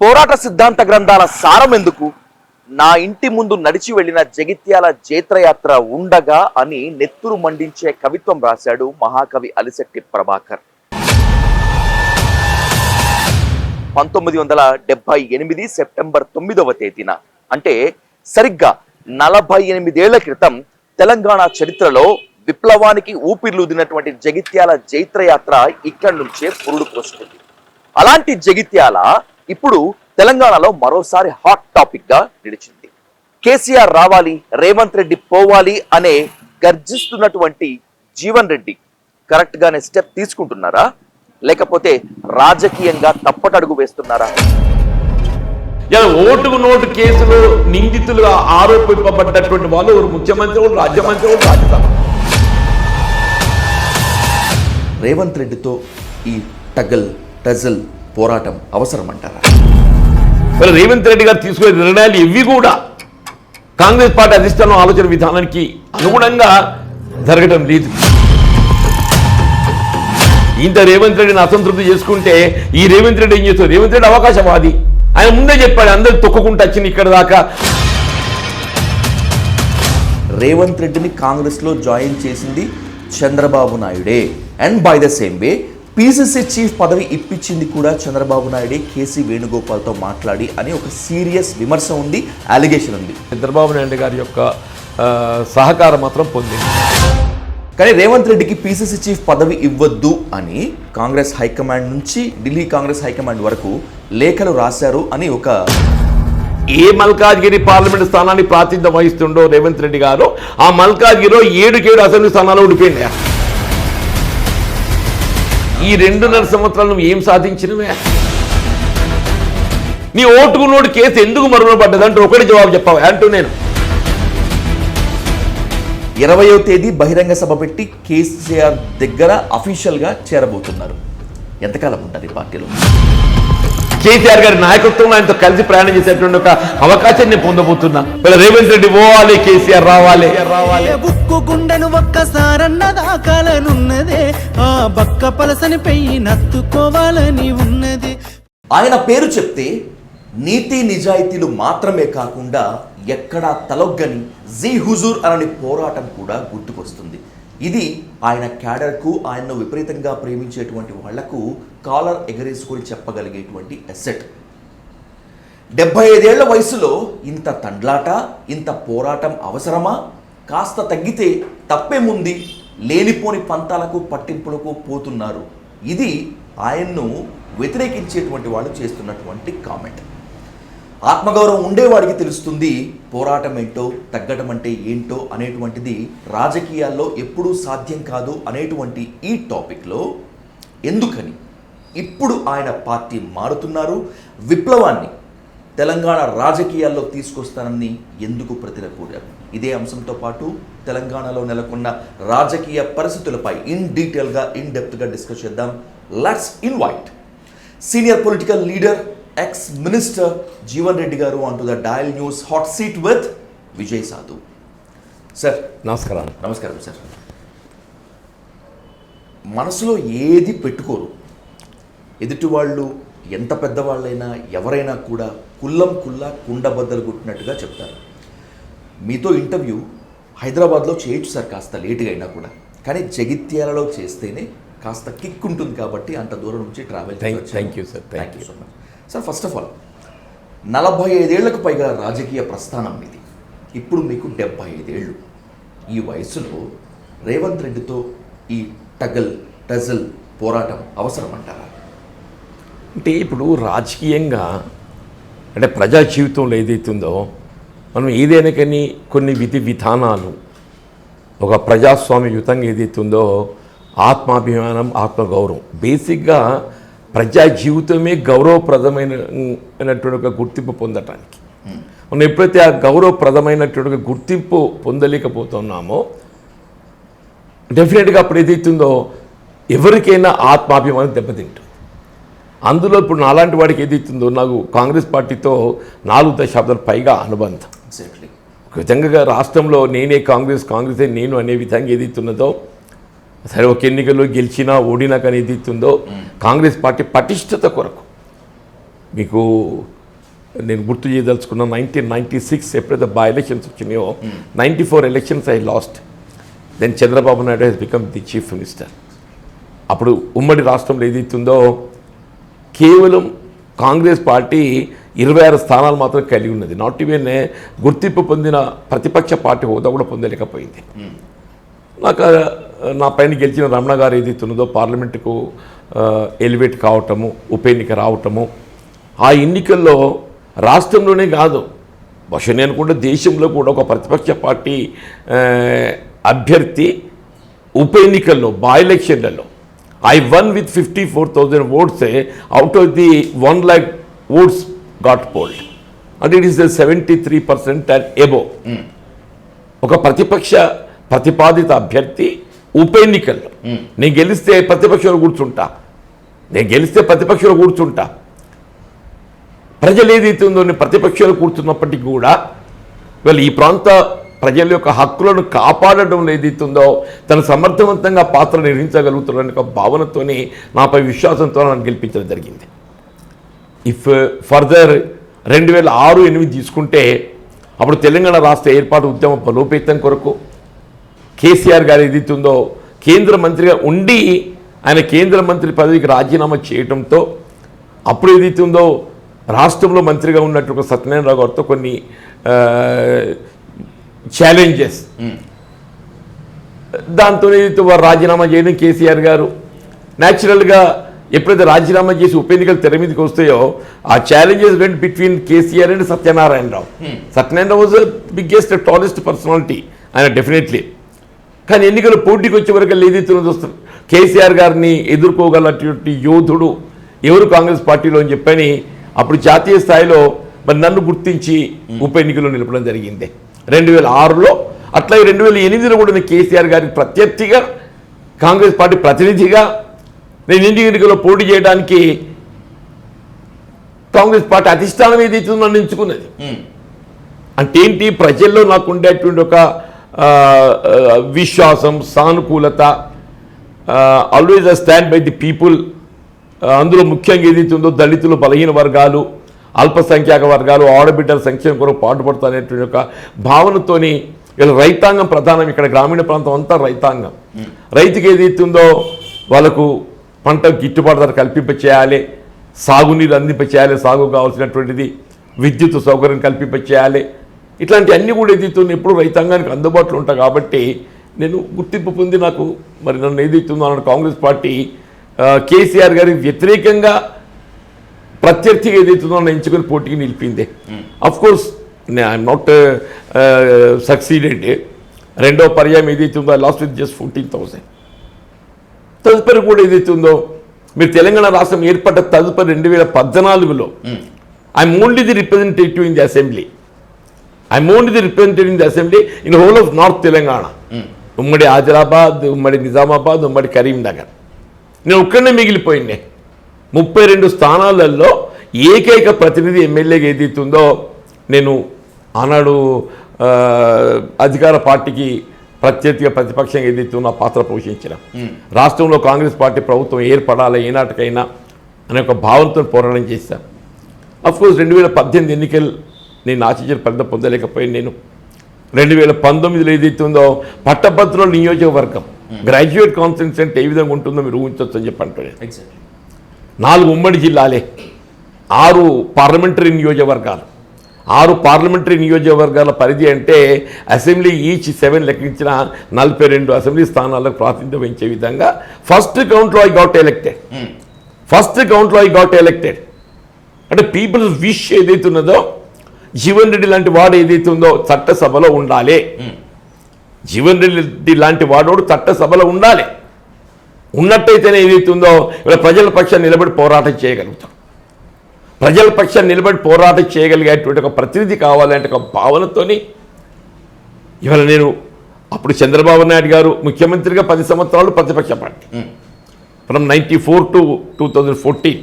పోరాట సిద్ధాంత గ్రంథాల సారం ఎందుకు? నా ఇంటి ముందు నడిచి వెళ్లిన జగిత్యాల జైత్రయాత్ర ఉండగా అని నెత్తురు మండించే కవిత్వం రాశాడు మహాకవి అలిశెట్టి ప్రభాకర్. 1978 సెప్టెంబర్ 9వ తేదీన, అంటే సరిగ్గా 48 ఏళ్ల క్రితం తెలంగాణ చరిత్రలో విప్లవానికి ఊపిర్లూదినటువంటి జగిత్యాల జైత్రయాత్ర ఇక్కడి నుంచే పురుడు పోసుకుంది. అలాంటి జగిత్యాల ఇప్పుడు తెలంగాణలో మరోసారి హాట్ టాపిక్ గా నిలిచింది. కేసీఆర్ రావాలి, రేవంత్ రెడ్డి పోవాలి అనే గర్జిస్తున్నటువంటి జీవన్ రెడ్డి కరెక్ట్ గానే స్టెప్ తీసుకుంటున్నారా, లేకపోతే రాజకీయంగా తప్పటడుగు వేస్తున్నారా? ఓటుకు నోటు కేసులో నిందితులుగా ఆరోపింపబడ్డటువంటి వాళ్ళు ముఖ్యమంత్రి, రాజ్యమంత్రి, రాజ్యసభ. రేవంత్ రెడ్డితో ఈ టజల్ పోరాటం అవసరమంటారా? మరి రేవంత్ రెడ్డి గారు తీసుకునే నిర్ణయాలు ఇవి కూడా కాంగ్రెస్ పార్టీ అధిష్టానం ఆలోచన విధానానికి అనుగుణంగా జరగడం లేదు. ఇంత రేవంత్ రెడ్డిని అసంతృప్తి చేసుకుంటే ఈ రేవంత్ రెడ్డి ఏం చేస్తారు? రేవంత్ రెడ్డి అవకాశవాది, ఆయన ముందే చెప్పాడు అందరు తొక్కుకుంటూ వచ్చింది ఇక్కడ దాకా. రేవంత్ రెడ్డిని కాంగ్రెస్ లో జాయిన్ చేసింది చంద్రబాబు నాయుడే. And by the same way PCC chief పదవి ఇప్పించింది కూడా చంద్రబాబు నాయుడే కేసీ వేణుగోపాల్తో మాట్లాడి అని ఒక సీరియస్ విమర్శ ఉంది, అలిగేషన్ ఉంది. చంద్రబాబు నాయుడు గారి యొక్క సహకారం మాత్రం పొందింది. కానీ రేవంత్ రెడ్డికి పిసిసి చీఫ్ పదవి ఇవ్వద్దు అని కాంగ్రెస్ హైకమాండ్ నుంచి ఢిల్లీ కాంగ్రెస్ హైకమాండ్ వరకు లేఖలు రాశారు అని ఒక ఏ మల్కాజ్గిరి పార్లమెంట్ స్థానాన్ని ప్రాతినిధ్యం వహిస్తుండో రేవంత్ రెడ్డి గారు, ఆ మల్కాజ్గిరిలో 7 అసెంబ్లీ స్థానాలు ఓడిపోయింది. ఈ 2.5 సంవత్సరాలు నువ్వు ఏం సాధించినవే? నీ ఓటుకు నోటు కేసు ఎందుకు మరుగున పడ్డదంటే ఒకటి జవాబు చెప్పావు అంటూ నేను. 20వ తేదీ బహిరంగ సభ పెట్టి కేసీఆర్ దగ్గర అఫీషియల్ గా చేరబోతున్నారు. ఎంతకాలం ఉంటారు ఈ పార్టీలో? కేసీఆర్ గారి నాయకత్వంలో ఆయనతో కలిసి ప్రయాణం చేసేటువంటి ఒక అవకాశం నేను పొందబోతున్నా. రేవంత్ రెడ్డి పోవాలి, కేసీఆర్ రావాలి. బుక్కు గుండెను ఒక్కసారన్నదాకాలనున్నదే, ఆ బక్క పలసని పెయ్యి నత్తుకోవాలని ఉన్నది. ఆయన పేరు చెప్తే నీతి నిజాయితీలు మాత్రమే కాకుండా ఎక్కడా తలొగ్గని జీ హుజూర్ అనని పోరాటం కూడా గుర్తుకొస్తుంది. ఇది ఆయన క్యాడర్కు, ఆయన్ను విపరీతంగా ప్రేమించేటువంటి వాళ్లకు కాలర్ ఎగరేసుకొని చెప్పగలిగేటువంటి అసెట్. 75 ఏళ్ల వయసులో ఇంత తండ్లాట, ఇంత పోరాటం అవసరమా? కాస్త తగ్గితే తప్పేముంది, లేనిపోని పంతాలకు పట్టింపులకు పోతున్నారు. ఇది ఆయన్ను వ్యతిరేకించేటువంటి వాళ్ళు చేస్తున్నటువంటి కామెంట్. ఆత్మగౌరవం ఉండేవాడికి తెలుస్తుంది పోరాటం ఏంటో, తగ్గటం అంటే ఏంటో అనేటువంటిది రాజకీయాల్లో ఎప్పుడూ సాధ్యం కాదు అనేటువంటి ఈ టాపిక్లో ఎందుకని ఇప్పుడు ఆయన పార్టీ మారుతున్నారు, విప్లవాన్ని తెలంగాణ రాజకీయాల్లో తీసుకొస్తానని ఎందుకు ప్రతిరకూడారు? ఇదే అంశంతో పాటు తెలంగాణలో నెలకొన్న రాజకీయ పరిస్థితులపై ఇన్ డెప్త్గా డిస్కస్ చేద్దాం. Let's invite senior political leader, ex-minister Jeevan Reddy గారు onto the Dial News hot seat with Vijay సాధు. సార్ నమస్కారం. నమస్కారం సార్. మనసులో ఏది పెట్టుకోరు, ఎదుటి వాళ్ళు ఎంత పెద్దవాళ్ళైనా ఎవరైనా కూడా కుల్లా కుండబద్దలు కొట్టినట్టుగా చెప్తారు. మీతో ఇంటర్వ్యూ హైదరాబాద్లో చేయొచ్చు సార్, కాస్త లేటుగా అయినా కూడా, కానీ జగిత్యాలలో చేస్తేనే కాస్త కిక్ ఉంటుంది కాబట్టి అంత దూరం నుంచి travel. Thank you sir. Thank you so much sir. First of all 45 ఏళ్లకు పైగా రాజకీయ ప్రస్థానం ఇది. ఇప్పుడు మీకు 75 ఏళ్ళు. ఈ వయసులో రేవంత్ రెడ్డితో ఈ టజల్ పోరాటం అవసరమంటారా? అంటే ఇప్పుడు రాజకీయంగా అంటే ప్రజా జీవితంలో ఏదైతుందో మనం ఏదైనా కానీ కొన్ని విధి విధానాలు ఒక ప్రజాస్వామ్యయుతంగా ఏదైతుందో ఆత్మాభిమానం, ఆత్మగౌరవం, బేసిక్గా ప్రజా జీవితమే గౌరవప్రదమైనటువంటి ఒక గుర్తింపు పొందటానికి మనం ఎప్పుడైతే ఆ గౌరవప్రదమైనటువంటి గుర్తింపు పొందలేకపోతున్నామో డెఫినెట్గా అప్పుడు ఏదైతుందో ఎవరికైనా ఆత్మాభిమానం దెబ్బతింటుంది. అందులో ఇప్పుడు నాలాంటి వాడికి ఏదైతుందో నాకు కాంగ్రెస్ పార్టీతో 4 దశాబ్దాల పైగా అనుబంధం. ఒక విధంగా రాష్ట్రంలో నేనే కాంగ్రెసే నేను అనే విధంగా ఏదైతున్నదో సరే ఒక ఎన్నికల్లో గెలిచినా ఓడినా కానీ ఏదైతుందో కాంగ్రెస్ పార్టీ పటిష్టత కొరకు మీకు నేను గుర్తు చేయదలుచుకున్న 1996 ఎప్పుడైతే బై ఎలక్షన్స్ వచ్చినాయో 94 elections I lost. Then Chandrababu Naidu has become the chief minister. అప్పుడు ఉమ్మడి రాష్ట్రంలో ఏదైతుందో కేవలం కాంగ్రెస్ పార్టీ 26 స్థానాలు మాత్రం కలిగి ఉన్నది. నాట్ ఈవెన్ గుర్తింపు పొందిన ప్రతిపక్ష పార్టీ హోదా కూడా పొందలేకపోయింది. నాకు నా పైన గెలిచిన రమణ గారు ఏదైతున్నదో పార్లమెంటుకు ఎలివేట్ కావటము, ఉప ఎన్నిక రావటము, ఆ ఎన్నికల్లో రాష్ట్రంలోనే కాదు బహుశా నేను అనుకుంటే దేశంలో కూడా ఒక ప్రతిపక్ష పార్టీ అభ్యర్థి ఉప ఎన్నికల్లో బై ఎలక్షన్లలో I won with 54,000 votes out of the 1 lakh votes got polled. And it is a 73% and above. ఒక ప్రతిపక్ష ప్రతిపాదిత అభ్యర్థి ఉప ఎన్నికల్లో నేను గెలిస్తే ప్రతిపక్షంలో కూర్చుంటా. ప్రజలు ఏదైతే ఉందో నేను ప్రతిపక్షంలో కూర్చున్నప్పటికీ కూడా వీళ్ళు ఈ ప్రాంత ప్రజల యొక్క హక్కులను కాపాడడం ఏదైతుందో తను సమర్థవంతంగా పాత్ర నిర్వహించగలుగుతున్న ఒక భావనతోని నాపై విశ్వాసంతో నన్ను గెలిపించడం జరిగింది. ఇఫ్ ఫర్దర్ 2006-08 తీసుకుంటే అప్పుడు తెలంగాణ రాష్ట్ర ఏర్పాటు ఉద్యమం బలోపేతం కొరకు కేసీఆర్ గారు ఏదైతుందో కేంద్ర మంత్రిగా ఉండి ఆయన కేంద్ర మంత్రి పదవికి రాజీనామా చేయడంతో అప్పుడు ఏదైతుందో రాష్ట్రంలో మంత్రిగా ఉన్నట్టు సత్యనారాయణ గారితో కొన్ని ఛాలెంజెస్, దాంతో వారు రాజీనామా చేయడం కేసీఆర్ గారు న్యాచురల్గా ఎప్పుడైతే రాజీనామా చేసి ఉప ఎన్నికలు తెర మీదకి వస్తాయో ఆ challenges vent between KCR and Satyanarayana Rao. Satyanarayana was biggest tallest personality ఆయన డెఫినెట్లీ. కానీ ఎన్నికల పోటీకి వచ్చే వరకు ఏదైతే వస్తారు కేసీఆర్ గారిని ఎదుర్కోగలటువంటి యోధుడు ఎవరు కాంగ్రెస్ పార్టీలో అని చెప్పని అప్పుడు జాతీయ స్థాయిలో మరి నన్ను గుర్తించి ఉప ఎన్నికల్లో నిలపడం జరిగింది 2006లో. అట్లా 2008లో కూడా నేను కేసీఆర్ గారికి ప్రత్యర్థిగా కాంగ్రెస్ పార్టీ ప్రతినిధిగా నేను ఎన్నికల్లో పోటీ చేయడానికి కాంగ్రెస్ పార్టీ అధిష్టానం ఏదైతే నన్ను ఎంచుకున్నది. అంటే ఏంటి, ప్రజల్లో నాకు ఉండేటువంటి ఒక విశ్వాసం, సానుకూలత, always I stand by the people. అందులో ముఖ్యంగా ఏదైతే ఉందో దళితులు, బలహీన వర్గాలు, అల్పసంఖ్యాక వర్గాలు, ఆడబిడ్డల సంక్షేమం కొరకు పాటుపడతానేటువంటి ఒక భావనతోని ఇలా రైతాంగం ప్రధానం. ఇక్కడ గ్రామీణ ప్రాంతం అంతా రైతాంగం. రైతుకి ఏదైతే ఉందో వాళ్ళకు పంట గిట్టుబాటు ధర కల్పింపచేయాలి, సాగునీరు అందింపచేయాలి, సాగు కావాల్సినటువంటిది విద్యుత్ సౌకర్యం కల్పింపచేయాలి. ఇట్లాంటి అన్నీ కూడా ఏదైతే ఎప్పుడు రైతాంగానికి అందుబాటులో ఉంటాయి. కాబట్టి నేను గుర్తింపు పొంది నాకు మరి నన్ను ఏదైతుందో అన్న కాంగ్రెస్ పార్టీ కేసీఆర్ గారికి వ్యతిరేకంగా ప్రత్యర్థిగా ఏదైతుందో నన్ను ఎంచుకొని పోటీకి నిలిపింది. Of course I'm not succeeded. రెండో పర్యాయం ఏదైతుందో ఐ లాస్ట్ విత్ జస్ట్ 14,000. తదుపరి కూడా ఏదైతుందో మీరు తెలంగాణ రాష్ట్రం ఏర్పడ్డ తదుపరి 2014లో I'm only the representative in the assembly. I'm only the representative in the assembly in whole of north Telangana. ఉమ్మడి ఆదిలాబాద్, ఉమ్మడి నిజామాబాద్, ఉమ్మడి కరీంనగర్. నేను ఒక్కడనే మిగిలిపోయింది. 32 స్థానాలలో ఏకైక ప్రతినిధి ఎమ్మెల్యేగా ఏదైతుందో నేను ఆనాడు అధికార పార్టీకి ప్రత్యర్థిగా ప్రతిపక్షంగా ఏదైతుందో ఆ పాత్ర పోషించిన. రాష్ట్రంలో కాంగ్రెస్ పార్టీ ప్రభుత్వం ఏర్పడాలి ఏనాటికైనా అనే ఒక భావంతో పోరాటం చేశాను. అఫ్కోర్స్ 2018 ఎన్నికలు నేను ఆశించిన ఫలితం పొందలేకపోయాను. నేను 2019లో ఏదైతుందో పట్టభద్రుల నియోజకవర్గం గ్రాడ్యుయేట్ కాన్ఫరెన్స్ అంటే ఏ విధంగా ఉంటుందో మీరు ఊహించవచ్చు అని చెప్పి అంటున్నాను. 4 ఉమ్మడి జిల్లాలే, 6 పార్లమెంటరీ నియోజకవర్గాలు. 6 పార్లమెంటరీ నియోజకవర్గాల పరిధి అంటే అసెంబ్లీ ఈచ్ 7 లెక్కించిన 42 అసెంబ్లీ స్థానాలకు ప్రాతినిధ్యం వహించే విధంగా ఫస్ట్ కౌంట్లో ఐ గాట్ ఎలక్టెడ్. అంటే పీపుల్స్ విష్ ఏదైతే ఉన్నదో జీవన్ రెడ్డి లాంటి వాడు ఏదైతే ఉందో చట్టసభలో ఉండాలి. జీవన్ రెడ్డి లాంటి వాడోడు చట్టసభలో ఉండాలి. ఉన్నట్టయితేనే ఏదైతే ఉందో ఇలా ప్రజల పక్షాన్ని నిలబడి పోరాటం చేయగలుగుతాం. ప్రజల పక్షాన్ని నిలబడి పోరాటం చేయగలిగేటువంటి ఒక ప్రతినిధి కావాలంటే ఒక భావనతోని ఇవాళ నేను అప్పుడు చంద్రబాబు నాయుడు గారు ముఖ్యమంత్రిగా 10 సంవత్సరాలు ప్రతిపక్ష పార్టీ ఫ్రమ్ 94 to 2014,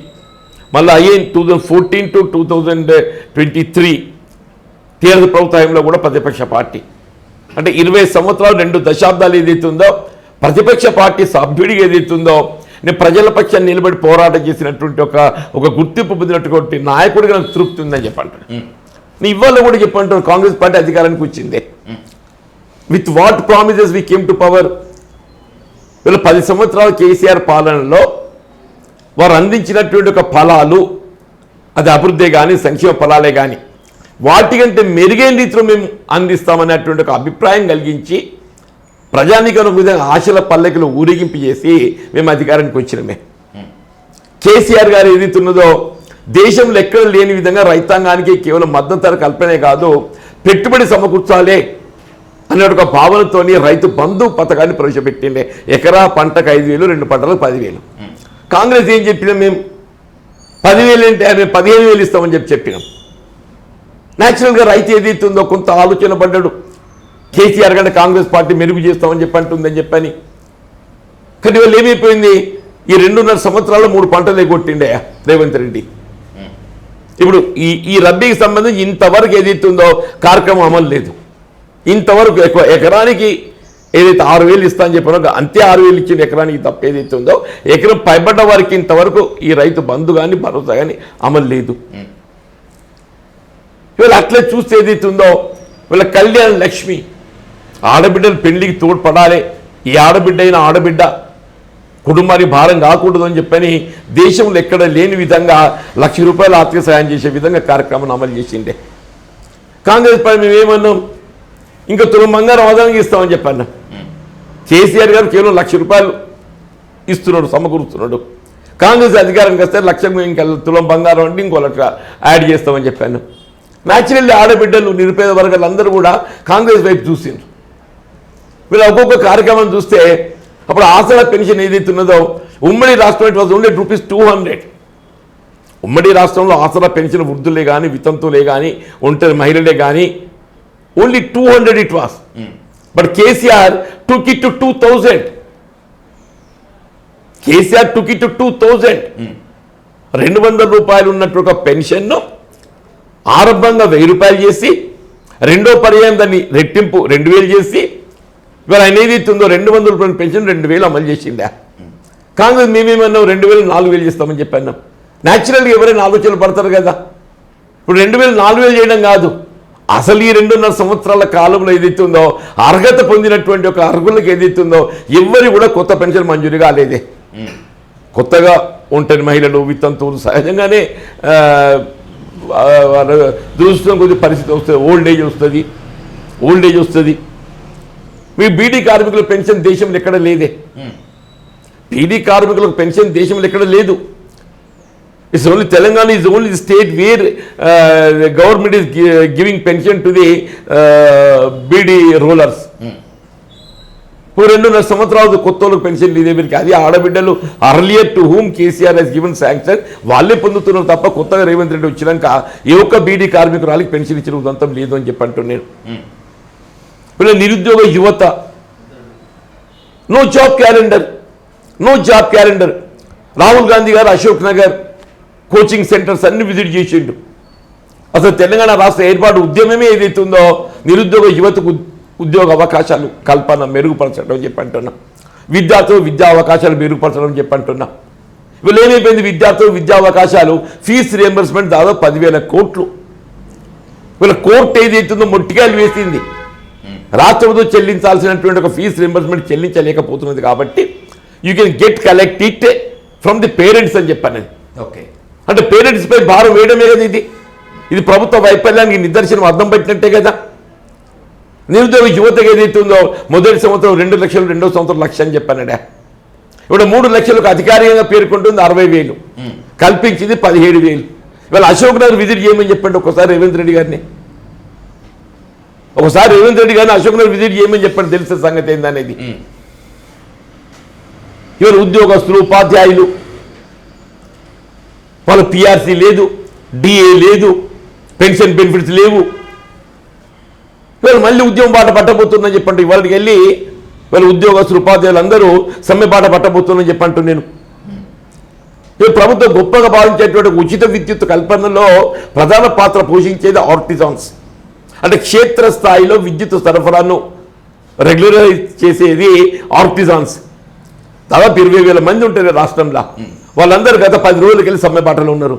మళ్ళీ అయ్యేన్ 2014 to 2023 టీఆర్ఎస్ ప్రభుత్వంలో కూడా ప్రతిపక్ష పార్టీ. అంటే 20 సంవత్సరాలు 2 దశాబ్దాలు ఏదైతుందో ప్రతిపక్ష పార్టీ సభ్యుడిగా ఏదైతుందో నేను ప్రజల పక్షాన్ని నిలబడి పోరాటం చేసినటువంటి ఒక గుర్తింపు పొందినటువంటి నాయకుడిగా నాకు తృప్తి ఉందని చెప్పంటారు. నీ ఇవాళ కూడా చెప్పంటారు కాంగ్రెస్ పార్టీ అధికారానికి వచ్చిందే. With what promises we came to power. వీళ్ళు 10 సంవత్సరాల కేసీఆర్ పాలనలో వారు అందించినటువంటి ఒక ఫలాలు, అది అభివృద్ధి కానీ సంక్షేమ ఫలాలే కానీ వాటికంటే మెరుగైన రీతిలో మేము అందిస్తామనేటువంటి ఒక అభిప్రాయం కలిగించి ప్రజానికను విధంగా ఆశల పల్లెకులు ఊరేగింపు చేసి మేము అధికారానికి వచ్చినమే. కేసీఆర్ గారు ఏదైతున్నదో దేశంలో ఎక్కడ లేని విధంగా రైతాంగానికి కేవలం మద్దతు ధర కల్పనే కాదు, పెట్టుబడి సమకూర్చాలే అనే ఒక భావనతోని రైతు బంధు పథకాన్ని ప్రవేశపెట్టిండే. ఎకరా పంటకు 5,000, 2 పంటలకు 10,000. కాంగ్రెస్ ఏం చెప్పినాం, మేము 10,000 అంటే 15,000 ఇస్తామని చెప్పినాం. న్యాచురల్గా రైతు ఏదైతుందో కొంత ఆలోచన పడ్డాడు, కేసీఆర్ కంటే కాంగ్రెస్ పార్టీ మెరుగు చేస్తామని అంటుందని చెప్పని. కానీ వాళ్ళు ఏమైపోయింది, ఈ 2.5 సంవత్సరాల్లో 3 పంటలు ఎగొట్టిండే రేవంత్ రెడ్డి. ఇప్పుడు ఈ రబ్బీకి సంబంధించి ఇంతవరకు ఏదైతుందో కార్యక్రమం అమలు లేదు. ఇంతవరకు ఎకరానికి ఏదైతే 6,000 ఇస్తా అని చెప్పినో అంతే 6,000 ఇచ్చిన ఎకరానికి తప్ప ఏదైతే ఉందో ఎకరం పైబడ్డ వారికి ఇంతవరకు ఈ రైతు బంధు కానీ భరోసా కానీ అమలు లేదు. వీళ్ళు అట్లే చూస్తే ఏదైతే ఉందో వీళ్ళ కళ్యాణ లక్ష్మి ఆడబిడ్డలు పెళ్లికి తోడ్పడాలి, ఈ ఆడబిడ్డ అయిన ఆడబిడ్డ కుటుంబానికి భారం కాకూడదు అని చెప్పని దేశంలో ఎక్కడ లేని విధంగా ₹1,00,000 ఆర్థిక సాయం చేసే విధంగా కార్యక్రమాన్ని అమలు చేసిండే. కాంగ్రెస్ పార్టీ మేమేమన్నాం, ఇంకా తులం బంగారం ఆదానికి ఇస్తామని చెప్పాను. కేసీఆర్ గారు కేవలం ₹1,00,000 ఇస్తున్నాడు, సమకూరుస్తున్నాడు. కాంగ్రెస్ అధికారానికి వస్తే 1,00,000 ఇంకా తులం బంగారం అంటే ఇంకో 1,00,000 యాడ్ చేస్తామని చెప్పాను. న్యాచురల్లీ ఆడబిడ్డలు నిరుపేద వర్గాలు అందరూ కూడా కాంగ్రెస్ వైపు చూసిండ్రు. వీళ్ళు ఒక్కొక్క కార్యక్రమం చూస్తే అప్పుడు ఆసరా పెన్షన్ ఏదైతే ఉన్నదో ఉమ్మడి రాష్ట్రం ఇట్ వాజ్ ఓన్లీ ₹200. ఉమ్మడి రాష్ట్రంలో ఆసరా పెన్షన్ వృద్ధులే కానీ వితంతులే కానీ ఒంటరి మహిళలే కానీ only 200 it was. But KCR took it to 2,000. KCR took it to 2,000. ₹200 ఉన్నట్టు ఒక పెన్షన్ను ఆరంభంగా ₹1,000 చేసి రెండో పర్యాయం దాన్ని రెట్టింపు 2,000 చేసి ఇవాళ ఆయన ఏదైతుందో ₹200 పెన్షన్ 2,000 అమలు చేసిందా. కాంగ్రెస్ మేమేమన్నాం 2,000 4,000 చేస్తామని చెప్పాను. న్యాచురల్గా ఎవరైనా ఆలోచనలు పడతారు కదా. ఇప్పుడు 2,000 4,000 చేయడం కాదు, అసలు ఈ 2.5 సంవత్సరాల కాలంలో ఏదైతుందో అర్హత పొందినటువంటి ఒక అర్హులకు ఏదైతుందో ఎవరి కూడా కొత్త పెన్షన్ మంజూరు కాలేదే. కొత్తగా ఒంటరి మహిళలు వితంతువులు సహజంగానే దురదృష్టం కొద్ది పరిస్థితి వస్తుంది, ఓల్డ్ ఏజ్ వస్తుంది. మీ బీడీ కార్మికుల పెన్షన్ దేశంలో ఎక్కడ లేదే. బీడీ కార్మికులకు పెన్షన్ దేశంలో ఎక్కడ లేదు. It's only Telangana is only the state where government is giving pension to the beedi rollers. ఇప్పుడు 2.5 సంవత్సరాలు కొత్త వాళ్ళకి పెన్షన్ లేదు వీరికి. అది ఆడబిడ్డలు earlier to whom KCR has given sanction వాళ్ళే పొందుతున్నారు తప్ప కొత్తగా రేవంత్ రెడ్డి వచ్చినాక ఏ ఒక్క బీడీ కార్మికురాలికి పెన్షన్ ఇచ్చిన ఉదంతం లేదు అని చెప్పి అంటున్నాను. వీళ్ళ నిరుద్యోగ యువత no job calendar. Rahul Gandhi గారు అశోక్ నగర్ కోచింగ్ సెంటర్స్ అన్ని విజిట్ చేసిండు. అసలు తెలంగాణ రాష్ట్ర ఏర్పాటు ఉద్యమమే ఏదైతుందో నిరుద్యోగ యువతకు ఉద్యోగ అవకాశాలు కల్పన మెరుగుపరచడం చెప్పి అంటున్నా. విద్యార్థులు విద్యా అవకాశాలు మెరుగుపరచడం చెప్పి అంటున్నా. వీళ్ళు ఏమైపోయింది, విద్యార్థులు విద్యా అవకాశాలు ఫీజు రియంబర్స్మెంట్ దాదాపు 10,000 కోట్లు. వీళ్ళ కోర్టు ఏదైతుందో మొట్టికాయలు వేసింది. రాష్ట్ర ప్రభుత్వం చెల్లించాల్సినటువంటి ఒక ఫీజు రియంబర్స్మెంట్ చెల్లించలేకపోతున్నది కాబట్టి you can collect it from the parents అని చెప్పాను. ఓకే, అంటే పేరెంట్స్పై భారం వేయడమే కదా ఇది ప్రభుత్వ వైఫల్యానికి నిదర్శనం, అర్థం పట్టినట్టే కదా. నిరుద్యోగ యువతకు ఏదైతే ఉందో మొదటి సంవత్సరం 2 లక్షలు, రెండో సంవత్సరం 1 లక్ష అని చెప్పానడా. ఇప్పుడు 3 లక్షలకు అధికారికంగా పేర్కొంటుంది 60,000, కల్పించింది 17,000. ఇవాళ అశోక్ నగర్ విజిట్ చేయమని చెప్పండి ఒకసారి రేవంత్ రెడ్డి గారిని. అశోక్ నగర్ విజిట్ చేయమని చెప్పండి, తెలిసిన సంగతి ఏందనేది. ఇవాళ ఉద్యోగస్తులు ఉపాధ్యాయులు వాళ్ళ పిఆర్సీ లేదు, డిఏ లేదు, పెన్షన్ బెనిఫిట్స్ లేవు. ఇవాళ మళ్ళీ ఉద్యమం బాట పట్టబోతుందని చెప్పండి. ఇవాళకి వెళ్ళి వాళ్ళ ఉద్యోగస్తులు ఉపాధ్యాయులు అందరూ సమ్మె బాట పట్టబోతుందని చెప్పంటూ నేను ప్రభుత్వం గొప్పగా భావించేటువంటి ఉచిత విద్యుత్ కల్పనలో ప్రధాన పాత్ర పోషించేది ఆర్టిజాన్స్. అంటే క్షేత్రస్థాయిలో విద్యుత్ సరఫరాను రెగ్యులరైజ్ చేసేది ఆర్టిజాన్స్. దాదాపు 20,000 మంది ఉంటుంది రాష్ట్రంలో. వాళ్ళందరూ గత 10 రోజులకి వెళ్ళి సమ్మె బాటలో ఉన్నారు.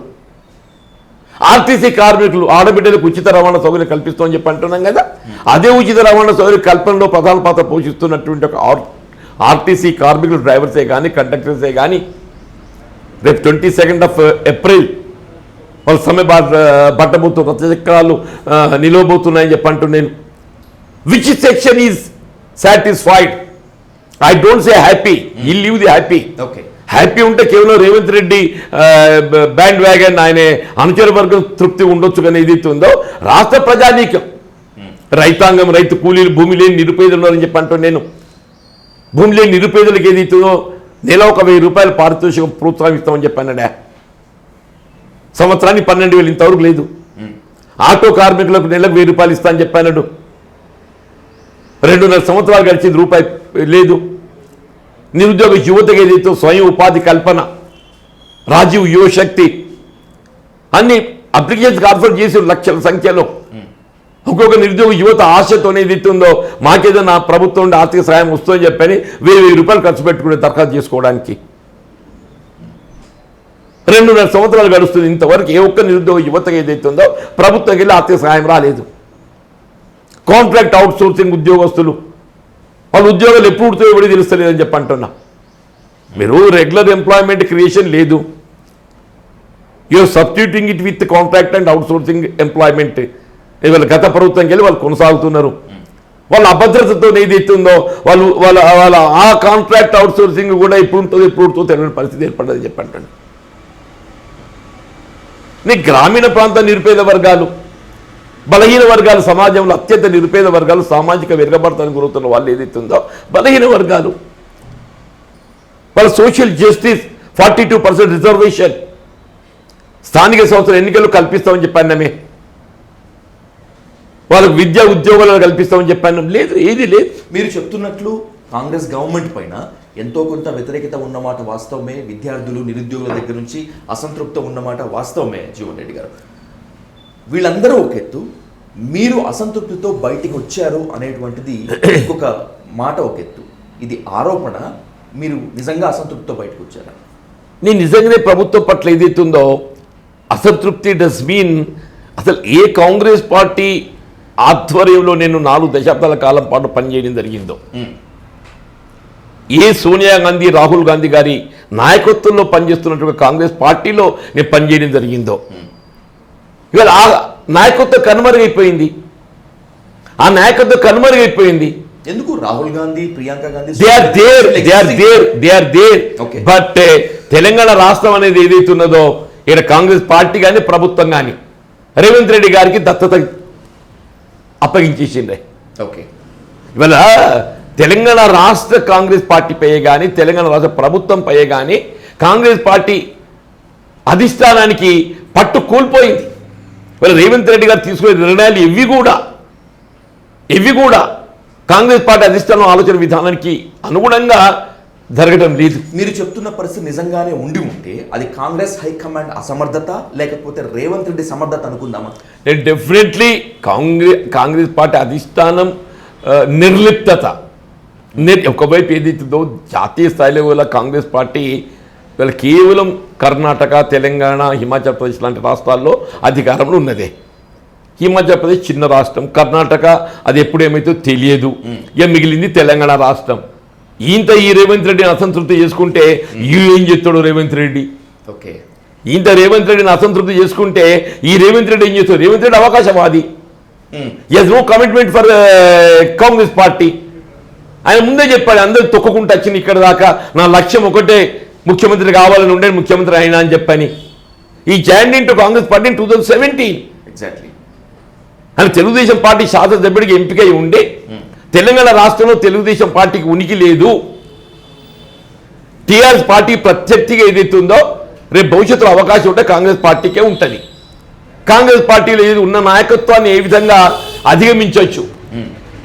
ఆర్టీసీ కార్మికులు ఆడబిడ్డలకు ఉచిత రవాణా సౌకర్యం కల్పిస్తామని చెప్పి అంటున్నాం కదా, అదే ఉచిత రవాణా సౌకర్యం కల్పనలో ప్రధాన పాత్ర పోషిస్తున్నటువంటి ఒక ఆర్టీసీ కార్మికులు, డ్రైవర్సే కానీ కండక్టర్సే కానీ రేపు 22 ఏప్రిల్ వాళ్ళు సమ్మె బట్టబోతూ రథచక్రాలు నిలవబోతున్నాయని చెప్పి అంటున్నాను. Which section is satisfied? I don't say happy, you leave the happy. Okay, happy ఉంటే కేవలం రేవంత్ రెడ్డి బ్యాండ్ వ్యాగన్ ఆయన అనుచర వర్గం తృప్తి ఉండొచ్చు, కానీ ఏదైతే ఉందో రాష్ట్ర ప్రజానీకం, రైతాంగం, రైతు కూలీలు, భూమి లేని నిరుపేదలు ఉన్నారని చెప్పి అంటూ నేను భూమి లేని నిరుపేదలకు ఏదైతుందో నెల 1,000 రూపాయలు పారితోషికం ప్రోత్సాహం ఇస్తామని చెప్పానడా. సంవత్సరానికి 12,000 ఇంతవరకు లేదు. ఆటో కార్మికులకు నెలకు 1,000 రూపాయలు ఇస్తా అని చెప్పానడు. 2.5 సంవత్సరాలు గడిచింది, రూపాయి లేదు. నిరుద్యోగ యువతకు ఏదైతే స్వయం ఉపాధి కల్పన, రాజీవ్ యువశక్తి అన్ని అప్లికేషన్స్ ఆఫర్ చేసి లక్షల సంఖ్యలో ఒక్కొక్క నిరుద్యోగ యువత ఆశతో ఏదైతే ఉందో మాకేదైనా ప్రభుత్వం నుండి ఆర్థిక సహాయం వస్తుందని చెప్పని 1,000 రూపాయలు ఖర్చు పెట్టుకునే దరఖాస్తు చేసుకోవడానికి 2.5 సంవత్సరాలు గడుస్తుంది. ఇంతవరకు ఏ ఒక్క నిరుద్యోగ యువతకు ఏదైతే ఉందో ప్రభుత్వం వెళ్ళి ఆర్థిక సహాయం రాలేదు. కాంట్రాక్ట్ అవుట్ సోర్సింగ్ ఉద్యోగస్తులు, వాళ్ళ ఉద్యోగాలు ఎప్పుడు ఉడితో ఎవరికి తెలుస్తలేదని చెప్పి అంటున్నా. మీరు రెగ్యులర్ ఎంప్లాయ్మెంట్ క్రియేషన్ లేదు, you are substituting it with contract and outsourcing employment. ఇవాళ గత ప్రభుత్వంకి వెళ్ళి వాళ్ళు కొనసాగుతున్నారు. వాళ్ళ అభద్రతతో ఏదైతుందో వాళ్ళు వాళ్ళ వాళ్ళ ఆ కాంట్రాక్ట్ అవుట్ సోర్సింగ్ కూడా ఎప్పుడు ఉంటుందో తెలియని పరిస్థితి ఏర్పడదని చెప్పి అంటాడు. నీ గ్రామీణ ప్రాంత నిరుపేద వర్గాలు, బలహీన వర్గాలు, సమాజంలో అత్యంత నిరుపేద వర్గాలు, సామాజిక వెనుకబడతానికి గురవుతున్న వాళ్ళు ఏదైతుందో బలహీన వర్గాలు, వాళ్ళ సోషల్ జస్టిస్ 42% రిజర్వేషన్ స్థానిక సంస్థల ఎన్నికలు కల్పిస్తామని చెప్పానమే. వాళ్ళకు విద్యా ఉద్యోగాలను కల్పిస్తామని చెప్పాను, లేదు, ఏది లేదు. మీరు చెప్తున్నట్లు కాంగ్రెస్ గవర్నమెంట్ పైన ఎంతో కొంత వ్యతిరేకత ఉన్నమాట వాస్తవమే. విద్యార్థులు, నిరుద్యోగుల దగ్గర నుంచి అసంతృప్తి ఉన్నమాట వాస్తవమే. జీవన్ రెడ్డి గారు, వీళ్ళందరూ ఒక ఎత్తు, మీరు అసంతృప్తితో బయటికి వచ్చారు అనేటువంటిది ఇంకొక మాట ఒక ఎత్తు. ఇది ఆరోపణ, మీరు నిజంగా అసంతృప్తితో బయటకు వచ్చారా? నేను నిజంగానే ప్రభుత్వం పట్ల ఏదైతుందో అసంతృప్తి డస్ మీన్ అసలు ఏ కాంగ్రెస్ పార్టీ ఆధ్వర్యంలో నేను 4 దశాబ్దాల కాలం పాటు పనిచేయడం జరిగిందో, ఏ సోనియా గాంధీ, రాహుల్ గాంధీ గారి నాయకత్వంలో పనిచేస్తున్నటువంటి కాంగ్రెస్ పార్టీలో నేను పనిచేయడం జరిగిందో, ఇవాళ ఆ నాయకత్వం కనుమరుగైపోయింది. ఆ నాయకత్వం కనుమరుగైపోయింది. ఎందుకు? Rahul Gandhi, Priyanka Gandhi they are there. But Telangana రాష్ట్రం అనేది ఏదైతున్నదో ఇక్కడ కాంగ్రెస్ పార్టీ కానీ ప్రభుత్వం కానీ రేవంత్ రెడ్డి గారికి దత్తత అప్పగించేసిండే. ఓకే, ఇవాళ తెలంగాణ రాష్ట్ర కాంగ్రెస్ పార్టీ పై కానీ తెలంగాణ రాష్ట్ర ప్రభుత్వం పై కానీ కాంగ్రెస్ పార్టీ అధిష్టానానికి పట్టు కోల్పోయింది. ఇవాళ రేవంత్ రెడ్డి గారు తీసుకునే నిర్ణయాలు ఇవి కూడా కాంగ్రెస్ పార్టీ అధిష్టానం ఆలోచన విధానానికి అనుగుణంగా జరగడం లేదు. మీరు చెప్తున్న పరిస్థితి నిజంగానే ఉంటే అది కాంగ్రెస్ హైకమాండ్ అసమర్థత లేకపోతే రేవంత్ రెడ్డి సమర్థత అనుకుందామా? నేను డెఫినెట్లీ కాంగ్రెస్ పార్టీ అధిష్టానం నిర్లిప్తత. ఒకవైపు ఏదైతుందో జాతీయ స్థాయిలో వీళ్ళ కాంగ్రెస్ పార్టీ వీళ్ళ కేవలం కర్ణాటక, తెలంగాణ, హిమాచల్ ప్రదేశ్ లాంటి రాష్ట్రాల్లో అధికారంలో ఉన్నదే. హిమాచల్ ప్రదేశ్ చిన్న రాష్ట్రం, కర్ణాటక అది ఎప్పుడేమైతే తెలియదు, ఇక మిగిలింది తెలంగాణ రాష్ట్రం. ఈ రేవంత్ రెడ్డిని అసంతృప్తి చేసుకుంటే ఏం చేస్తాడు రేవంత్ రెడ్డి? ఓకే, రేవంత్ రెడ్డిని అసంతృప్తి చేసుకుంటే ఈ రేవంత్ రెడ్డి ఏం చేస్తాడు? రేవంత్ రెడ్డి అవకాశవాది, he no commitment for Congress party. ఆయన ముందే చెప్పాడు, అందరూ తొక్కుకుంటూ వచ్చింది ఇక్కడ దాకా, నా లక్ష్యం ఒకటే, ముఖ్యమంత్రి కావాలని ఉండే ముఖ్యమంత్రి అయినా అని చెప్పని. ఈ join into Congress party in 2017 exactly. ఆయన తెలుగుదేశం పార్టీ శాసనసభ్యుడికి ఎంపికై ఉండే తెలంగాణ రాష్ట్రంలో తెలుగుదేశం పార్టీకి ఉనికి లేదు. టీఆర్ఎస్ పార్టీ ప్రత్యర్థిగా ఏదైతే ఉందో రేపు భవిష్యత్తులో అవకాశం ఉంటే కాంగ్రెస్ పార్టీకే ఉంటుంది. కాంగ్రెస్ పార్టీలో ఏది ఉన్న నాయకత్వాన్ని ఏ విధంగా అధిగమించవచ్చు.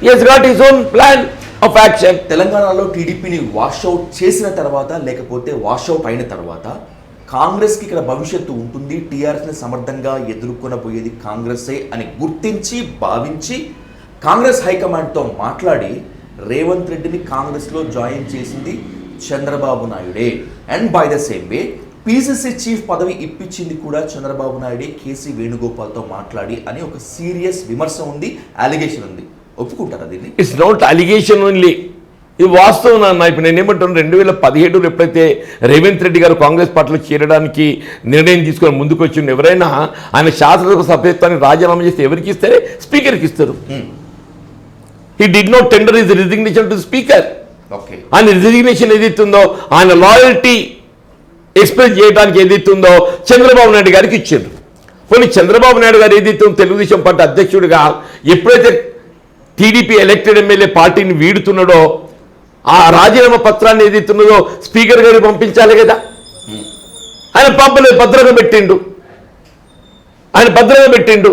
He got his own plan of action. తెలంగాణలో టీడీపీని వాష్అవుట్ చేసిన తర్వాత లేకపోతే వాష్అవుట్ అయిన తర్వాత కాంగ్రెస్కి ఇక్కడ భవిష్యత్తు ఉంటుంది, టీఆర్ఎస్ని సమర్థంగా ఎదుర్కొనబోయేది కాంగ్రెసే అని గుర్తించి భావించి కాంగ్రెస్ హైకమాండ్తో మాట్లాడి రేవంత్ రెడ్డిని కాంగ్రెస్లో జాయిన్ చేసింది చంద్రబాబు నాయుడే. And by the same way PCC chief పదవి ఇప్పించింది కూడా చంద్రబాబు నాయుడే కేసీ వేణుగోపాల్తో మాట్లాడి అని ఒక సీరియస్ విమర్శ ఉంది, అలిగేషన్ ఉంది. ఒప్పుకుంటారా దీన్ని? ఇట్స్ నాట్ అలిగేషన్ ఓన్లీ, ఇది వాస్తవం అన్న. ఇప్పుడు నేను ఏమంటాను, 2017 ఎప్పుడైతే రేవంత్ రెడ్డి గారు కాంగ్రెస్ పార్టీలో చేరడానికి నిర్ణయం తీసుకొని ముందుకు వచ్చిండు, ఎవరైనా ఆయన శాసనసభ సభ్యత్వాన్ని రాజీనామా చేస్తే ఎవరికి ఇస్తారే? స్పీకర్కి ఇస్తారు. He did not tender his resignation to speaker. Okay, ఆయన రిజిగ్నేషన్ ఏదైతుందో, ఆయన లాయల్టీ ఎక్స్ప్రెస్ చేయడానికి ఏదైతుందో చంద్రబాబు నాయుడు గారికి ఇచ్చారు. కొన్ని చంద్రబాబు నాయుడు గారు ఏదైతే తెలుగుదేశం పార్టీ అధ్యక్షుడిగా ఎప్పుడైతే టీడీపీ ఎలక్టెడ్ ఎమ్మెల్యే పార్టీని వీడుతున్నాడో, ఆ రాజీనామా పత్రాన్ని ఏదైతున్నదో స్పీకర్ గారికి పంపించాలి కదా. ఆయన పంపలేదు, భద్రంగా పెట్టిండు.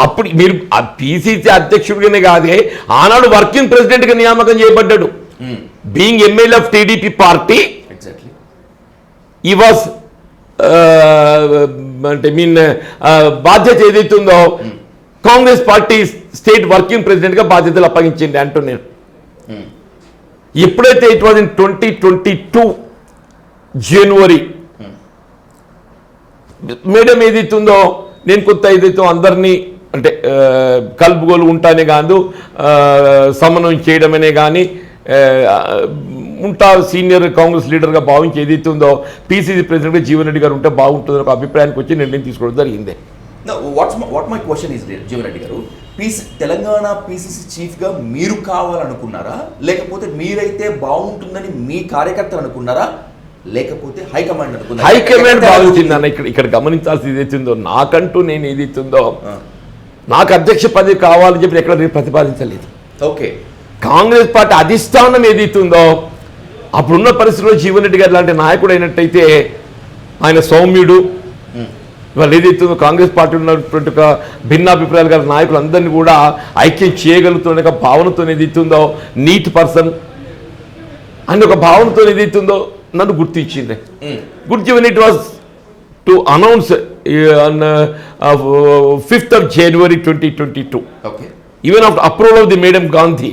అప్పుడు మీరు ఆ పిసిసి అధ్యక్షుడిగానే కాదే, ఆనాడు వర్కింగ్ ప్రెసిడెంట్గా నియామకం చేయబడ్డాడు. Being MLA of TDP party, exactly ఈ వాజ్ బాధ్యత ఏదైతుందో కాంగ్రెస్ పార్టీ స్టేట్ వర్కింగ్ ప్రెసిడెంట్గా బాధ్యతలు అప్పగించింది అంటూ నేను. ఎప్పుడైతే it was in 2022 January madam ఏదైతుందో, నేను కొత్త ఏదైతే అందరినీ అంటే కలుపుగోలు ఉంటానే కాదు, సమన్వయం చేయడమనే కానీ ఉంటా సీనియర్ కాంగ్రెస్ లీడర్గా భావించి ఏదైతుందో పిసిసి ప్రెసిడెంట్గా జీవన్ రెడ్డి గారు ఉంటే బాగుంటుందని ఒక అభిప్రాయానికి వచ్చి నిర్ణయం తీసుకోవడం జరిగింది. What my question is Jeevan Reddy గారు, తెలంగాణ పిసిసి చీఫ్గా మీరు కావాలనుకున్నారా, లేకపోతే మీరైతే బాగుంటుందని మీ కార్యకర్తలు అనుకున్నారా, లేకపోతే హైకమాండ్ అనుకున్నారా? హైకమాండ్ భావించింది అన్న. ఇక్కడ గమనించాల్సింది ఏదైతుందో, నాకంటూ నేను ఏదైతుందో నాకు అధ్యక్ష పదవి కావాలని చెప్పి ఎక్కడ నేను ప్రతిపాదించలేదు. ఓకే, కాంగ్రెస్ పార్టీ అధిష్టానం ఏదైతుందో అప్పుడున్న పరిస్థితుల్లో జీవన్ రెడ్డి గారు లాంటి నాయకుడు అయినట్టయితే, ఆయన సౌమ్యుడు, వాళ్ళు ఏదైతుందో కాంగ్రెస్ పార్టీ ఉన్నటువంటి ఒక భిన్నాభిప్రాయాలు గల నాయకులందరినీ కూడా ఐక్యం చేయగలుగుతున్న భావనతో ఏదైతుందో, నీట్ పర్సన్ అని ఒక భావనతో ఏదైతుందో నన్ను గుర్తించింది. గుర్తించి it was to announce on 5th of January 2022. Okay, even after approval of the madam Gandhi.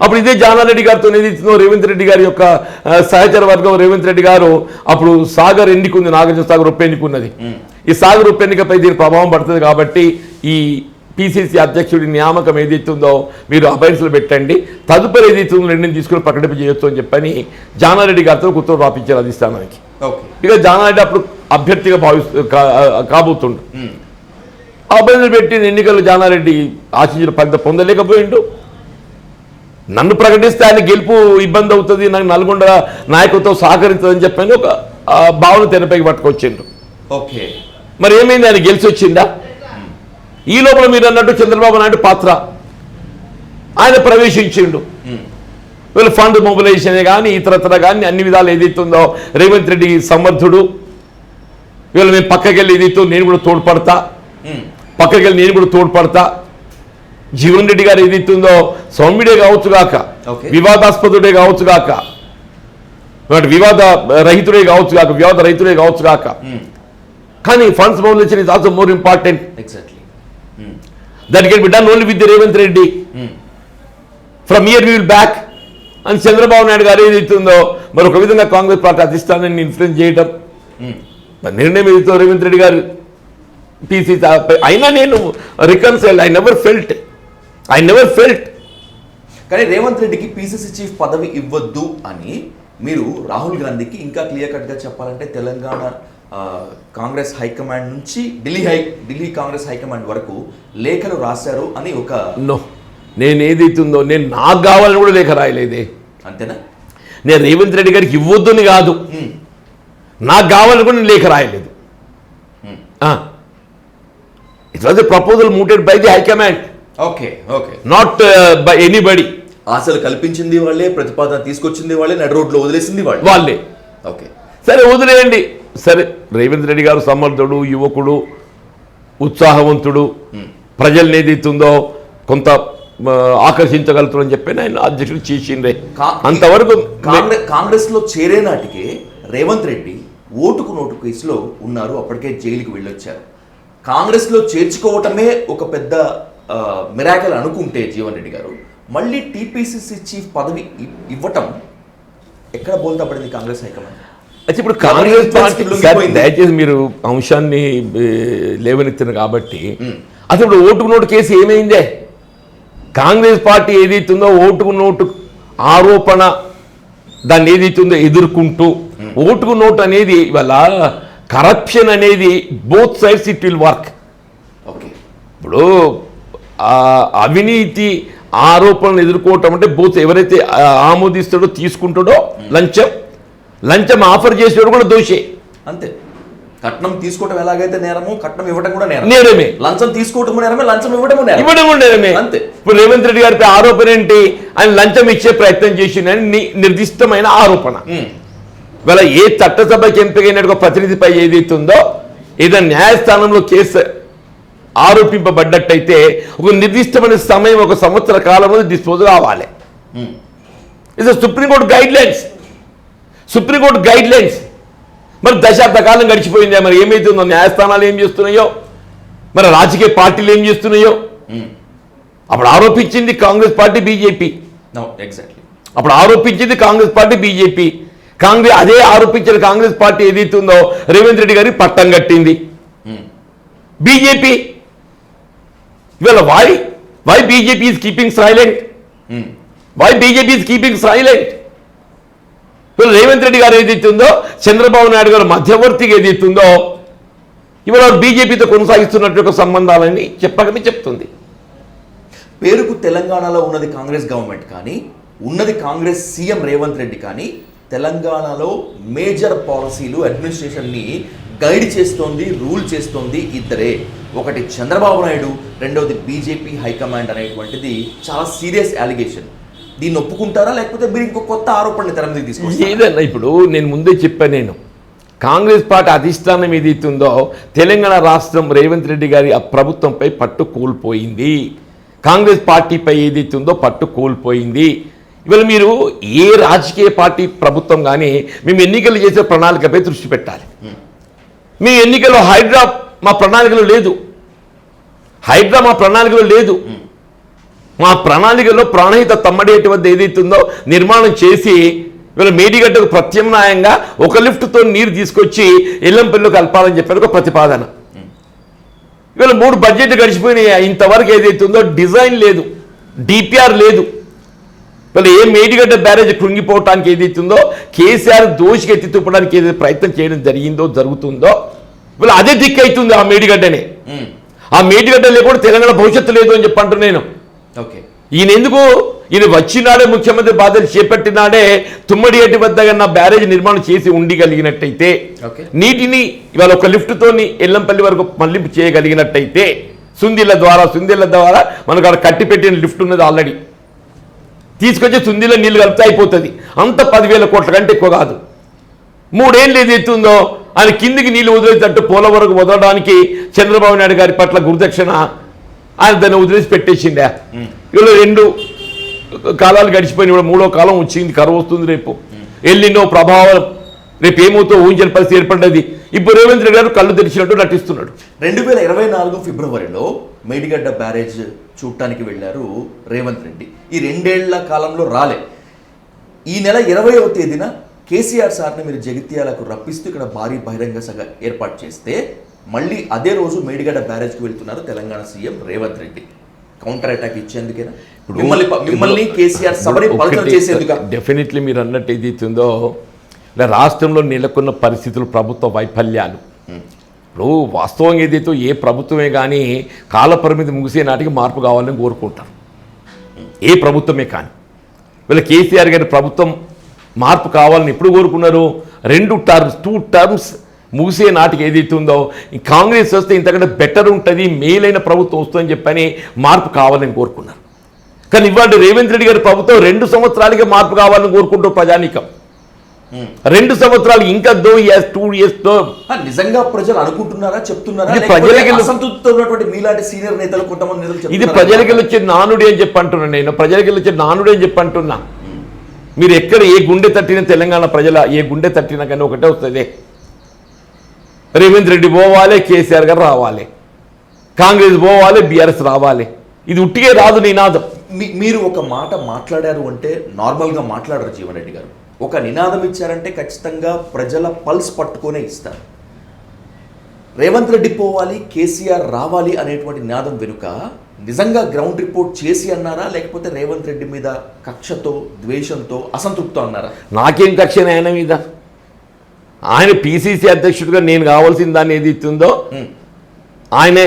అప్పుడు ఇదే జానారెడ్డి గారితో ఏదైతుందో రేవంత్ రెడ్డి గారి యొక్క సహచర వర్గం రేవంత్ రెడ్డి గారు అప్పుడు సాగర్ ఎన్నికుంది, నాగార్జున సాగర్ ఉప ఎన్నికున్నది. ఈ సాగర్ ఉప ఎన్నికపై దీని ప్రభావం పడుతుంది కాబట్టి ఈ పిసిసి అధ్యక్షుడి నియామకం ఏదైతుందో మీరు అబైన్స్లో పెట్టండి, తదుపరి ఏదైతుందో నిర్ణయం తీసుకుని ప్రకటింప చేయొచ్చు అని చెప్పని జానారెడ్డి గారితో ఉత్తర్వులు రాపించారు అధిష్టానానికి. ఇక జానారెడ్డి అప్పుడు అభ్యర్థిగా కాబోతుండు. అభ్యర్థులు పెట్టిన ఎన్నికల్లో జానారెడ్డి ఆశించిన ఫలితం పొందలేకపోయిండు. నన్ను ప్రకటిస్తే ఆయన గెలుపు ఇబ్బంది అవుతుంది, నాకు నల్గొండ నాయకులతో సహకరించదని చెప్పని ఒక భావన తెరపైకి పట్టుకొచ్చిండు. ఓకే, మరి ఏమైంది, ఆయన గెలిచి వచ్చిందా? ఈ లోపల మీరు అన్నట్టు చంద్రబాబు నాయుడు పాత్ర, ఆయన ప్రవేశించిండు. వీళ్ళు ఫండ్ మొబిలైజేషన్ కానీ ఇతరత్ర కానీ అన్ని విధాలు ఏదైతుందో రేవంత్ రెడ్డి సమర్థుడు, వీళ్ళు మేము పక్కకెళ్ళి ఏదైతే నేను కూడా తోడ్పడతా, జీవన్ రెడ్డి గారు ఏదైతుందో సౌమ్యుడే కావచ్చుగాక, వివాదాస్పదుడే కావచ్చుగాక, వివాద రహితుడే కావచ్చుగాక, కానీ funds mobilisation is also more important. That can be done only with the Revanth Reddy. From here we will back అని చంద్రబాబు నాయుడు గారు ఏదైతుందో మరి ఒక విధంగా కాంగ్రెస్ పార్టీ అధిష్టానాన్ని ఇన్ఫ్లుయెన్స్ చేయడం నిర్ణయం ఏదైతే రేవంత్ రెడ్డి గారు పిసిసి అయినా నేను రికన్సైల్ ఐ నెవర్ ఫెల్ట్. కానీ రేవంత్ రెడ్డికి పిసిసి చీఫ్ పదవి ఇవ్వద్దు అని మీరు రాహుల్ గాంధీకి ఇంకా క్లియర్ కట్గా చెప్పాలంటే తెలంగాణ కాంగ్రెస్ హైకమాండ్ నుంచి ఢిల్లీ కాంగ్రెస్ హైకమాండ్ వరకు లేఖలు రాశారు అని ఒక నేను ఏదైతుందో నేను నాకు కావాలని కూడా లేఖ రాయలేదే. అంతేనా? నేను రేవంత్ రెడ్డి గారికి ఇవ్వద్దని కాదు, నాకు కావాలని కూడా నేను లేఖ రాయలేదు. It was a proposal mooted by the high command, not by anybody. ఆశలు కల్పించింది వాళ్ళే, ప్రతిపాదన తీసుకొచ్చింది వాళ్ళే, నడి రోడ్లో వదిలేసింది వాళ్ళే. ఓకే, సరే వదిలేయండి. సరే, రేవంత్ రెడ్డి గారు సమర్థుడు, యువకుడు, ఉత్సాహవంతుడు, ప్రజల్ని ఏదైతుందో కొంత ఆకర్షించగలుగుతారని చెప్పి ఆయన అధ్యక్షుడు చేసిండే. అంతవరకు కాంగ్రెస్ లో చేరే నాటికే రేవంత్ రెడ్డి ఓటుకు నోటు కేసులో ఉన్నారు, అప్పటికే జైలుకి వెళ్ళొచ్చారు. కాంగ్రెస్ లో చేర్చుకోవటమే ఒక పెద్ద మిరాకిల్ అనుకుంటే జీవన్ రెడ్డి గారు మళ్ళీ టీపీసీసీ చీఫ్ పదవి ఇవ్వటం ఎక్కడ బోల్తా పడింది కాంగ్రెస్ హైకమాండ్? అయితే ఇప్పుడు కాంగ్రెస్ పార్టీ సార్, దయచేసి మీరు అంశాన్ని లేవనెత్తిన కాబట్టి అసలు ఇప్పుడు ఓటుకు నోటు కేసు ఏమైందే? కాంగ్రెస్ పార్టీ ఏదైతుందో ఓటుకు నోటు ఆరోపణ దాన్ని ఏదైతుందో ఎదుర్కొంటూ ఓటుకు నోటు అనేది ఇవాళ కరప్షన్ అనేది both sides it will work. Okay, ఇప్పుడు అవినీతి ఆరోపణలు ఎదుర్కోవటం అంటే బోత్ ఎవరైతే ఆమోదిస్తాడో తీసుకుంటాడో లంచం ఆఫర్ చేసేవాడు కూడా దోషే. అంతే. కట్నం తీసుకోవటం ఎలాగైతే నేరమో, కట్నం ఇవ్వడం కూడా నేరమే. లంచం తీసుకోవటం నేరమే, లంచం ఇవ్వడం నేరమే. అంతే. ఇప్పుడు రేవంత్ రెడ్డి గారిపై ఆరోపణ ఏంటి? ఆయన లంచం ఇచ్చే ప్రయత్నం చేసిందని నిర్దిష్టమైన ఆరోపణ. ఇవాళ ఏ చట్టసభకి ఎంపికైన ఒక ప్రతినిధిపై ఏదైతుందో ఏదైనా న్యాయస్థానంలో కేసు ఆరోపింపబడ్డట్టయితే ఒక నిర్దిష్టమైన సమయం, ఒక సంవత్సర కాలంలో డిస్పోజ్ కావాలి. ఇది సుప్రీంకోర్టు గైడ్ లైన్స్. మరి దశాబ్ద కాలం గడిచిపోయిందే, మరి ఏమైతుందో? న్యాయస్థానాలు ఏం చేస్తున్నాయో, మరి రాజకీయ పార్టీలు ఏం చేస్తున్నాయో? అప్పుడు ఆరోపించింది కాంగ్రెస్ పార్టీ, బీజేపీ. అప్పుడు ఆరోపించింది కాంగ్రెస్ పార్టీ, బీజేపీ. అదే ఆరోపించిన కాంగ్రెస్ పార్టీ ఏదైతుందో రేవంత్ రెడ్డి గారికి పట్టం కట్టింది బీజేపీ. ఇవాళ why BJP is keeping silent? Revanth Reddy గారు ఏదైతుందో, చంద్రబాబు నాయుడు గారు మధ్యవర్తిగా ఏదైతుందో ఇవాళ బీజేపీతో కొనసాగిస్తున్నట్టు సంబంధాలని చెప్పకనే చెప్తుంది. పేరుకు తెలంగాణలో ఉన్నది కాంగ్రెస్ గవర్నమెంట్ కానీ, ఉన్నది కాంగ్రెస్ సీఎం రేవంత్ రెడ్డి కానీ, తెలంగాణలో మేజర్ పాలసీలు, అడ్మినిస్ట్రేషన్ని గైడ్ చేస్తోంది, రూల్ చేస్తోంది ఇద్దరే. ఒకటి చంద్రబాబు నాయుడు, రెండవది బీజేపీ హైకమాండ్ అనేటువంటిది చాలా సీరియస్ అలిగేషన్. దీన్ని ఒప్పుకుంటారా, లేకపోతే మీరు ఇంకో కొత్త ఆరోపణని తెర మీదకి తీసుకొస్తారా? ఏదన్నా ఇప్పుడు నేను ముందే చెప్పాను, కాంగ్రెస్ పార్టీ అధిష్టానం ఏదైతుందో తెలంగాణ రాష్ట్రం రేవంత్ రెడ్డి గారి ఆ ప్రభుత్వంపై పట్టు కోల్పోయింది. కాంగ్రెస్ పార్టీపై ఏదైతుందో పట్టు కోల్పోయింది. ఇవాళ మీరు ఏ రాజకీయ పార్టీ ప్రభుత్వం కానీ మేము ఎన్నికలు చేసే ప్రణాళికపై దృష్టి పెట్టాలి. మీ ఎన్నికల్లో హైడ్రా మా ప్రణాళికలో లేదు. మా ప్రణాళికలో ప్రాణహిత తమ్మడేటి వద్ద ఏదైతుందో నిర్మాణం చేసి ఇవాళ మేడిగడ్డకు ప్రత్యామ్నాయంగా ఒక లిఫ్ట్తో నీరు తీసుకొచ్చి ఎల్లంపల్లిలో కలపాలని చెప్పారు ఒక ప్రతిపాదన. ఇవాళ 3 బడ్జెట్లు గడిచిపోయినాయి, ఇంతవరకు ఏదైతుందో డిజైన్ లేదు, డిపిఆర్ లేదు. ఇవాళ ఏ మేడిగడ్డ బ్యారేజ్ కృంగిపోవటానికి ఏదైతుందో కేసీఆర్ దోషికి ఎత్తి చూపడానికి ఏదైతే ప్రయత్నం చేయడం జరుగుతుందో ఇవాళ అదే దిక్కు అవుతుంది ఆ మేడిగడ్డనే. ఆ మేడిగడ్డ లేకుండా తెలంగాణ భవిష్యత్తు లేదు అని చెప్పంటూ నేను. ఈయన వచ్చినాడే ముఖ్యమంత్రి బాధ్యతలు చేపట్టినాడే తుమ్మడి ఏటి వద్ద బ్యారేజ్ నిర్మాణం చేసి ఉండగలిగినట్టయితే, నీటిని ఇవాళ ఒక లిఫ్ట్తో ఎల్లంపల్లి వరకు మళ్లింపు చేయగలిగినట్టయితే, సుందిళ్ళ ద్వారా మనకు అక్కడ కట్టిపెట్టిన లిఫ్ట్ ఉన్నది ఆల్రెడీ, తీసుకొచ్చి సుందిలో నీళ్ళు కలిపితే అయిపోతుంది. అంత 10,000 కోట్ల కంటే ఎక్కువ కాదు. 3 ఏళ్ళు ఏదైతుందో ఆయన కిందికి నీళ్ళు వదిలేటట్టు పోలవరకు వదలడానికి చంద్రబాబు నాయుడు గారి పట్ల గురుదక్షిణ ఆయన దాన్ని వదిలేసి పెట్టేసిండే. ఇవాళ 2 కాలాలు గడిచిపోయిన, ఇప్పుడు 3వ కాలం వచ్చింది, కరువు వస్తుంది రేపు, ఎల్లినో ప్రభావం రేపు ఏమవుతో ఊహించని పరిస్థితి ఏర్పడ్డది. ఇప్పుడు రేవంత్ రెడ్డి గారు కళ్ళు తెరిచినట్టు నటిస్తున్నాడు. 2024 ఫిబ్రవరిలో మేడిగడ్డ బ్యారేజ్ చూడటానికి వెళ్ళారు రేవంత్ రెడ్డి. ఈ 2 ఏళ్ల కాలంలో రాలే. ఈ నెల 20వ తేదీన కేసీఆర్ సార్ని మీరు జగిత్యాలకు రప్పిస్తూ ఇక్కడ భారీ బహిరంగ సభ ఏర్పాటు చేస్తే, మళ్ళీ అదే రోజు మేడిగడ్డ బ్యారేజ్కి వెళ్తున్నారు Telangana CM Revanth Reddy. Counter attack ఇచ్చేందుకేనా? మిమ్మల్ని కేసీఆర్ సభని పలచన చేసేందుకు? డెఫినెట్లీ మీరు అన్నట్టు ఏదైతుందో రాష్ట్రంలో నెలకొన్న పరిస్థితులు, ప్రభుత్వ వైఫల్యాలు, ఇప్పుడు వాస్తవంగా ఏదైతే ఏ ప్రభుత్వమే కానీ కాలపరిమితి ముగిసే నాటికి మార్పు కావాలని కోరుకుంటారు, ఏ ప్రభుత్వమే కానీ. వీళ్ళ కేసీఆర్ గారి ప్రభుత్వం మార్పు కావాలని ఎప్పుడు కోరుకున్నారు? 2 టర్మ్స్ ముగిసే నాటికి ఏదైతే ఉందో ఈ కాంగ్రెస్ వస్తే ఇంతకంటే బెటర్ ఉంటుంది, మేలైన ప్రభుత్వం వస్తుందని చెప్పని మార్పు కావాలని కోరుకున్నారు. కానీ ఇవాళ రేవంత్ రెడ్డి గారి ప్రభుత్వం 2 సంవత్సరాలకే మార్పు కావాలని కోరుకుంటూ ప్రజానీకం 2 సంవత్సరాలు ఇంకా 2 years నిజంగా ప్రజలు అనుకుంటున్నారా, చెప్తున్నారా? మీలాంటి సీనియర్ నేతలు కొంతమంది నేతలు ఇది ప్రజలకి వచ్చే నానుడి అని చెప్పి అంటున్నా నేను. ప్రజలకి వచ్చే నానుడి అని చెప్పి అంటున్నా. మీరు ఎక్కడ ఏ గుండె తట్టిన తెలంగాణ ప్రజల ఏ గుండె తట్టినా కానీ ఒకటే వస్తుంది, రేవంత్ రెడ్డి పోవాలి, కేసీఆర్ గారు రావాలి, కాంగ్రెస్ పోవాలి, బీఆర్ఎస్ రావాలి. ఇది ఉట్టిగే రాదు నినాదం. మీరు ఒక మాట మాట్లాడారు అంటే నార్మల్గా మాట్లాడరు జీవన్ రెడ్డి గారు. ఒక నినాదం ఇచ్చారంటే ఖచ్చితంగా ప్రజల పల్స్ పట్టుకొనే ఇస్తారు. రేవంత్ రెడ్డి పోవాలి, కేసీఆర్ రావాలి అనేటువంటి నినాదం వెనుక నిజంగా గ్రౌండ్ రిపోర్ట్ చేసి అన్నారా, లేకపోతే రేవంత్ రెడ్డి మీద కక్షతో, ద్వేషంతో, అసంతృప్తితో అన్నారా? నాకేం కక్ష ఆయన మీద? ఆయన పిసిసి అధ్యక్షుడిగా నేను కావాల్సిన దాన్ని ఏది ఇస్తుందో ఆయనే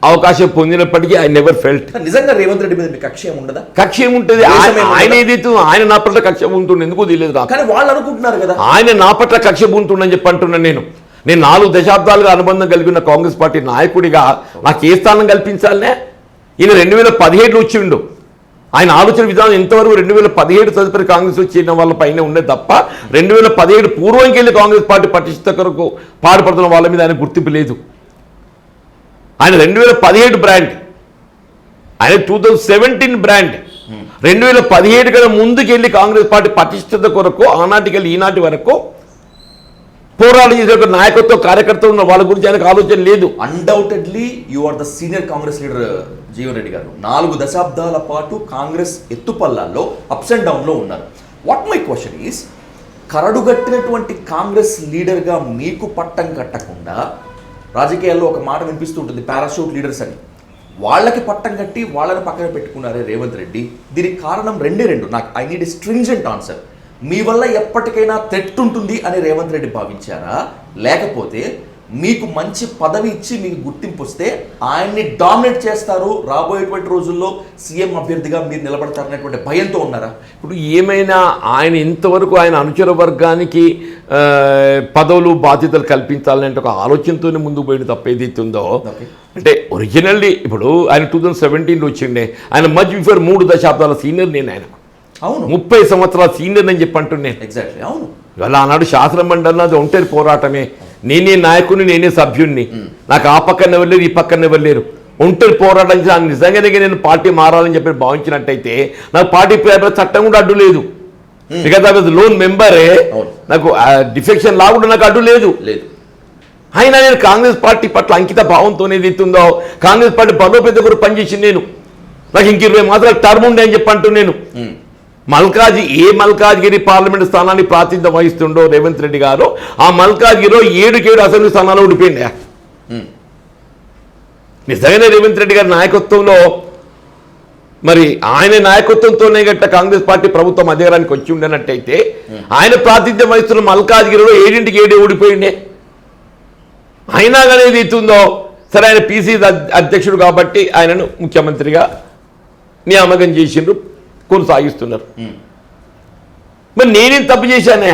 అవకాశం పొందినప్పటికీ ఐ నెవర్ ఫెల్ట్. నిజంగా రేవంత్ రెడ్డి మీద మీ కక్ష ఏముండదా? కక్ష ఏముంటుంది? ఆయన ఏదైతే ఆయన నా పట్ల కక్ష ఉంటుండే ఎందుకు తెలియదు నాకు. కానీ వాళ్ళు అనుకుంటున్నారు కదా ఆయన నా పట్ల కక్ష ఉంటుండని చెప్పి అంటున్నాను. నేను 4 దశాబ్దాలుగా అనుబంధం కలిగిన కాంగ్రెస్ పార్టీ నాయకుడిగా నాకు ఏ స్థానం కల్పించాలనే? ఈయన 2017 వచ్చిండు. ఆయన ఆలోచన విధానం ఎంతవరకు 2017 తదుపరి కాంగ్రెస్ వచ్చిన వాళ్ళ పైన ఉండే తప్ప 2017 పూర్వంకి వెళ్ళి కాంగ్రెస్ పార్టీ పటిష్ట కొరకు పాటుపడుతున్న వాళ్ళ మీద ఆయన గుర్తింపు లేదు. ఆయన 2017 బ్రాండ్, ఆయన 2017 బ్రాండ్. 2017 కన్నా ముందుకెళ్ళి కాంగ్రెస్ పార్టీ పటిష్టత కొరకు ఆనాటికెళ్ళి ఈనాటి వరకు పోరాటం చేసే ఒక నాయకత్వ కార్యకర్త ఉన్న వాళ్ళ గురించి ఆయనకు ఆలోచన లేదు. Undoubtedly you are the senior Congress leader Jeevan Reddy గారు. 4 దశాబ్దాల పాటు కాంగ్రెస్ ఎత్తుపల్లాల్లో అప్స్ అండ్ డౌన్లో ఉన్నారు. వాట్ మై క్వశ్చన్ ఈస్, కరడుగట్టినటువంటి కాంగ్రెస్ లీడర్గా మీకు పట్టం కట్టకుండా రాజకీయాల్లో ఒక మాట వినిపిస్తూ ఉంటుంది, పారాషూట్ లీడర్స్ అని. వాళ్ళకి పట్టం కట్టి వాళ్ళని పక్కన పెట్టుకున్నారే రేవంత్ రెడ్డి. దీనికి కారణం రెండే రెండు. నాకు I need a stringent answer. మీ వల్ల ఎప్పటికైనా థ్రెట్ ఉంటుంది అని రేవంత్ రెడ్డి భావించారా, లేకపోతే మీకు మంచి పదవి ఇచ్చి మీకు గుర్తింపు వస్తే ఆయన్ని డామినేట్ చేస్తారు, రాబోయేటువంటి రోజుల్లో సీఎం అభ్యర్థిగా మీరు నిలబడతారనేటువంటి భయంతో ఉన్నారా? ఇప్పుడు ఏమైనా ఆయన ఇంతవరకు ఆయన అనుచర వర్గానికి పదవులు బాధ్యతలు కల్పించాలనే ఒక ఆలోచనతోనే ముందుకు పోయిన తప్ప ఏదైతే ఉందో, అంటే ఒరిజినల్లీ ఇప్పుడు ఆయన 2017 వచ్చిండే. ఆయన మచ్ బిఫోర్ 3 దశాబ్దాల సీనియర్ నేను. ఆయన అవును 30 సంవత్సరాల సీనియర్ అని చెప్పి అంటున్నాను. ఎగ్జాక్ట్లీ అవును. ఇవాళ ఆనాడు శాసనమండలి అది ఒంటరి పోరాటమే. నేనే నాయకుడిని, నేనే సభ్యుడిని. నాకు ఆ పక్కన ఎవరు లేరు, ఈ పక్కన ఎవరు లేరు. ఒంటరి పోరాటం నిజంగానే నేను పార్టీ మారాలని చెప్పి భావించినట్టయితే నాకు పార్టీ చట్టం కూడా అడ్డు లేదు. బికాజ్ ఐ వాజ్ లోన్ మెంబరే. నాకు డిఫెక్షన్ లా కూడా నాకు అడ్డు లేదు. అయినా నేను కాంగ్రెస్ పార్టీ పట్ల అంకిత భావంతో ఏదైతుందో కాంగ్రెస్ పార్టీ బలోపేత కూడా పనిచేసింది. నాకు ఇంక 20 మాసాలకు టర్మ్ ఉండే అని చెప్పి అంటున్నాను. మల్కాజ్గిరి పార్లమెంట్ స్థానాన్ని ప్రాతినిధ్యం వహిస్తుండో రేవంత్ రెడ్డి గారు, ఆ మల్కాజ్గిరిలో 7 అసెంబ్లీ స్థానాలు ఓడిపోయింది. నిజంగానే రేవంత్ రెడ్డి గారి నాయకత్వంలో, మరి ఆయన నాయకత్వంతోనే గట్ట కాంగ్రెస్ పార్టీ ప్రభుత్వం అధికారానికి వచ్చి ఉండనట్టయితే ఆయన ప్రాతినిధ్యం వహిస్తున్న మల్కాజ్గిరిలో 7 ఓడిపోయిండే. అయినా కానీ ఏది ఇస్తుందో సరే, ఆయన పిసిసి అధ్యక్షుడు కాబట్టి ఆయనను ముఖ్యమంత్రిగా నియామకం చేసిండ్రు, కొనసాగిస్తున్నారు. మరి నేనేం తప్పు చేశానే?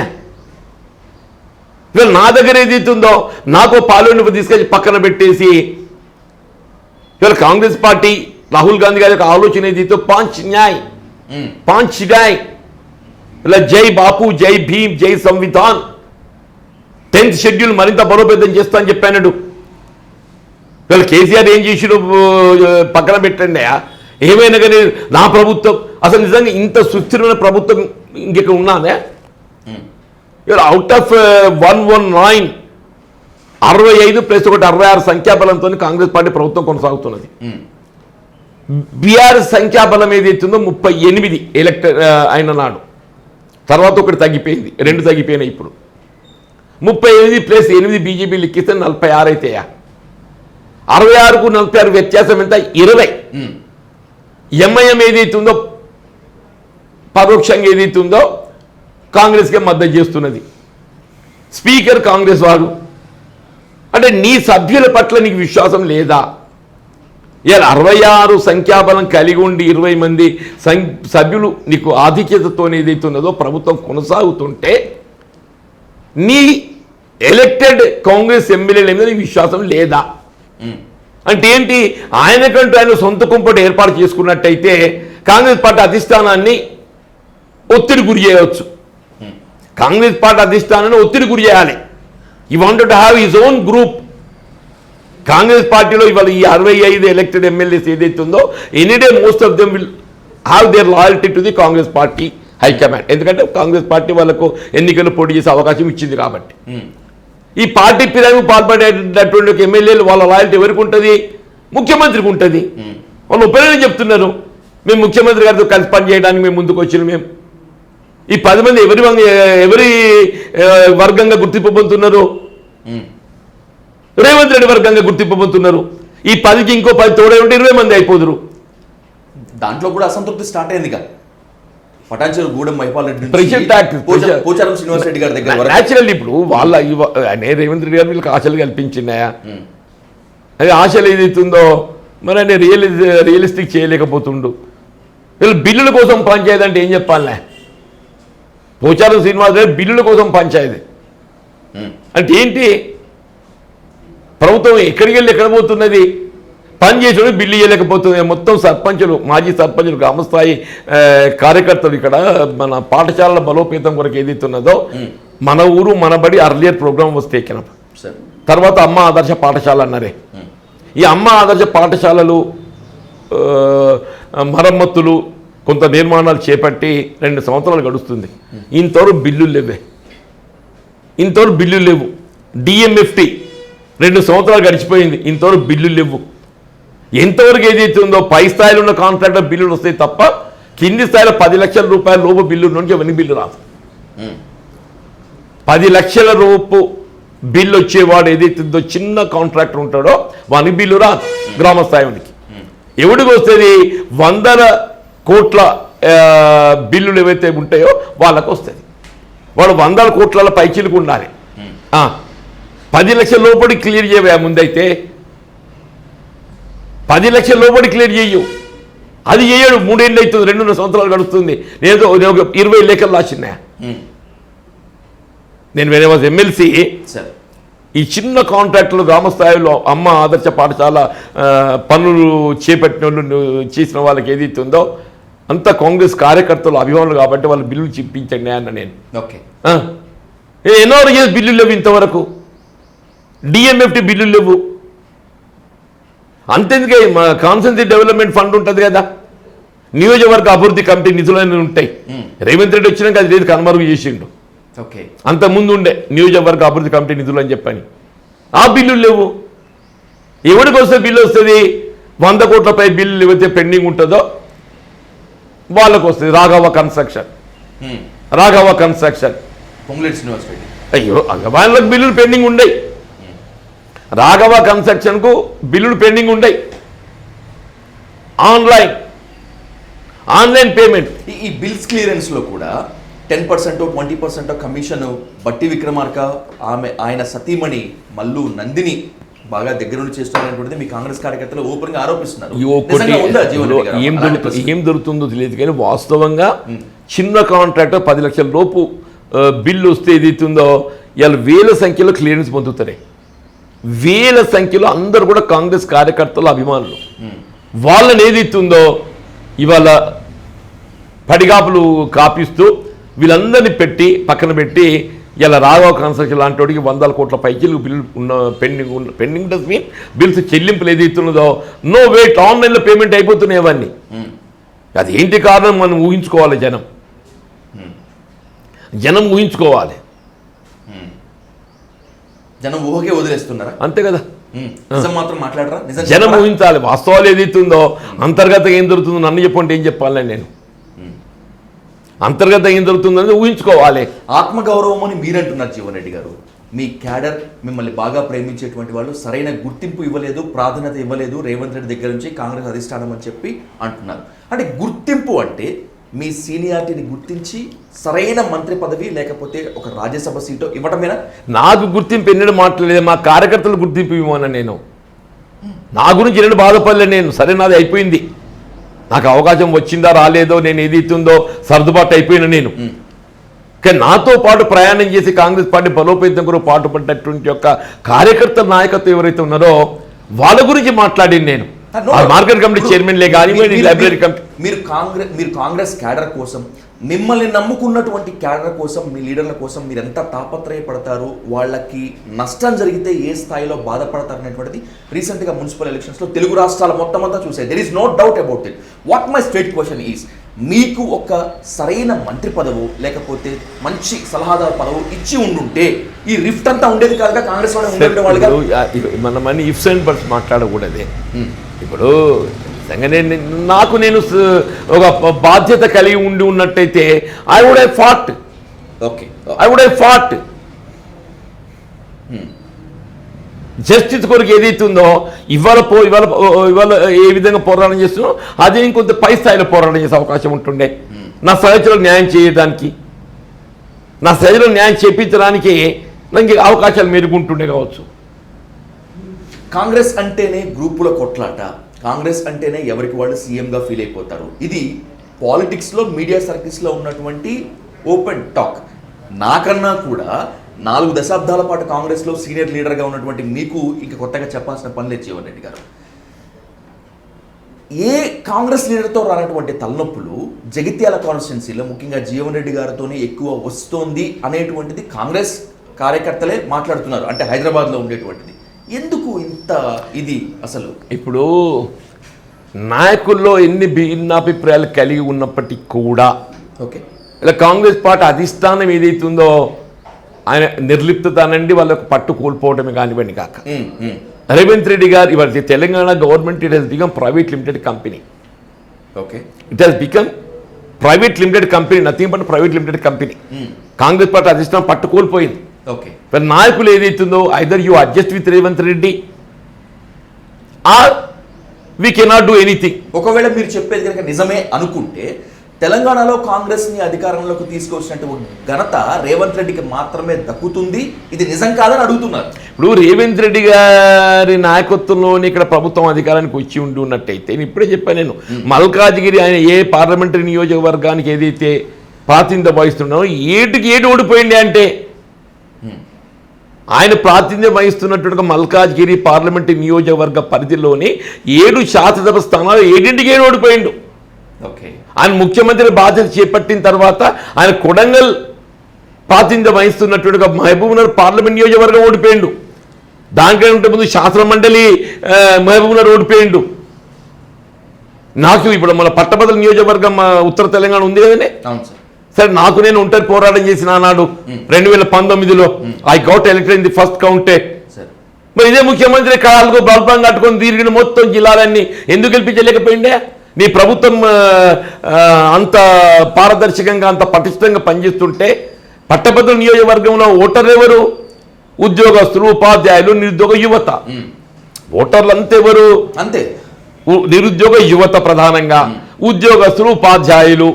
ఇవాళ నా దగ్గర ఏదైతుందో నాకు పార్లమెంట్ తీసుకొచ్చి పక్కన పెట్టేసి ఇవాళ కాంగ్రెస్ పార్టీ రాహుల్ గాంధీ గారి యొక్క ఆలోచన ఏదైతే పాంచ్ న్యాయ్ ఇలా జై బాపు, జై భీమ్, జై సంవిధాన్, 10th షెడ్యూల్ మరింత బలోపేతం చేస్తా అని చెప్పానడు. ఇవాళ కేసీఆర్ ఏం చేసిడు పక్కన పెట్టండి. ఏమైనా కానీ నా ప్రభుత్వం అసలు నిజంగా ఇంత సుస్థిరమైన ప్రభుత్వం ఇంకెక్కడ ఉన్నానే? ఇవాళ అవుట్ ఆఫ్ 119 65 ప్లస్ 66 సంఖ్యాబలంతో కాంగ్రెస్ పార్టీ ప్రభుత్వం కొనసాగుతున్నది. బీఆర్ఎస్ సంఖ్యాబలం ఏదైతుందో 38 ఎలక్టర్ అయిన నాడు. తర్వాత ఒకటి తగ్గిపోయింది, 2 తగ్గిపోయినాయి. ఇప్పుడు 38 ప్లస్ 8 బీజేపీ లెక్కిస్తే 46 అయితే 66కు 46 వ్యత్యాసం ఎంత? 20. ఎంఐఎం ఏదైతుందో పరోక్షంగా ఏదైతుందో కాంగ్రెస్కే మద్దతు చేస్తున్నది. స్పీకర్ కాంగ్రెస్ వాడు. అంటే నీ సభ్యుల పట్ల నీకు విశ్వాసం లేదా? ఇలా 66 సంఖ్యాబలం కలిగి ఉండి 20 మంది సభ్యులు నీకు ఆధిక్యతతో ఏదైతున్నదో ప్రభుత్వం కొనసాగుతుంటే నీ ఎలక్టెడ్ కాంగ్రెస్ ఎమ్మెల్యేల మీద నీకు విశ్వాసం లేదా? అంటే ఏంటి? ఆయనకంటూ ఆయన సొంత కుంపటి ఏర్పాటు చేసుకున్నట్టయితే కాంగ్రెస్ పార్టీ అధిష్టానాన్ని ఒత్తిడి గురి చేయవచ్చు. కాంగ్రెస్ పార్టీ అధిష్టానాన్ని ఒత్తిడి గురి చేయాలి. ఈ wanted to have his own group. Congress పార్టీలో ఇవాళ ఈ 65 ఎలక్టెడ్ ఎమ్మెల్యేస్ ఏదైతే ఉందో any day most of them will have their loyalty to the Congress party high command. ఎందుకంటే కాంగ్రెస్ పార్టీ వాళ్ళకు ఎన్నికలు పోటీ చేసే అవకాశం ఇచ్చింది కాబట్టి. ఈ పార్టీ ఫిరాయింపు పాల్పడేటటువంటి ఎమ్మెల్యేలు వాళ్ళ లాయల్టీ ఎవరికి ఉంటుంది? ముఖ్యమంత్రికి ఉంటుంది. వాళ్ళు ఒపీనియన్ చెప్తున్నారు, మేము ముఖ్యమంత్రి గారితో కలిసి పనిచేయడానికి మేము ముందుకు వచ్చిన మేము ఈ 10 మంది ఎవరి వర్గంగా గుర్తింపు పొందుతున్నారు? రేవంత్ రెడ్డి వర్గంగా గుర్తింపు పొందుతున్నారు. ఈ 10కి ఇంకో 10 తోడే ఉంటే 20 మంది అయిపోదురు. దాంట్లో కూడా అసంతృప్తి స్టార్ట్ అయింది కదా, పటాన్చెరు గూడెం మైపాల్ రెడ్డి నుంచి ప్రెసిడెంట్ యాక్ట్ పోచారం శ్రీనివాస్ రెడ్డి గారి దగ్గర వరకు. న్యాచురల్ ఇప్పుడు వాళ్ళ రేవంత్ రెడ్డి గారు వీళ్ళకి ఆశలు కల్పించినాయా? అది ఆశలు ఏదైతుందో మరి ఆయన రియలిస్టిక్ చేయలేకపోతుండు. వీళ్ళు బిల్లుల కోసం పంచాయతీ అంటే ఏం చెప్పాలనే? పోచారం శ్రీనివాస్ రెడ్డి బిల్లుల కోసం పంచాయతీ అంటే ఏంటి? ప్రభుత్వం ఎక్కడికి వెళ్ళి ఎక్కడ పోతున్నది? పని చేసేవాడు బిల్లు ఇవ్వలేకపోతుంది. మొత్తం సర్పంచులు, మాజీ సర్పంచులు, గ్రామస్థాయి కార్యకర్తలు ఇక్కడ మన పాఠశాలల బలోపేతం కొరకు ఏదైతున్నదో మన ఊరు మన బడి అర్లియర్ ప్రోగ్రామ్ వస్తే ఎక్కినాం. తర్వాత అమ్మ ఆదర్శ పాఠశాల అన్నారే. ఈ అమ్మ ఆదర్శ పాఠశాలలు మరమ్మతులు కొంత నిర్మాణాలు చేపట్టి 2 సంవత్సరాలు గడుస్తుంది. ఇంతవరకు బిల్లులు లేవు. డిఎంఎఫ్టి 2 సంవత్సరాలు గడిచిపోయింది, ఇంతవరకు బిల్లులు లేవు. ఎంతవరకు ఏదైతే ఉందో పై స్థాయిలో ఉన్న కాంట్రాక్టర్ బిల్లులు వస్తాయి తప్ప కింది స్థాయిలో 10 లక్షల రూపాయల లోపు బిల్లు నుంచి ఎవరికి బిల్లు రాదు. 10 లక్షల రూపు బిల్లు వచ్చేవాడు ఏదైతే ఉందో చిన్న కాంట్రాక్టర్ ఉంటాడో వానికి బిల్లు రాదు. గ్రామ స్థాయికి ఎవడికి వస్తుంది? 100 కోట్ల బిల్లులు ఏవైతే ఉంటాయో వాళ్ళకు వస్తుంది. వాడు 100 కోట్ల పైచీలకు ఉండాలి. 10 లక్షల లోపలి క్లియర్ చేయవా? ముందైతే 10 లక్షల లోపలి క్లియర్ చేయు. అది చేయడు. 3 ఏళ్ళు అవుతుంది, 2 సంవత్సరాలు గడుస్తుంది. నేను 20 లేఖలు రాసినా. నేను వేరే వాజ్ ఎమ్మెల్సీ. ఈ చిన్న కాంట్రాక్టులు గ్రామ స్థాయిలో అమ్మ ఆదర్శ పాఠశాల పనులు చేపట్టిన వాళ్ళు చేసిన వాళ్ళకి ఏదైతే ఉందో అంత కాంగ్రెస్ కార్యకర్తలు అభిమానులు కాబట్టి వాళ్ళు బిల్లులు చెప్పించండి అన్న నేను. ఎన్నో బిల్లులు లేవు ఇంతవరకు. డిఎంఎఫ్టి బిల్లులు లేవు. అంతేందుకే కాన్సెన్సీ డెవలప్మెంట్ ఫండ్ ఉంటుంది కదా, నియోజకవర్గ అభివృద్ధి కమిటీ నిధులన్నీ ఉంటాయి. రేవంత్ రెడ్డి వచ్చినాక అది లేదు, కనుమరుగు చేసిండు. అంతకుముందు ఉండే నియోజకవర్గ అభివృద్ధి కమిటీ నిధులు అని చెప్పని ఆ బిల్లులు లేవు. ఎవరికి వస్తే బిల్లు వస్తుంది? 100 కోట్లపై బిల్లు ఏవైతే పెండింగ్ ఉంటుందో వాళ్ళకు వస్తుంది. రాఘవ కన్స్ట్రక్షన్ అయ్యో వాళ్ళకి బిల్లులు పెండింగ్ ఉండయి. రాఘవ కన్స్ట్రక్షన్కు బిల్లులు పెండింగ్ ఉండయి. Online payment. ఈ బిల్స్ క్లియరెన్స్లో కూడా 10% 20% కమిషన్ బట్టి విక్రమార్క ఆయన సతీమణి మల్లు నందిని బాగా దగ్గర నుండి చేస్తున్నారనేటువంటిది మీ కాంగ్రెస్ కార్యకర్తలు ఓపెన్ గా ఆరోపిస్తున్నారు. ఏం దొరుకుతుందో తెలియదు కానీ వాస్తవంగా చిన్న కాంట్రాక్టర్ 10 లక్షల లోపు బిల్లు వస్తే ఏదైతుందో ఇవాళ వేల సంఖ్యలో క్లియరెన్స్ పొందుతారే. వేల సంఖ్యలో అందరూ కూడా కాంగ్రెస్ కార్యకర్తలు అభిమానులు. వాళ్ళని ఏదైతుందో ఇవాళ పడిగాపులు కాపిస్తూ వీళ్ళందరినీ పక్కన పెట్టి ఇలా రాఘవ కన్స్ట్రక్షన్ లాంటి వాడికి 100 కోట్ల పైచీలు బిల్లు ఉన్న పెండింగ్ డస్ మీన్ బిల్స్ చెల్లింపులు ఏదైతున్నదో నో వెయిట్ ఆన్లైన్లో పేమెంట్ అయిపోతున్నాయి అవన్నీ. అది ఏంటి కారణం మనం ఊహించుకోవాలి. జనం ఊహించుకోవాలి. జనం ఊహకే వదిలేస్తున్నారా? అంతే కదా. మాత్రం మాట్లాడరా? జనం ఊహించాలి. వాస్తవాలు ఏదైతుందో అంతర్గతంగా ఏం దొరుకుతుందో నన్ను చెప్పంటే ఏం చెప్పాలి? నేను అంతర్గతంగా ఏం జరుగుతుందని ఊహించుకోవాలి. ఆత్మగౌరవం అని మీరంటున్నారు జీవన్ రెడ్డి గారు. మీ క్యాడర్ మిమ్మల్ని బాగా ప్రేమించేటువంటి వాళ్ళు సరైన గుర్తింపు ఇవ్వలేదు, ప్రాధాన్యత ఇవ్వలేదు రేవంత్ రెడ్డి దగ్గర నుంచి కాంగ్రెస్ అధిష్టానం అని చెప్పి అంటున్నారు. అంటే గుర్తింపు అంటే మీ సీనియారిటీని గుర్తించి సరైన మంత్రి పదవి లేకపోతే ఒక రాజ్యసభ సీటు ఇవ్వటమేనా? నాకు గుర్తింపు ఎన్నడూ మాట్లాడలేదు. మా కార్యకర్తలు గుర్తింపు ఇవ్వమన్నా నేను. నా గురించి ఎన్నడూ బాధపడలేదు నేను. సరే నాది అయిపోయింది. నాకు అవకాశం వచ్చిందా రాలేదో నేను ఏదైతుందో సర్దుబాటు అయిపోయినా నేను. కానీ నాతో పాటు ప్రయాణం చేసి కాంగ్రెస్ పార్టీ బలోపేతం కొరకు పాటుపడినటువంటి యొక్క కార్యకర్తల నాయకత్వం ఎవరైతే ఉన్నారో వాళ్ళ గురించి మాట్లాడింది నేను. మార్కెట్ కమిటీ చైర్మన్లే కానీ లైబ్రరీ కమిటీ మీరు కాంగ్రెస్ క్యాడర్ కోసం, మిమ్మల్ని నమ్ముకున్నటువంటి క్యాడర్ కోసం, మీ లీడర్ల కోసం మీరు ఎంత తాపత్రయపడతారు, వాళ్ళకి నష్టం జరిగితే ఏ స్థాయిలో బాధపడతారు అనేటువంటిది రీసెంట్గా మున్సిపల్ ఎలక్షన్స్లో తెలుగు రాష్ట్రాల మొత్తం అంతా చూసాయి. There is no doubt about it. What my straight question is, మీకు ఒక సరైన మంత్రి పదవు లేకపోతే మంచి సలహాదారు పదవు ఇచ్చి ఉండుంటే ఈ రిఫ్ట్ అంతా ఉండేది కాదుగా, కాంగ్రెస్ వాళ్ళని ఉండేవాళ్ళుగా. మనం ఇఫ్స్ అండ్ బట్స్ మాట్లాడకూడదే. ఇప్పుడు నాకు నేను ఒక బాధ్యత కలిగి ఉన్నట్టయితే I would have fought. Okay, I would have fought. Justice కొరకు ఏదైతుందో ఇవాళ ఇవాళ ఏ విధంగా పోరాటం చేస్తున్నావు అదే ఇంకొంత పై స్థాయిలో పోరాటం చేసే అవకాశం ఉంటుండే. నా సహచరులకు న్యాయం చేయడానికి, నా సహచరులకు న్యాయం చేయించడానికి నాకు అవకాశాలు మెరుగుంటుండే కావచ్చు. కాంగ్రెస్ అంటేనే గ్రూపుల కొట్లాట, కాంగ్రెస్ అంటేనే ఎవరికి వాళ్ళు సీఎంగా ఫీల్ అయిపోతారు. ఇది పాలిటిక్స్లో మీడియా సర్కిల్స్లో ఉన్నటువంటి ఓపెన్ టాక్. నాకన్నా కూడా 4 దశాబ్దాల పాటు కాంగ్రెస్లో సీనియర్ లీడర్గా ఉన్నటువంటి మీకు ఇంకా కొత్తగా చెప్పాల్సిన పని లేదు జీవన్ రెడ్డి గారు. ఏ కాంగ్రెస్ లీడర్తో రానటువంటి తలనొప్పులు జగిత్యాల కాన్స్టిట్యున్సీలో ముఖ్యంగా జీవన్ రెడ్డి గారితోనే ఎక్కువ వస్తోంది అనేటువంటిది కాంగ్రెస్ కార్యకర్తలే మాట్లాడుతున్నారు. అంటే హైదరాబాద్లో ఉండేటువంటిది ఎందుకు ఇంత ఇది అసలు? ఇప్పుడు నాయకుల్లో ఎన్ని భిన్నాభిప్రాయాలు కలిగి ఉన్నప్పటికీ కూడా ఓకే, ఇలా కాంగ్రెస్ పార్టీ అధిష్టానం ఏదైతుందో ఆయన నిర్లిప్తత అనండి వాళ్ళకు పట్టు కోల్పోవడమే కానివ్వండి కాక రేవంత్ రెడ్డి గారు ఇవాళ Telangana government it has become private limited company. Okay, it has become private limited company, nothing but private limited company. Congress party అధిష్టానం పట్టు కోల్పోయింది. ఓకే, మరి నాయకులు ఏదైతుందో either you adjust with Revanth Reddy or we cannot do anything. ఒకవేళ మీరు చెప్పేది కనుక నిజమే అనుకుంటే తెలంగాణలో కాంగ్రెస్ని అధికారంలోకి తీసుకొచ్చినటువంటి ఘనత రేవంత్ రెడ్డికి మాత్రమే దక్కుతుంది. ఇది నిజం కాదని అడుగుతున్నారు. ఇప్పుడు రేవంత్ రెడ్డి గారి నాయకత్వంలోని ఇక్కడ ప్రభుత్వం అధికారానికి వచ్చి ఉండి ఉన్నట్టయితే నేను ఇప్పుడే చెప్పాను, నేను మల్కాజ్గిరి ఆయన ఏ పార్లమెంటరీ నియోజకవర్గానికి ఏదైతే ప్రాతినిధ్యం వహిస్తున్నారో ఏటికి ఏడు ఓడిపోయింది అంటే ఆయన ప్రాతినిధ్యం వహిస్తున్నట్టుగా మల్కాజ్గిరి పార్లమెంటరీ నియోజకవర్గ పరిధిలోని 7 శాసనసభ స్థానాలు 7ంటికి 7 ఓడిపోయిండు. ఓకే, ఆయన ముఖ్యమంత్రి బాధ్యత చేపట్టిన తర్వాత ఆయన కొడంగల్ ప్రాతినిధ్యం వహిస్తున్నట్టుగా మహబూబ్నగర్ పార్లమెంట్ నియోజకవర్గం ఓడిపోయిండు. దానికంటే ముందు శాసన మండలి మహబూబ్నగర్ ఓడిపోయిండు. నాకు ఇప్పుడు మన పట్టభద్రుల నియోజకవర్గం ఉత్తర తెలంగాణ ఉంది కదండి. అవును సార్. సరే, నాకు నేను ఒంటరి పోరాటం చేసిన ఆనాడు 2019లో I got elected in the first కౌంటే. మరి ఇదే ముఖ్యమంత్రి కాళ్ళకు బల్బం కట్టుకొని తిరిగిన మొత్తం జిల్లాలన్నీ ఎందుకు గెలిపించలేకపోయిండే? నీ ప్రభుత్వం అంత పారదర్శకంగా అంత పటిష్టంగా పనిచేస్తుంటే పట్టభద్రుల నియోజకవర్గంలో ఓటర్లు ఎవరు? ఉద్యోగస్తులు, ఉపాధ్యాయులు, నిరుద్యోగ యువత. ఓటర్లు అంతెవరు? అంతే, నిరుద్యోగ యువత ప్రధానంగా, ఉద్యోగస్తులు, ఉపాధ్యాయులు,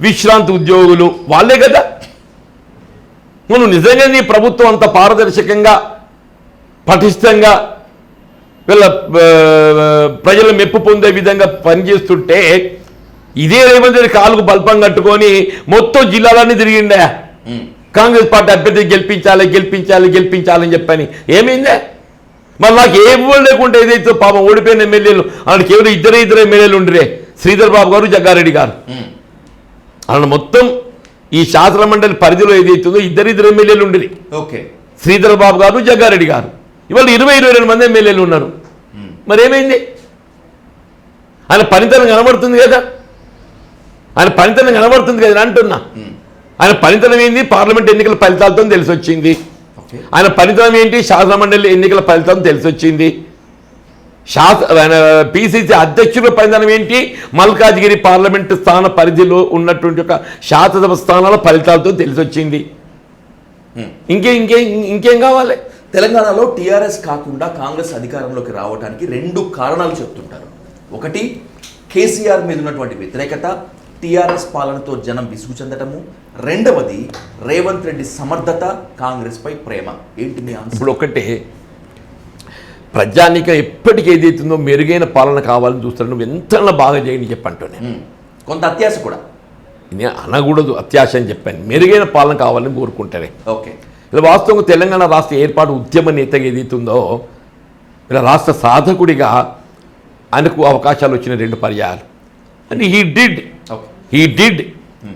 విశ్రాంతి ఉద్యోగులు వాళ్ళే కదా. మనం నిజంగా నీ ప్రభుత్వం అంత పారదర్శకంగా పటిష్టంగా వీళ్ళ ప్రజల మెప్పు పొందే విధంగా పనిచేస్తుంటే ఇదే రేవంత్ రెడ్డి కాలుకు బల్పం కట్టుకొని మొత్తం జిల్లాలన్నీ తిరిగిండే కాంగ్రెస్ పార్టీ అభ్యర్థి గెలిపించాలి గెలిపించాలి గెలిపించాలని చెప్పని. ఏమైందే? మరి నాకు ఏ ఊళ్ళు లేకుంటే ఏదైతే పాపం ఓడిపోయిన ఎమ్మెల్యేలు వాళ్ళకి కేవలం ఇద్దరు ఎమ్మెల్యేలు ఉండిరే, శ్రీధర్ బాబు గారు, జగ్గారెడ్డి గారు. వాళ్ళ మొత్తం ఈ శాసన మండలి పరిధిలో ఏదైతుందో ఇద్దరు ఎమ్మెల్యేలు ఉండిరి. ఓకే, శ్రీధర్ బాబు గారు, జగ్గారెడ్డి గారు. ఇవాళ 22 మంది ఎమ్మెల్యేలు ఉన్నారు. మరి ఏమైంది? ఆయన పనితనం కనబడుతుంది కదా, ఆయన పనితనం కనబడుతుంది కదా అంటున్నా. ఆయన పనితనం ఏంది? పార్లమెంట్ ఎన్నికల ఫలితాలతో తెలిసి వచ్చింది. ఆయన పనితనం ఏంటి? శాసన మండలి ఎన్నికల ఫలితం తెలిసి వచ్చింది. పిసిసి అధ్యక్షుల పనితనం ఏంటి? మల్కాజ్గిరి పార్లమెంటు స్థాన పరిధిలో ఉన్నటువంటి ఒక శాసనసభ స్థానాల ఫలితాలతో తెలిసి వచ్చింది. ఇంకేం కావాలి? తెలంగాణలో టీఆర్ఎస్ కాకుండా కాంగ్రెస్ అధికారంలోకి రావడానికి 2 కారణాలు చెప్తుంటారు. ఒకటి, కేసీఆర్ మీద ఉన్నటువంటి వ్యతిరేకత, టీఆర్ఎస్ పాలనతో జనం విసుగు చెందటము. రెండవది, రేవంత్ రెడ్డి సమర్థత, కాంగ్రెస్ పై ప్రేమ. ఏంటి మీ ఆన్సర్? ఇప్పుడు ఒకటే, ప్రజానీకం ఎప్పటికీ ఏదైతుందో మెరుగైన పాలన కావాలని చూస్తాను. నువ్వు ఎంత బాగా చేయని చెప్పంటూనే కొంత అత్యాశ కూడా. నేను అనకూడదు అత్యాశ అని చెప్పాను, మెరుగైన పాలన కావాలని కోరుకుంటానే. ఓకే, ఇలా వాస్తవంగా తెలంగాణ రాష్ట్ర ఏర్పాటు ఉద్యమ నేతగా ఏదైతుందో ఇలా రాష్ట్ర సాధకుడిగా ఆయనకు అవకాశాలు వచ్చిన 2 పర్యాయాలు. అండ్ హీ డిడ్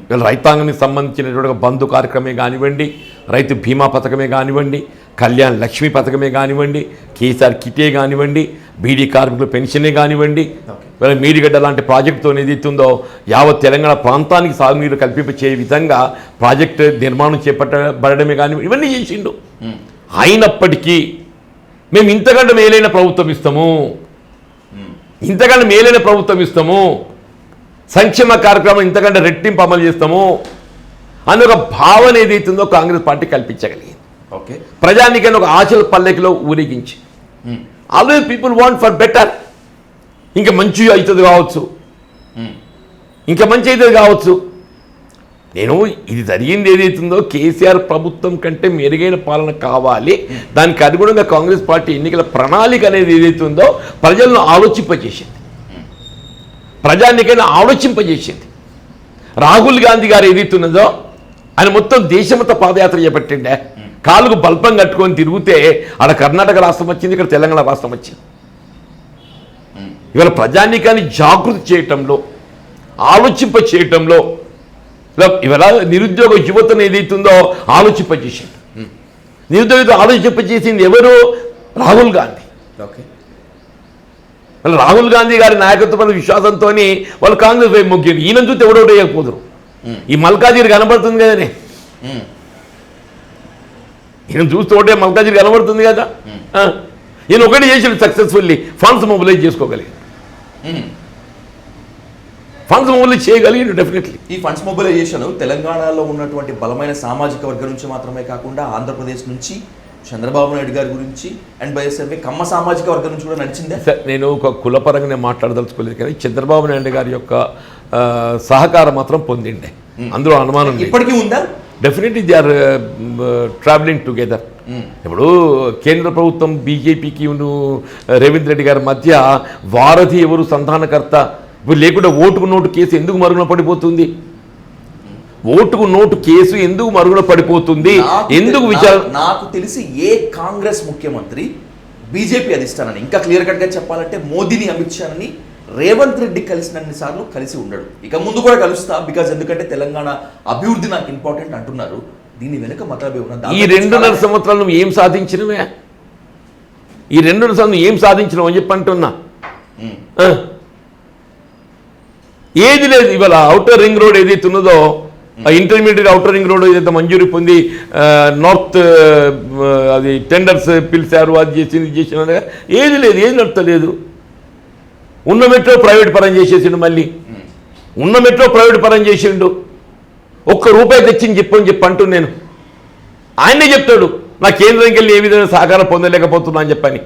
వీళ్ళ రైతాంగానికి సంబంధించినటువంటి బంధు కార్యక్రమే కానివ్వండి, రైతు బీమా పథకమే కానివ్వండి, కళ్యాణ్ లక్ష్మి పథకమే కానివ్వండి, కేసీఆర్ కిటే కానివ్వండి, బీడీ కార్మికుల పెన్షనే కానివ్వండి, వీళ్ళ మీడిగడ్డ లాంటి ప్రాజెక్టుతో ఏదైతుందో యావత్ తెలంగాణ ప్రాంతానికి సాగునీరు కల్పించే విధంగా ప్రాజెక్టు నిర్మాణం చేపట్టబడమే కానివ్వండి, ఇవన్నీ చేసిండు. అయినప్పటికీ మేము ఇంతకంటే మేలైన ప్రభుత్వం ఇస్తాము, ఇంతకంటే మేలైన ప్రభుత్వం ఇస్తాము, సంక్షేమ కార్యక్రమం ఇంతకంటే రెట్టింపు అమలు చేస్తాము అని ఒక భావన ఏదైతుందో కాంగ్రెస్ పార్టీ కల్పించగలిగింది. ఓకే, ప్రజానికైనా ఒక ఆశల పల్లెకిలో ఊరేగించి always people want for better, ఇంకా మంచి అవుతుంది కావచ్చు, ఇంకా మంచి అవుతుంది కావచ్చు. నేను ఇది జరిగింది ఏదైతుందో కేసీఆర్ ప్రభుత్వం కంటే మెరుగైన పాలన కావాలి, దానికి అనుగుణంగా కాంగ్రెస్ పార్టీ ఎన్నికల ప్రణాళిక అనేది ఏదైతుందో ప్రజలను ఆలోచింపజేసింది, ప్రజానికైనా ఆలోచింపజేసింది. రాహుల్ గాంధీ గారు ఏదైతున్నదో ఆయన మొత్తం దేశమంతా పాదయాత్ర చేపట్టిండే, కాలుకు బల్పం కట్టుకొని తిరిగితే ఆడ కర్ణాటక రాష్ట్రం వచ్చింది, ఇక్కడ తెలంగాణ రాష్ట్రం వచ్చింది. ఇవాళ ప్రజానీకాన్ని జాగృతి చేయటంలో, ఆలోచింప చేయటంలో, ఇవాళ నిరుద్యోగ యువతను ఏదైతుందో ఆలోచింపజేసింది. నిరుద్యోగ ఆలోచింపజేసింది ఎవరు? రాహుల్ గాంధీ. ఓకే, వాళ్ళు రాహుల్ గాంధీ గారి నాయకత్వం విశ్వాసంతో వాళ్ళు కాంగ్రెస్ వైపు మొగ్గారు. ఈయన చూస్తే ఎవడోటి వేయకపోదురు. ఈ మల్కాజీరి కనబడుతుంది కదనే, ఈయన చూస్తే ఒకటే మల్కాజీరి కనబడుతుంది కదా. ఈయన ఒకటి చేసాడు సక్సెస్ఫుల్లీ, ఫండ్స్ మొబిలైజ్ చేసుకోగలిగాడు, ఫండ్స్ మొబిలైజ్ చేయగలిగాడు డెఫినెట్లీ. ఈ ఫండ్స్ మొబిలైజేషన్ తెలంగాణలో ఉన్నటువంటి బలమైన సామాజిక వర్గం నుంచి మాత్రమే కాకుండా ఆంధ్రప్రదేశ్ నుంచి చంద్రబాబు నాయుడు గారి గురించి అండ్ బైఎస్ఎఫ్ కమ్మ సామాజిక వర్గం నుంచి కూడా నడిచిందే. నేను ఒక కులపరంగానే మాట్లాడదలుచుకోలేదు, కానీ చంద్రబాబు నాయుడు గారి యొక్క సహకారం మాత్రం పొందిండే, అందులో అనుమానం ఇప్పటికీ ఉందా? Definitely they are travelling together. ఇప్పుడు కేంద్ర ప్రభుత్వం బీజేపీకి రేవంత్ రెడ్డి గారి మధ్య వారధి ఎవరు, సంధానకర్త ఇప్పుడు లేకుండా ఓటుకు నోటు కేసు ఎందుకు మరుగున పడిపోతుంది? ఓటుకు నోటు కేసు ఎందుకు మరుగున పడిపోతుంది? ఎందుకు విచారణ? నాకు తెలిసి ఏ కాంగ్రెస్ ముఖ్యమంత్రి బీజేపీ అధిష్టానాన్ని, ఇంకా క్లియర్ కట్గా చెప్పాలంటే మోదీని, అమిత్ షాని రేవంత్ రెడ్డి కలిసినన్ని సార్లు కలిసి ఉండడు. ఇక ముందు కూడా కలుస్తా, బికాజ్ ఎందుకంటే తెలంగాణ అభివృద్ధి నాకు ఇంపార్టెంట్ అంటున్నారు. దీని వెనుక మతలబే ఉన్నది. ఈ 2.5 సంవత్సరాలు నువ్వు ఏం సాధించినవే? ఈ 2.5 సంవత్సరాలు ఏం సాధించినవు అని చెప్పి అంటున్నా. ఏది లేదు. ఇవాళ అవుటర్ రింగ్ రోడ్ ఏదైతే ఉన్నదో, ఇంటర్మీడియట్ అవుటర్ రింగ్ రోడ్ ఏదైతే మంజూరు పొంది నార్త్ అది టెండర్స్ పిలిచారు, అది చేసింది ఇది చేసిన, ఏది లేదు, ఏది నడతలేదు. ఉన్న మెట్రో ప్రైవేట్ పరం చేసేసిండు, మళ్ళీ ఉన్న మెట్రో ప్రైవేట్ పరం చేసిండు. ₹1 తెచ్చింది చెప్పని అంటూ నేను, ఆయనే చెప్తాడు నా కేంద్రంకి వెళ్ళి ఏ విధంగా సహకారం పొందలేకపోతున్నా అని చెప్పని.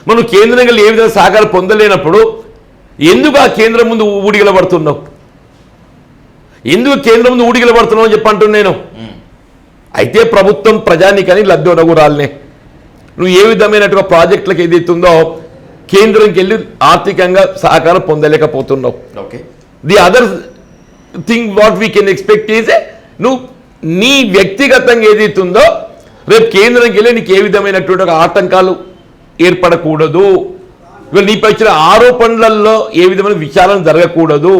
మనం కేంద్రంకి వెళ్ళి ఏ విధంగా సహకారం పొందలేనప్పుడు ఎందుకు ఆ కేంద్రం ముందు ఊడిగల పడుతున్నావు? ఎందుకు కేంద్రం ముందు ఊడిగల పడుతున్నావు అని చెప్పి అంటున్నాను నేను. అయితే ప్రభుత్వం ప్రజానికని లబ్ధి ఒనగురాలనే. నువ్వు ఏ విధమైనట్టుగా ప్రాజెక్టులకు ఏదైతుందో కేంద్రంకి వెళ్ళి ఆర్థికంగా సహకారం పొందలేకపోతున్నావు. Okay, the other thing what we can expect is నువ్వు నీ వ్యక్తిగతంగా ఏదైతుందో రేపు కేంద్రంకి వెళ్ళి నీకు ఏ విధమైనటువంటి ఒక ఆటంకాలు ఏర్పడకూడదు. ఇవాళ నీపై వచ్చిన ఆరోపణలలో ఏ విధమైన విచారణ జరగకూడదు.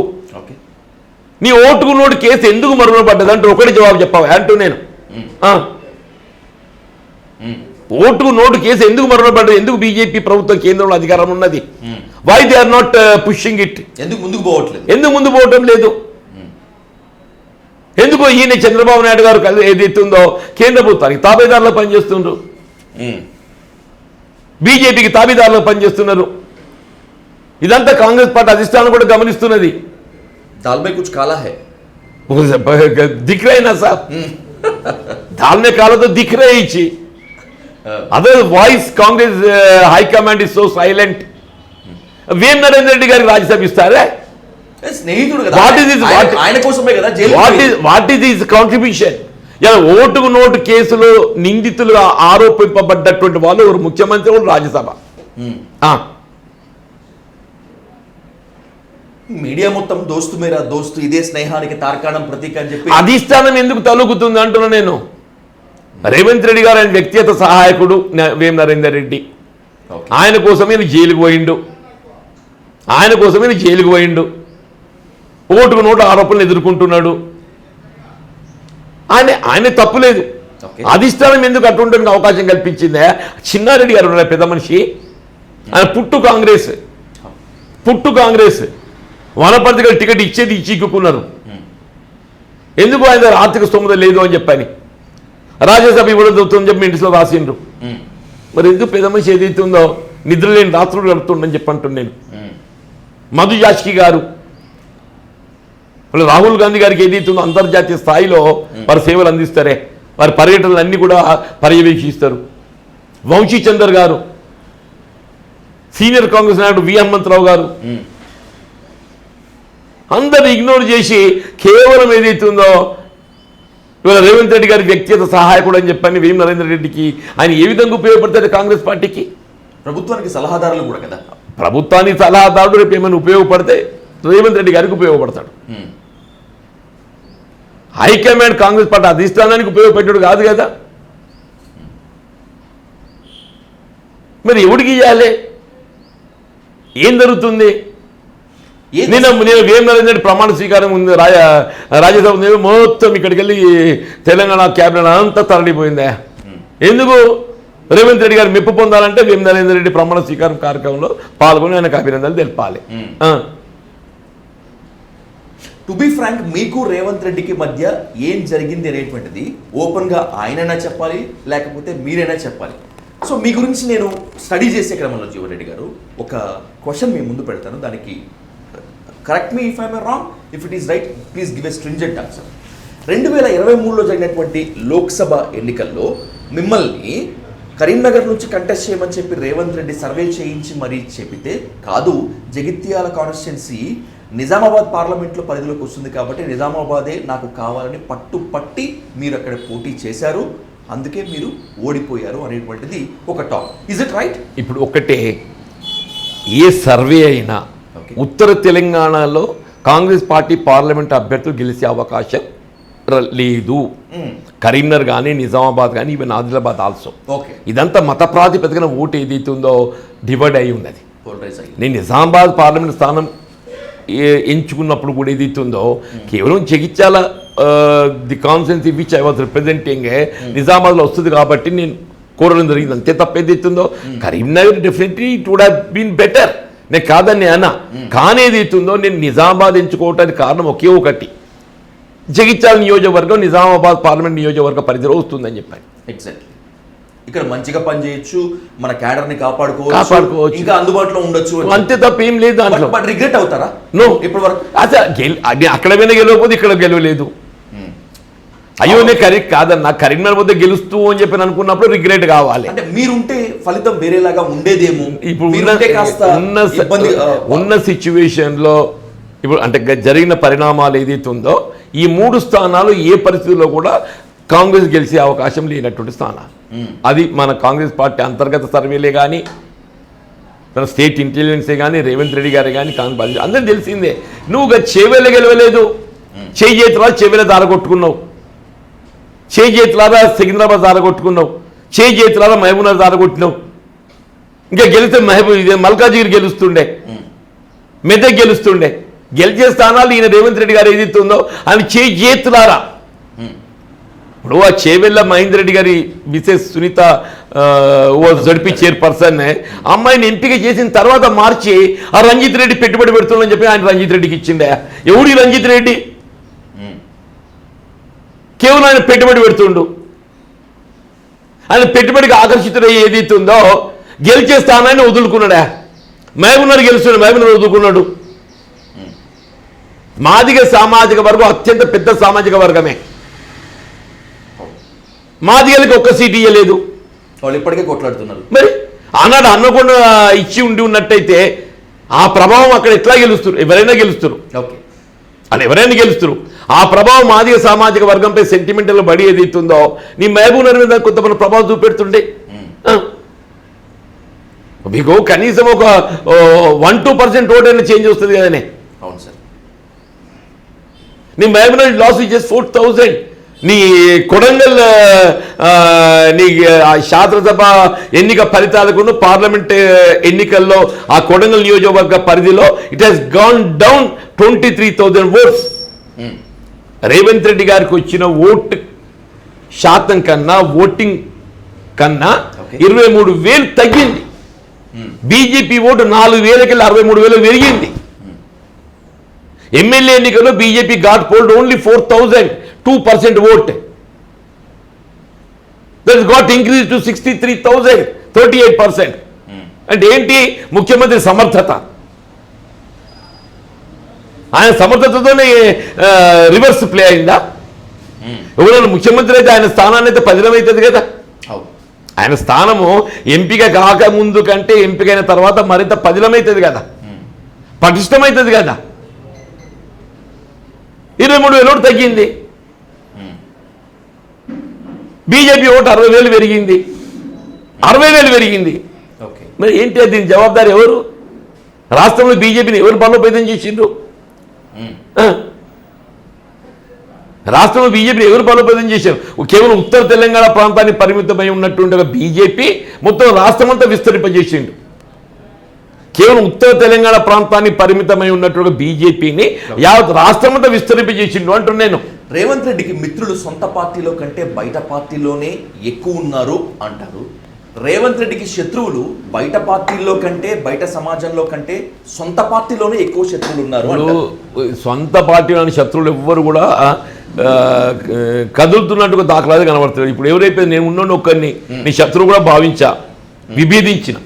నీ ఓటుకు నోటు కేసు ఎందుకు మరుగున పడ్డది అంటే ఒకటి జవాబు చెప్పావా అంటూ నేను. ఓటుకు నోటు కేసు ఎందుకు మరుగున పడ్డది? ఎందుకు బీజేపీ ప్రభుత్వం కేంద్రంలో అధికారం ఉన్నది? Why they are not pushing it? ఎందుకు ముందుకు పోవట్లేదు? ఎందుకు ముందు పోవటం లేదు? ఎందుకు ఈయన చంద్రబాబు నాయుడు గారు ఏదైతే ఉందో కేంద్ర ప్రభుత్వానికి తాబేదారులో పనిచేస్తున్నారు, బీజేపీకి తాబేదారులో పనిచేస్తున్నారు. ఇదంతా కాంగ్రెస్ పార్టీ అధిష్టానం కూడా గమనిస్తున్నది. दाल में कुछ काला है, दिख रहा है ना साहब, दाल में काला तो दिख रहा ही. Otherwise Congress high command is so silent. Vem Narendra Reddy గారికి రాజ్యసభ ఇస్తారా? స్నేహితుడు కదా, ఆయన కోసమే కదా. What is his contribution? ఇలా ఓటుకు నోటు కేసులో నిందితులుగా ఆరోపింపబడ్డటువంటి వాళ్ళు ఒక ముఖ్యమంత్రి, ఒక రాజ్యసభ. మీడియా మొత్తం దోస్తు మేరా దోస్తు, ఇదే స్నేహానికి తార్కాణం ప్రతీక అని చెప్పి అధిష్టానం ఎందుకు తలుగుతుంది అంటున్నా నేను. రేవంత్ రెడ్డి గారు ఆయన వ్యక్తిగత సహాయకుడు వేం నరేందర్ రెడ్డి, ఆయన కోసమే జైలుకు పోయిండు, ఆయన కోసమే జైలుకు పోయిండు, ఓటుకు నోటు ఆరోపణలు ఎదుర్కొంటున్నాడు. ఆయన తప్పులేదు. అధిష్టానం ఎందుకు అటువంటి అవకాశం కల్పించిందే? చిన్నారెడ్డి గారు ఉన్నారు, పెద్ద మనిషి, ఆయన పుట్టు కాంగ్రెస్ వనపర్తిగా టికెట్ ఇచ్చేది చిక్కుకున్నారు. ఎందుకు ఆయన దగ్గర ఆర్థిక స్తోమత లేదు అని చెప్పని రాజ్యసభ ఇవ్వడం జరుగుతుందని చెప్పి ఇంటిలో రాసిండ్రు. మరి ఎందుకు పెద్ద మనిషి ఏదైతే ఉందో నిద్ర లేని రాత్రులు గడుతుండని చెప్పి అంటున్నాను నేను. మధు యాష్కి గారు, రాహుల్ గాంధీ గారికి ఏదైతుందో అంతర్జాతీయ స్థాయిలో వారి సేవలు అందిస్తారే, వారి పర్యటనలు అన్నీ కూడా పర్యవేక్షిస్తారు. వంశీ చందర్ గారు, సీనియర్ కాంగ్రెస్ నాయకుడు వి హనుమంతరావు గారు, అందరిని ఇగ్నోర్ చేసి కేవలం ఏదైతుందో ఇవాళ రేవంత్ రెడ్డి గారి వ్యక్తిగత సహాయకుడు అని చెప్పని వేం నరేంద్ర రెడ్డికి ఆయన ఏ విధంగా ఉపయోగపడతాడు కాంగ్రెస్ పార్టీకి? ప్రభుత్వానికి సలహాదారులు కూడా కదా. ప్రభుత్వానికి సలహాదారుడు రేపు ఏమైనా ఉపయోగపడితే రేవంత్ రెడ్డి గారికి ఉపయోగపడతాడు. హైకమాండ్ కాంగ్రెస్ పార్టీ అధిష్టానానికి ఉపయోగపడ్డాడు కాదు కదా. మరి ఎవడికి ఇవ్వాలి? ఏం జరుగుతుంది? నేను వేం నరేంద్ర రెడ్డి ప్రమాణ స్వీకారం ఉంది, రాజ్యసభ మొత్తం ఇక్కడికి వెళ్ళి తెలంగాణ క్యాబినెట్ అంతా తరలిపోయిందా? ఎందుకు? రేవంత్ రెడ్డి గారు మెప్పు పొందాలంటే వేం నరేంద్ర రెడ్డి ప్రమాణ స్వీకారం కార్యక్రమంలో పాల్గొని ఆయనకు అభినందనలు తెలపాలి. టు బి ఫ్రాంక్, మీకు రేవంత్ రెడ్డికి మధ్య ఏం జరిగింది అనేటువంటిది ఓపెన్గా ఆయనైనా చెప్పాలి, లేకపోతే మీరైనా చెప్పాలి. సో మీ గురించి నేను స్టడీ చేసే క్రమంలో జీవన్ రెడ్డి గారు ఒక క్వశ్చన్ మీ ముందు పెడతాను, దానికి correct me if I'm wrong, if it is right please give a stringent answer. 2023లో జరిగినటువంటి లోక్సభ ఎన్నికల్లో మిమ్మల్ని కరీంనగర్ నుంచి కంటెస్ట్ చేయమని చెప్పి రేవంత్ రెడ్డి సర్వే చేయించి మరీ చెబితే, కాదు జగిత్యాల కాన్స్టిట్యున్సీ నిజామాబాద్ పార్లమెంట్లో పరిధిలోకి వస్తుంది కాబట్టి నిజామాబాదే నాకు కావాలని పట్టి మీరు అక్కడ పోటీ చేశారు, అందుకే మీరు ఓడిపోయారు అనేటువంటిది ఒక టాక్. Is it right? ఇప్పుడు ఒకటే, ఏ సర్వే అయినా ఉత్తర తెలంగాణలో కాంగ్రెస్ పార్టీ పార్లమెంట్ అభ్యర్థులు గెలిచే అవకాశం లేదు. కరీంనగర్ కానీ నిజామాబాద్ కానీ ఈవెన్ ఆదిలాబాద్ ఆల్సో. ఇదంతా మత ప్రాతిపదికన ఓటు ఏదైతుందో డివైడ్ అయి ఉన్నది. నేను నిజామాబాద్ పార్లమెంట్ స్థానం ఎంచుకున్నప్పుడు కూడా ఏదైతుందో కేవలం Jagtial the constituency which I was representing నిజామాబాద్లో వస్తుంది కాబట్టి నేను కోరడం జరిగింది, అంతే తప్ప ఏదైతుందో Karimnagar definitely it would have been better, నేను కాదని అన్నా. కానీ ఏదైతుందో నేను నిజామాబాద్ ఎంచుకోవటానికి కారణం ఒకే ఒకటి, జగిత్యాల నియోజకవర్గం నిజామాబాద్ పార్లమెంట్ నియోజకవర్గ పరిధిలో వస్తుందని చెప్పాను. ఎగ్జాక్ట్లీ, ఇక్కడ మంచిగా పనిచేయచ్చు, మన క్యాడర్ని కాపాడుకోవచ్చు, ఇంకా అందుబాటులో ఉండొచ్చు, అంతే తప్ప ఏం లేదు దాంట్లో. రిగ్రెట్ అవుతారా? నో, ఇప్పటి వరకు అక్కడ మీద గెలవకపోతే ఇక్కడ గెలవలేదు. అయ్యో నేను కరెక్ట్ కాదన్నా, కరీంనగర్ వద్ద గెలుస్తూ అని చెప్పి అనుకున్నప్పుడు రిగ్రెట్ కావాలి. అంటే మీరుంటే ఫలితం వేరేలాగా ఉండేదేమో. ఇప్పుడు ఉన్న సిచ్యువేషన్లో ఇప్పుడు అంటే జరిగిన పరిణామాలు ఏదైతే ఉందో ఈ 3 స్థానాలు ఏ పరిస్థితుల్లో కూడా కాంగ్రెస్ గెలిచే అవకాశం లేనటువంటి స్థానాలు. అది మన కాంగ్రెస్ పార్టీ అంతర్గత సర్వేలే కానీ, మన స్టేట్ ఇంటెలిజెన్సే కానీ, రేవంత్ రెడ్డి గారే కానీ, కాంగ్రెస్ పార్టీ అందరికీ తెలిసిందే. నువ్వు చేవేళ్ళ గెలవలేదు, చేతులా చెవిల దారగొట్టుకున్నావు, చేతులారా సికింద్రాబాద్ దారగొట్టుకున్నావు, చేతులారా మహబూబ్నగర్ దారగొట్టినావు. ఇంకా గెలిస్తే మల్కాజిగిరి గెలుస్తుండే, మెదక్ గెలుస్తుండే. గెలిచే స్థానాలు ఈయన రేవంత్ రెడ్డి గారు ఏదైతే ఉందో ఆయన చేతులారా. ఇప్పుడు ఆ చేవెళ్ళ మహేందర్ రెడ్డి గారి మిసెస్ సునీత జడ్పీ చైర్పర్సన్ అమ్మాయిని ఎంపిక చేసిన తర్వాత మార్చి ఆ రంజిత్ రెడ్డి పెట్టుబడి పెడుతుందని చెప్పి ఆయన రంజిత్ రెడ్డికి ఇచ్చిండే. ఎవడు రంజిత్ రెడ్డి? కేవలం ఆయన పెట్టుబడి పెడుతుండు. ఆయన పెట్టుబడికి ఆకర్షితుడై ఏదైతే ఉందో గెలిచే స్థానాన్ని వదులుకున్నాడా. మహబూబ్నగర్ గెలుస్తున్నాడు, మహబూబ్నగర్ వదులుకున్నాడు. మాదిగ సామాజిక వర్గం అత్యంత పెద్ద సామాజిక వర్గమే. మాదిగలకి ఒక్క సీట్ ఇవ్వలేదు, వాళ్ళు ఇప్పటికే కొట్లాడుతున్నారు. మరి ఆనాడు అన్నకుండా ఇచ్చి ఉండి ఉన్నట్టయితే ఆ ప్రభావం అక్కడ ఎట్లా గెలుస్తారు? ఎవరైనా గెలుస్తారు, అని ఎవరైనా గెలుస్తారు. ఆ ప్రభావం మాదిగ సామాజిక వర్గంపై సెంటిమెంటల్ బడి ఏదైతుందో నీ మహబూబ్నగర్ మీద కొంతమంది ప్రభావం చూపెడుతుండే. మీకు కనీసం ఒక 1-2% ఓటైనా చేంజ్ వస్తుంది కదనే. అవును సార్. నీ మహబూబ్నగర్ లాస్ ఇస్ జస్ట్ 4,000. నీ కొడంగల్ నీ శాసనసభ ఎన్నిక ఫలితాలకు పార్లమెంట్ ఎన్నికల్లో ఆ కొడంగల్ నియోజకవర్గ పరిధిలో it has gone down 23,000 votes. Revanth Reddy గారికి వచ్చిన ఓటు శాతం కన్నా, ఓటింగ్ కన్నా 23,000 తగ్గింది. బీజేపీ ఓటు 4,000కి 63,000 పెరిగింది. ఎమ్మెల్యే ఎన్నికల్లో BJP got polled only 4,002% vote. That got increase to 63,000, 38%. అంటే ఏంటి? ముఖ్యమంత్రి సమర్థత. ఆయన సమర్థతతోనే రివర్స్ ప్లే అయిందా? ఎవరైనా ముఖ్యమంత్రి అయితే ఆయన స్థానాన్ని అయితే పదిలమవుతుంది కదా. ఆయన స్థానము ఎంపిక కాకముందు కంటే ఎంపికైన తర్వాత మరింత పదిలమవుతుంది కదా, పటిష్టమవుతుంది కదా. 23,000 ఓటు తగ్గింది, బీజేపీ ఓటు 60,000 పెరిగింది, 60,000 పెరిగింది. మరి ఏంటి దీని జవాబాదారు ఎవరు? రాష్ట్రంలో బీజేపీని ఎవరు బలోపేతం చేసిండ్రు? రాష్ట్రంలో బీజేపీని ఎవరు బలోపేతం చేశారు? కేవలం ఉత్తర తెలంగాణ ప్రాంతాన్ని పరిమితమై ఉన్నటువంటి ఒక బీజేపీ మొత్తం రాష్ట్రమంతా విస్తరింపజేసిండు. కేవలం ఉత్తర తెలంగాణ ప్రాంతాన్ని పరిమితమై ఉన్నటువంటి బీజేపీని యావత్ రాష్ట్రమంతా విస్తరింపజేసిండు అంటున్నాను. రేవంత్ రెడ్డికి మిత్రులు సొంత పార్టీలో కంటే బయట పార్టీలోనే ఎక్కువ ఉన్నారు అంటారు. రేవంత్ రెడ్డికి శత్రువులు బయట పార్టీల్లో కంటే బయట సమాజంలో కంటే సొంత పార్టీలోనే ఎక్కువ శత్రువులు ఉన్నారు. సొంత పార్టీలోని శత్రువులు ఎవ్వరు కూడా కదులుతున్నట్టుగా దాఖలాది కనబడుతుంది. ఇప్పుడు ఎవరైతే నేను ఉన్నాను ఒక్కరిని నీ శత్రువు కూడా భావించా, విభేదించిన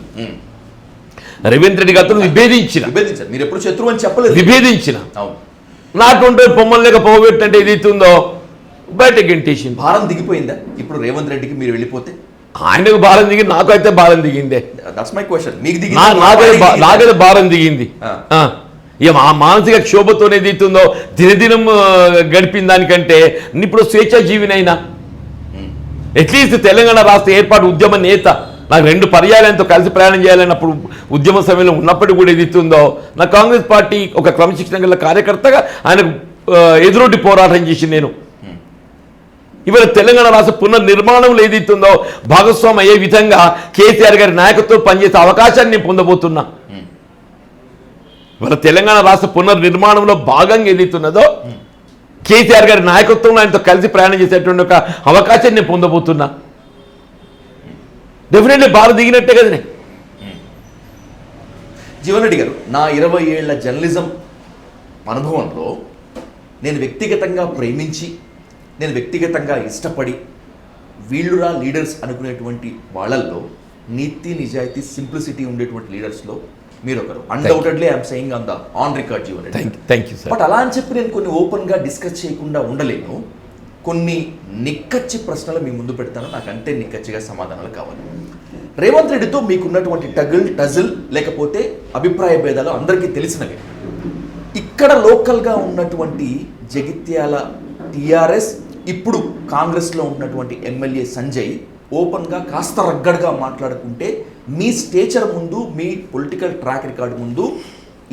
రేవంత్ రెడ్డి గారితో విభేదించిన, మీరు ఎప్పుడు శత్రువు అని చెప్పలేదు, విభేదించిన నాటుంటే పొమ్మలు లేక పోగొట్టంటే ఏదైతుందో బయటకి గెంటేసింది. భారం దిగిపోయిందా ఇప్పుడు రేవంత్ రెడ్డికి మీరు వెళ్ళిపోతే? ఆయనకు భారం దిగింది, నాకైతే భారం దిగిందే. That's my question. మీకు దిగింది? నాకైతే భారం దిగింది. ఇక ఆ మానసిక క్షోభతోనే ఏదైతుందో దినదినం గడిపిన దానికంటే ఇప్పుడు స్వేచ్ఛాజీవినైనా అట్లీస్ట్ తెలంగాణ రాష్ట్ర ఏర్పాటు ఉద్యమ నేత నాకు 2 పర్యాయాలతో కలిసి ప్రయాణం చేయాలన్నప్పుడు ఉద్యమ సమయంలో ఉన్నప్పటికీ కూడా ఏదైతుందో నా కాంగ్రెస్ పార్టీ ఒక క్రమశిక్షణ గల కార్యకర్తగా ఆయనకు ఎదురొడ్డి పోరాటం చేసి నేను ఇవాళ తెలంగాణ రాష్ట్ర పునర్నిర్మాణంలో ఏదైతుందో భాగస్వామి అయ్యే విధంగా కేసీఆర్ గారి నాయకత్వం పనిచేసే అవకాశాన్ని నేను పొందబోతున్నా. ఇవాళ తెలంగాణ రాష్ట్ర పునర్నిర్మాణంలో భాగంగా ఏదైతున్నదో కేసీఆర్ గారి నాయకత్వంలో ఆయనతో కలిసి ప్రయాణం చేసేటువంటి ఒక అవకాశాన్ని నేను పొందబోతున్నా. డెఫినెట్లీ బాగా దిగినట్టే కదనే. జీవన్ రెడ్డి గారు, నా 20 ఏళ్ల జర్నలిజం అనుభవంలో నేను వ్యక్తిగతంగా ప్రేమించి, నేను వ్యక్తిగతంగా ఇష్టపడి వీళ్ళురా లీడర్స్ అనుకునేటువంటి వాళ్ళల్లో నీతి నిజాయితీ సింప్లిసిటీ ఉండేటువంటి లీడర్స్లో మీరు ఒకరు. Undoubtedly I'm saying on the on record Jeevan Reddy. Thank you sir. But అలా అని చెప్పి నేను కొన్ని ఓపెన్గా డిస్కస్ చేయకుండా ఉండలేను. కొన్ని నిక్కచ్చి ప్రశ్నలు మీ ముందు పెడతాను, నాకంటే నిక్కచ్చిగా సమాధానాలు కావాలి. రేవంత్ రెడ్డితో మీకున్నటువంటి టజిల్ లేకపోతే అభిప్రాయ భేదాలు అందరికీ తెలిసినవి. ఇక్కడ లోకల్గా ఉన్నటువంటి జగిత్యాల టీఆర్ఎస్, ఇప్పుడు కాంగ్రెస్లో ఉన్నటువంటి ఎమ్మెల్యే సంజయ్ ఓపెన్గా కాస్త రగ్గడగా మాట్లాడుకుంటే మీ స్టేచర్ ముందు, మీ పొలిటికల్ ట్రాక్ రికార్డు ముందు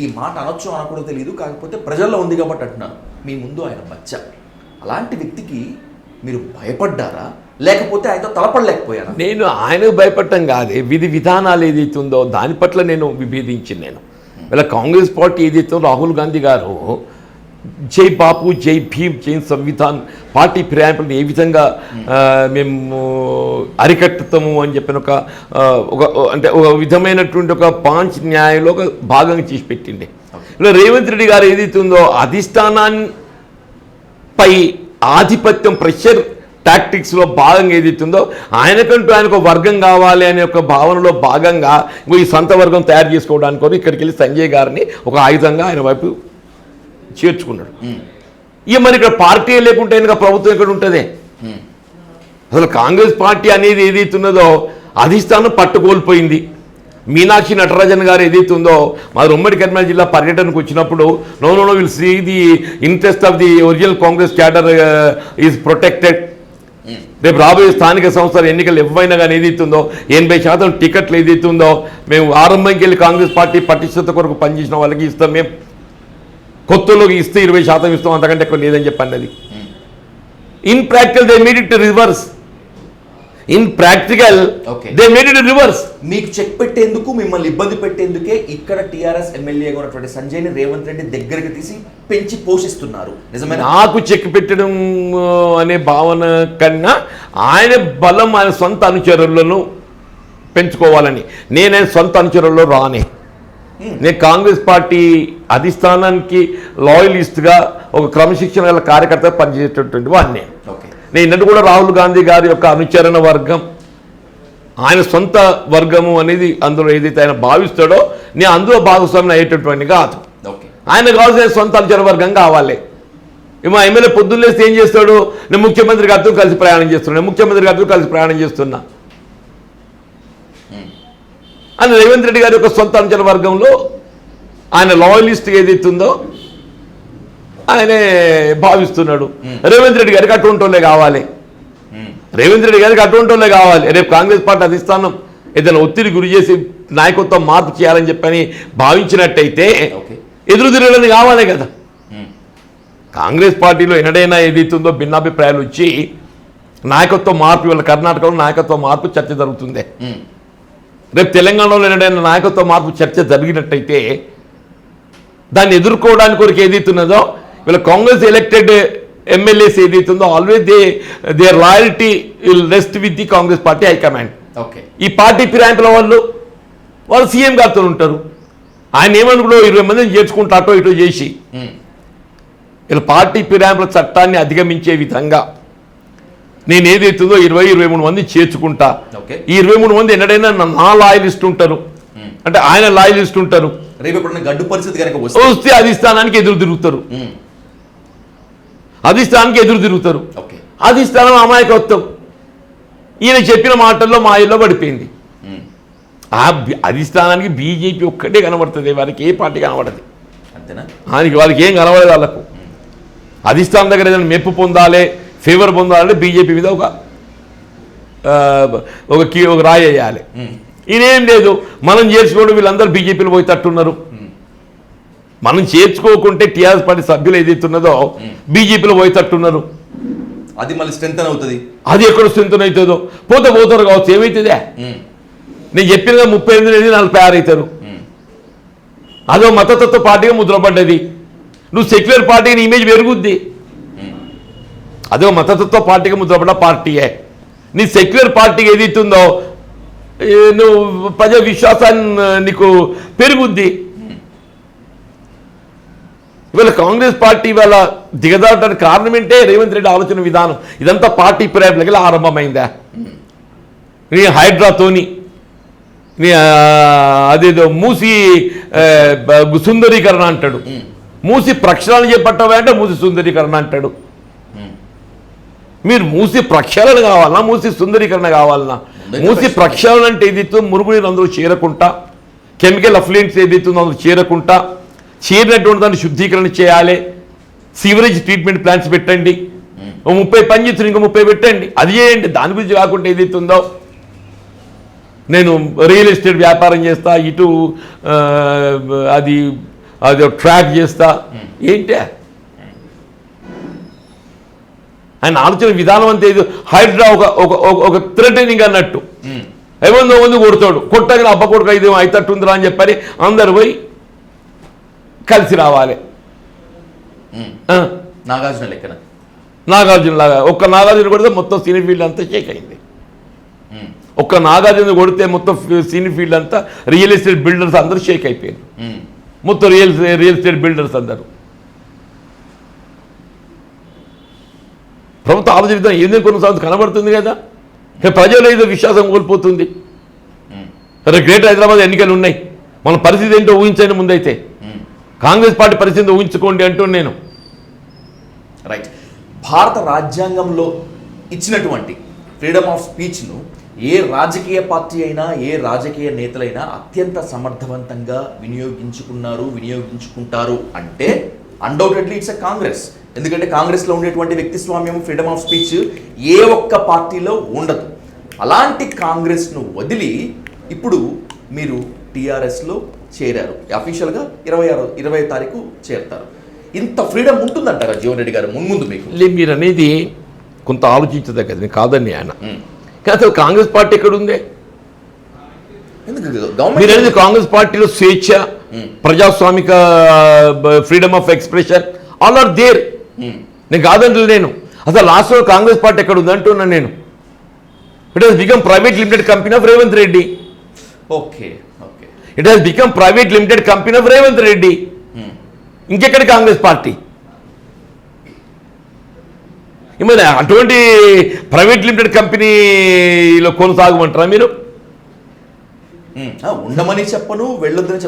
ఈ మాట అనొచ్చు అనకూడదు తెలియదు, కాకపోతే ప్రజల్లో ఉంది కాబట్టి అంటున్నాను, మీ ముందు ఆయన బచ్చ. అలాంటి వ్యక్తికి మీరు భయపడ్డారా లేకపోతే ఆయనతో తలపడలేకపోయారా? నేను ఆయనకు భయపడటం కాదే, విధి విధానాలు ఏదైతే ఉందో దాని పట్ల నేను విభేదించింది. నేను ఇలా కాంగ్రెస్ పార్టీ ఏదైతే రాహుల్ గాంధీ గారు జై బాపు జై భీమ్ జై సంవిధాన్ పార్టీ ఫిరాయింపులను ఏ విధంగా మేము అరికట్టుతాము అని చెప్పిన ఒక అంటే ఒక విధమైనటువంటి ఒక పాంచ్ న్యాయంలో ఒక భాగంగా చేసి పెట్టిండే. ఇలా రేవంత్ రెడ్డి గారు ఏదైతే ఉందో అధిష్టానాన్పై ఆధిపత్యం ప్రెషర్ టాక్టిక్స్లో భాగంగా ఏదైతుందో ఆయనకంటూ ఆయనకు వర్గం కావాలి అనే ఒక భావనలో భాగంగా ఈ సొంత వర్గం తయారు చేసుకోవడానికి ఇక్కడికి వెళ్ళి సంజయ్ గారిని ఒక ఆయుధంగా ఆయన వైపు చేర్చుకున్నాడు. ఇక మరి ఇక్కడ పార్టీ లేకుంటే ఇంకా ప్రభుత్వం ఇక్కడ ఉంటుంది? అసలు కాంగ్రెస్ పార్టీ అనేది ఏదైతున్నదో అధిష్టానం పట్టుకోల్పోయింది. మీనాక్షి నటరాజన్ గారు ఏదైతే ఉందో మా ఉమ్మడి కరీంనగర్ జిల్లా పర్యటనకు వచ్చినప్పుడు no will see the interest of the original Congress cadre is protected. రేపు రాబోయే స్థానిక సంస్థల ఎన్నికలు ఎవరైనా కానీ ఏదైతుందో 80% టికెట్లు ఏదైతుందో మేము ఆరంభంకి వెళ్ళి కాంగ్రెస్ పార్టీ పటిష్టత కొరకు పనిచేసిన వాళ్ళకి ఇస్తాం, మేము కొత్తలోకి ఇస్తే 20% ఇస్తాం, అంతకంటే ఎక్కువ లేదని చెప్పండి. అది in practical they made it reverse. మీకు చెక్ పెట్టేందుకు, మిమ్మల్ని ఇబ్బంది పెట్టేందుకే ఇక్కడ టీఆర్ఎస్ ఎమ్మెల్యేగా ఉన్నటువంటి సంజయ్ని రేవంత్ రెడ్డి దగ్గరికి తీసి పెంచి పోషిస్తున్నారు. నిజమైన నాకు చెక్ పెట్టడం అనే భావన కన్నా ఆయన బలం ఆయన సొంత అనుచరులను పెంచుకోవాలని. నేనే సొంత అనుచరుల్లో రానే. నేను కాంగ్రెస్ పార్టీ అధిష్టానానికి లాయలిస్ట్గా ఒక క్రమశిక్షణ గల కార్యకర్త పనిచేసేటటువంటి వాడిని. నేను ఇన్నట్టు కూడా రాహుల్ గాంధీ గారి యొక్క అనుచరణ వర్గం ఆయన సొంత వర్గము అనేది అందులో ఏదైతే ఆయన భావిస్తాడో నేను అందులో భాగస్వామిని అయ్యేటటువంటి కాదు. ఓకే. ఆయన కావాల్సిన సొంత అనుచర వర్గం కావాలి. మా ఎమ్మెల్యే పొద్దున్న లేస్తే ఏం చేస్తాడు, నేను ముఖ్యమంత్రి గారితో కలిసి ప్రయాణం చేస్తున్నా, ముఖ్యమంత్రి గారితో కలిసి ప్రయాణం చేస్తున్నా అని రేవంత్ రెడ్డి గారి యొక్క సొంత అనుచర వర్గంలో ఆయన లాయలిస్ట్ ఏదైతుందో ఆయనే భావిస్తున్నాడు. రేవంత్ రెడ్డి గారికి అటువంటి వాళ్ళే కావాలి, రేవంత్ రెడ్డి గారికి అటువంటి వాళ్ళే కావాలి. రేపు కాంగ్రెస్ పార్టీ అధిష్టానం ఏదైనా ఒత్తిడి గురి చేసి నాయకత్వం మార్పు చేయాలని చెప్పని భావించినట్టయితే ఎదురు తిరగడానికి కావాలి కదా. కాంగ్రెస్ పార్టీలో ఎన్నడైనా ఏదైతుందో భిన్నాభిప్రాయాలు వచ్చి నాయకత్వ మార్పు, ఇవాళ కర్ణాటకలో నాయకత్వ మార్పు చర్చ జరుగుతుంది. రేపు తెలంగాణలో ఎన్నడైనా నాయకత్వ మార్పు చర్చ జరిగినట్టయితే దాన్ని ఎదుర్కోవడానికి కొరకు ఏదైతున్నదో వీళ్ళ కాంగ్రెస్ ఎలక్టెడ్ ఎమ్మెల్యేస్ ఏదైతుందో always there loyalty will rest with the Congress party high command. ఈ పార్టీ ఫిరాయింపుల వాళ్ళు సీఎం గారితో ఉంటారు. ఆయన ఏమనుకో 20 మందిని చేర్చుకుంటా అటో ఇటో చేసి ఇలా పార్టీ ఫిరాయింపుల చట్టాన్ని అధిగమించే విధంగా నేను ఏదైతుందో 20-23 మంది చేర్చుకుంటా. ఈ 23 మంది ఎన్నడైనా నా లాయలిస్ట్ ఉంటారు, అంటే ఆయన లాయలిస్ట్ ఉంటారు. గడ్డు పరిస్థితి కనుక వస్తే అధిష్టానానికి ఎదురు తిరుగుతారు, అధిష్టానానికి ఎదురు తిరుగుతారు. అధిష్టానం అమాయకత్వం, ఈయన చెప్పిన మాటల్లో మా ఇల్లో పడిపోయింది. ఆ అధిష్టానానికి బీజేపీ ఒక్కటే కనబడుతుంది, వారికి ఏ పార్టీ కనబడదు. అంతేనా? వాళ్ళకి ఏం కనబడదు. వాళ్ళకు అధిష్టానం దగ్గర ఏదైనా మెప్పు పొందాలి, ఫేవర్ పొందాలంటే బీజేపీ మీద ఒక రాయి వేయాలి. ఈయనేం లేదు, మనం చేర్చుకోవడం వీళ్ళందరూ బీజేపీలో పోయి తట్టున్నారు. మనం చేర్చుకోకుంటే టీఆర్ఎస్ పార్టీ సభ్యులు ఏదైతున్నదో బీజేపీలో పోయి తట్టున్నారు. అది మళ్ళీ స్ట్రెంత్ అవుతుంది. అది ఎక్కడ స్ట్రెంత్ అవుతుందో పోతారు కావచ్చు. ఏమవుతుందే నేను చెప్పినగా 38 40 అవుతారు. అదో మతతత్వ పార్టీగా ముద్రపడ్డది. నువ్వు సెక్యులర్ పార్టీని ఇమేజ్ పెరుగుద్ది. అదో మతతత్వ పార్టీగా ముద్రపడ్డ పార్టీయే. నీ సెక్యులర్ పార్టీకి ఏదైతుందో నువ్వు ప్రజా విశ్వాసాన్ని నీకు పెరుగుద్ది. ఇవాళ కాంగ్రెస్ పార్టీ ఇవాళ దిగదాటానికి కారణం ఏంటే రేవంత్ రెడ్డి ఆలోచన విధానం. ఇదంతా పార్టీ ఫిరాయింపులకి ఆరంభమైందా? నీ హైడ్రాతోని నీ అదేదో మూసి సుందరీకరణ అంటాడు, మూసి ప్రక్షాళన చేపట్టవా అంటే మూసి సుందరీకరణ అంటాడు. మీరు మూసి ప్రక్షాళన కావాలన్నా మూసి సుందరీకరణ కావాలన్నా? మూసి ప్రక్షాళన అంటే ఏదైతే మురుగునీరు అందరూ చేరకుండా, కెమికల్ అఫ్లూయెంట్స్ ఏదైతుందో అందరూ చేరకుండా, చేరినటువంటి దాన్ని శుద్ధీకరణ చేయాలి. సీవరేజ్ ట్రీట్మెంట్ ప్లాంట్స్ పెట్టండి. 30 పని చేస్తున్నారు, ఇంకా 30 పెట్టండి. అది చేయండి. దాని గురించి కాకుండా ఏదైతుందో నేను రియల్ ఎస్టేట్ వ్యాపారం చేస్తా, ఇటు అది ట్రాక్ చేస్తా, ఏంటి ఆయన ఆలోచన విధానం అంతే. హైడ్రా ఒక థ్రెటనింగ్ అన్నట్టు, ఏమందో మంది కొడతాడు, కొట్టగా అబ్బ కొడుకు ఇది అయితట్టుందిరా అని చెప్పని అందరు పోయి కలిసి రావాలి. నాగార్జున లెక్కన, నాగార్జున లాగా ఒక్క నాగార్జున కొడితే మొత్తం సినీ ఫీల్డ్ అంతా షేక్ అయింది. ఒక్క నాగార్జున కొడితే మొత్తం సినీ ఫీల్డ్ అంతా రియల్ ఎస్టేట్ బిల్డర్స్ అందరూ షేక్ అయిపోయారు. మొత్తం రియల్ ఎస్టేట్ బిల్డర్స్ అందరూ. ప్రభుత్వ ఆలోచన విధానం ఏదైనా కొనసాగుతూ కనబడుతుంది కదా. ప్రజలు ఏదో విశ్వాసం కోల్పోతుంది. గ్రేటర్ హైదరాబాద్ ఎన్నికలు ఉన్నాయి, మన పరిస్థితి ఏంటో ఊహించండి. ముందైతే కాంగ్రెస్ పార్టీ పరిస్థితి ఊహించుకోండి అంటూ నేను. రైట్. భారత రాజ్యాంగంలో ఇచ్చినటువంటి ఫ్రీడమ్ ఆఫ్ స్పీచ్ను ఏ రాజకీయ పార్టీ అయినా, ఏ రాజకీయ నేతలైనా అత్యంత సమర్థవంతంగా వినియోగించుకుంటారు అంటే అన్డౌటెడ్లీ ఇట్స్ ఎ కాంగ్రెస్. ఎందుకంటే కాంగ్రెస్లో ఉండేటువంటి వ్యక్తి స్వామ్యం, ఫ్రీడమ్ ఆఫ్ స్పీచ్ ఏ ఒక్క పార్టీలో ఉండదు. అలాంటి కాంగ్రెస్ను వదిలి ఇప్పుడు మీరు టీఆర్ఎస్లో చేరారు. అఫీషియల్గా 20 తారీఖు చేరుతారు. ఇంత ఫ్రీడమ్ ఉంటుందంటారా జీవన్ రెడ్డి గారు మున్ముందు మీకు? మీరు అనేది కొంత ఆలోచించదగ్గది, నేను కాదండి ఆయన. కానీ అసలు కాంగ్రెస్ పార్టీ ఎక్కడ ఉంది? మీరు అనేది కాంగ్రెస్ పార్టీలో స్వేచ్ఛ, ప్రజాస్వామిక, freedom of expression all are there. నేను కాదంటే నేను అసలు లాస్ట్లో కాంగ్రెస్ పార్టీ ఎక్కడ ఉంది అంటున్నాను నేను. It has become private limited company of Revanth Reddy. It has become private limited company of Revanth Reddy. ఇంకెక్కడ కాంగ్రెస్ పార్టీ? మరి అటువంటి ప్రైవేట్ లిమిటెడ్ కంపెనీలో కొనసాగమంటారా మీరు? ఉండమని చెప్పను, వెళ్ళొద్దని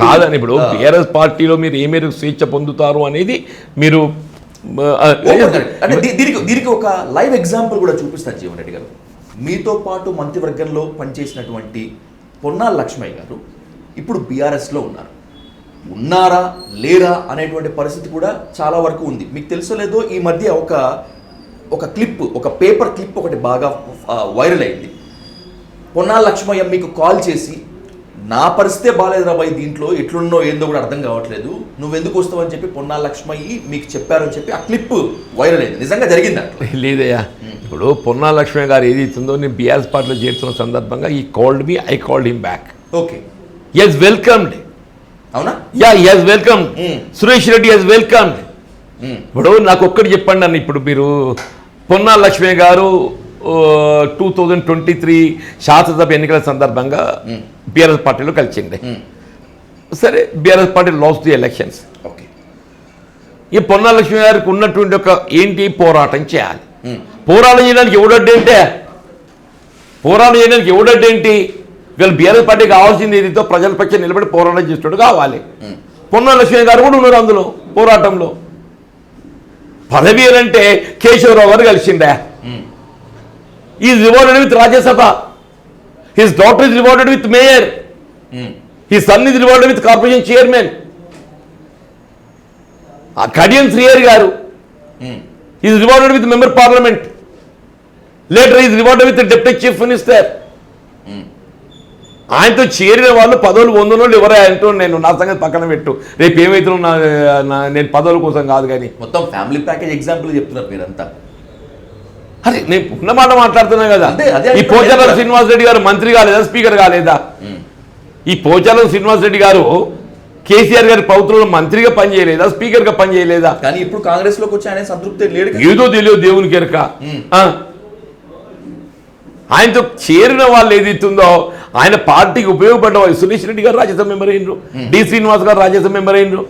కాదని ఇప్పుడు బీఆర్ఎస్ పార్టీలో మీరు ఏ మేరకు స్వేచ్ఛ పొందుతారు అనేది మీరు అంటే దీనికి ఒక లైవ్ ఎగ్జాంపుల్ కూడా చూపిస్తాను జీవన్ రెడ్డి గారు. మీతో పాటు మంత్రివర్గంలో పనిచేసినటువంటి పొన్నాల లక్ష్మయ్య గారు ఇప్పుడు బీఆర్ఎస్లో ఉన్నారా లేరా అనేటువంటి పరిస్థితి కూడా చాలా వరకు ఉంది. మీకు తెలుసో లేదో ఈ మధ్య ఒక క్లిప్, ఒక పేపర్ క్లిప్ ఒకటి బాగా వైరల్ అయింది. పొన్నాల లక్ష్మయ్య మీకు కాల్ చేసి, నా పరిస్థితే బాగాలేదురా బాయ్, దీంట్లో ఎట్లున్నో ఏందో కూడా అర్థం కావట్లేదు, నువ్వెందుకు వస్తావని చెప్పి పొన్నాల లక్ష్మయ్య మీకు చెప్పారని చెప్పి ఆ క్లిప్ వైరల్ అయింది. నిజంగా జరిగింది అట్లా? లేదయ్యా, ఇప్పుడు పొన్నాల లక్ష్మయ్య గారు ఏది ఇస్తుందో నేను బీఆర్ఎస్ పార్టీలో చేరుతున్న సందర్భంగా ఈ called me, I called him back. Okay, yes welcomed. అవునా? Yeah, yes welcome. Suresh Reddy yes welcomed. ఇప్పుడు నాకు ఒక్కటి చెప్పండి అన్న, ఇప్పుడు మీరు పొన్నాల లక్ష్మయ్య గారు 2023 శాసనసభ ఎన్నికల సందర్భంగా బీఆర్ఎస్ పార్టీలో కలిసిండే. సరే, BRS party lost the elections. Okay, ఈ పొన్నాల లక్ష్మి గారికి ఉన్నటువంటి ఒక ఏంటి పోరాటం చేయాలి. పోరాటం చేయడానికి ఎవడడ్డేంటే వీళ్ళు బీఆర్ఎస్ పార్టీ కావాల్సింది ఏదితో ప్రజల పక్షం నిలబడి పోరాటం చేసేటట్టు కావాలి. పొన్నాల లక్ష్మి గారు కూడా ఉన్నారు అందులో పోరాటంలో. పదవి అంటే కేశవరావు గారు కలిసిండే. He is rewarded with Rajya Sabha. His daughter is rewarded with mayor. His son is rewarded with corporation chairman. Kadian Sriyar garu. He is rewarded with member parliament. Later he is rewarded with the deputy chief minister. ఆయనతో చేరిన వాళ్ళు పదవులు పొందినోళ్ళు ఎవరే అంటూ నేను నా సంగతి పక్కన పెట్టు. రేపు ఏమైతున్నా నేను పదవుల కోసం కాదు, కానీ మొత్తం ఫ్యామిలీ ప్యాకేజ్ ఎగ్జాంపుల్ చెప్తున్నారు మీరంతా. అరే, నేను ఉన్నమాట మాట్లాడుతున్నా కదా. ఈ పోచారం శ్రీనివాస్ రెడ్డి గారు మంత్రి కాలేదా, స్పీకర్ కాలేదా? ఈ పోచారం శ్రీనివాస్ రెడ్డి గారు కేసీఆర్ గారి ప్రభుత్వంలో మంత్రిగా పనిచేయలేదా, స్పీకర్గా పనిచేయలేదా? కానీ ఇప్పుడు కాంగ్రెస్ లోకి వచ్చి ఆయన సంతృప్తి లేడు. ఏదో తెలియదు దేవునికి ఎరక. ఆయనతో చేరిన వాళ్ళు ఏదైతుందో ఆయన పార్టీకి ఉపయోగపడ్డ వాళ్ళు. సురేష్ రెడ్డి గారు రాజ్యసభ మెంబర్ అయినరు, డి శ్రీనివాస్ గారు రాజ్యసభ మెంబర్ అయినరు.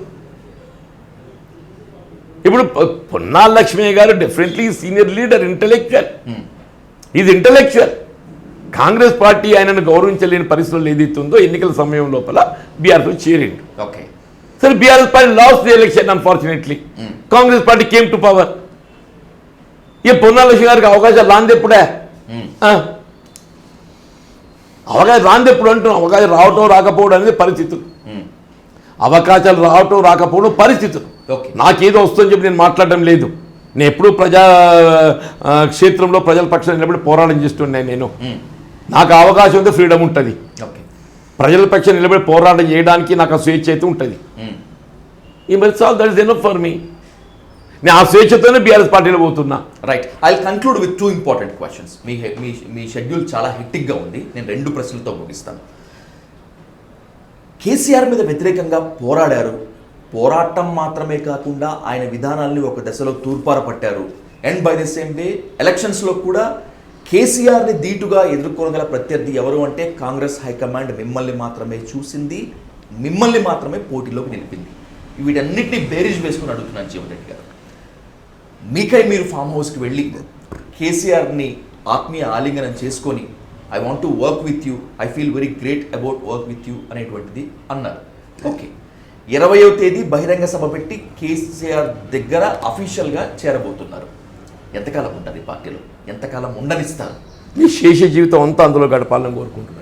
ఇప్పుడు పొన్నాల లక్ష్మయ్య గారు definitely senior leader, intellectual. Is intellectual. Congress party ఆయనను గౌరవించలేని పరిస్థితుల్లో ఏదైతుందో ఎన్నికల సమయం లోపల బీఆర్ఎస్లో చేరిండు. ఓకే, సరే, BRS party last the election unfortunately. Congress party came to power. ఈ పొన్నాల లక్ష్మి గారికి అవకాశాలు రాందెప్పుడే? అవకాశం రాందెప్పుడు అంటున్నాం. అవకాశం రావటం రాకపోవడం అనేది పరిస్థితులు. అవకాశాలు రావటం రాకపోవడం పరిస్థితులు. నాకేదో వస్తుందని చెప్పి నేను మాట్లాడడం లేదు. నేను ఎప్పుడూ ప్రజా క్షేత్రంలో ప్రజల పక్షాన్ని నిలబడి పోరాటం చేస్తున్నాను. నేను నాకు అవకాశం ఉంటే ఫ్రీడమ్ ఉంటుంది. ప్రజల పక్షాన్ని నిలబడి పోరాటం చేయడానికి నాకు ఆ స్వేచ్ఛ అయితే ఉంటుంది. ఈ మరి సాల్ that is enough for me. నేను ఆ స్వేచ్ఛతోనే బీఆర్ఎస్ పార్టీలో పోతున్నా. Right, I conclude with 2 important questions. Me schedule చాలా హెక్టిక్గా ఉంది. నేను 2 ప్రశ్నలతో ముగిస్తాను. కేసీఆర్ మీద వ్యతిరేకంగా పోరాడారు. పోరాటం మాత్రమే కాకుండా ఆయన విధానాల్ని ఒక దశలో తూర్పార పట్టారు. అండ్ బై ద సేమ్ వే ఎలక్షన్స్లో కూడా కేసీఆర్ని ధీటుగా ఎదుర్కోగల ప్రత్యర్థి ఎవరు అంటే కాంగ్రెస్ హైకమాండ్ మిమ్మల్ని మాత్రమే చూసింది, మిమ్మల్ని మాత్రమే పోటీలోకి నిలిపింది. వీటన్నిటిని బేరీజ్ వేసుకుని అడుగుతున్నాను జీవన్ రెడ్డి గారు. మీకై మీరు ఫామ్ హౌస్కి వెళ్ళి కేసీఆర్ని ఆత్మీయ ఆలింగనం చేసుకొని I want to work with you, I feel very great about work with you అనేటువంటిది అన్నారు. ఓకే, 20వ తేదీ బహిరంగ సభ పెట్టి కేసీఆర్ దగ్గర అఫీషియల్గా చేరబోతున్నారు. ఎంతకాలం ఉంటుంది పార్టీలో? ఎంతకాలం ఉండనిస్తారు? మీ శేష జీవితం అంతా అందులో గడపాలని కోరుకుంటున్నాను.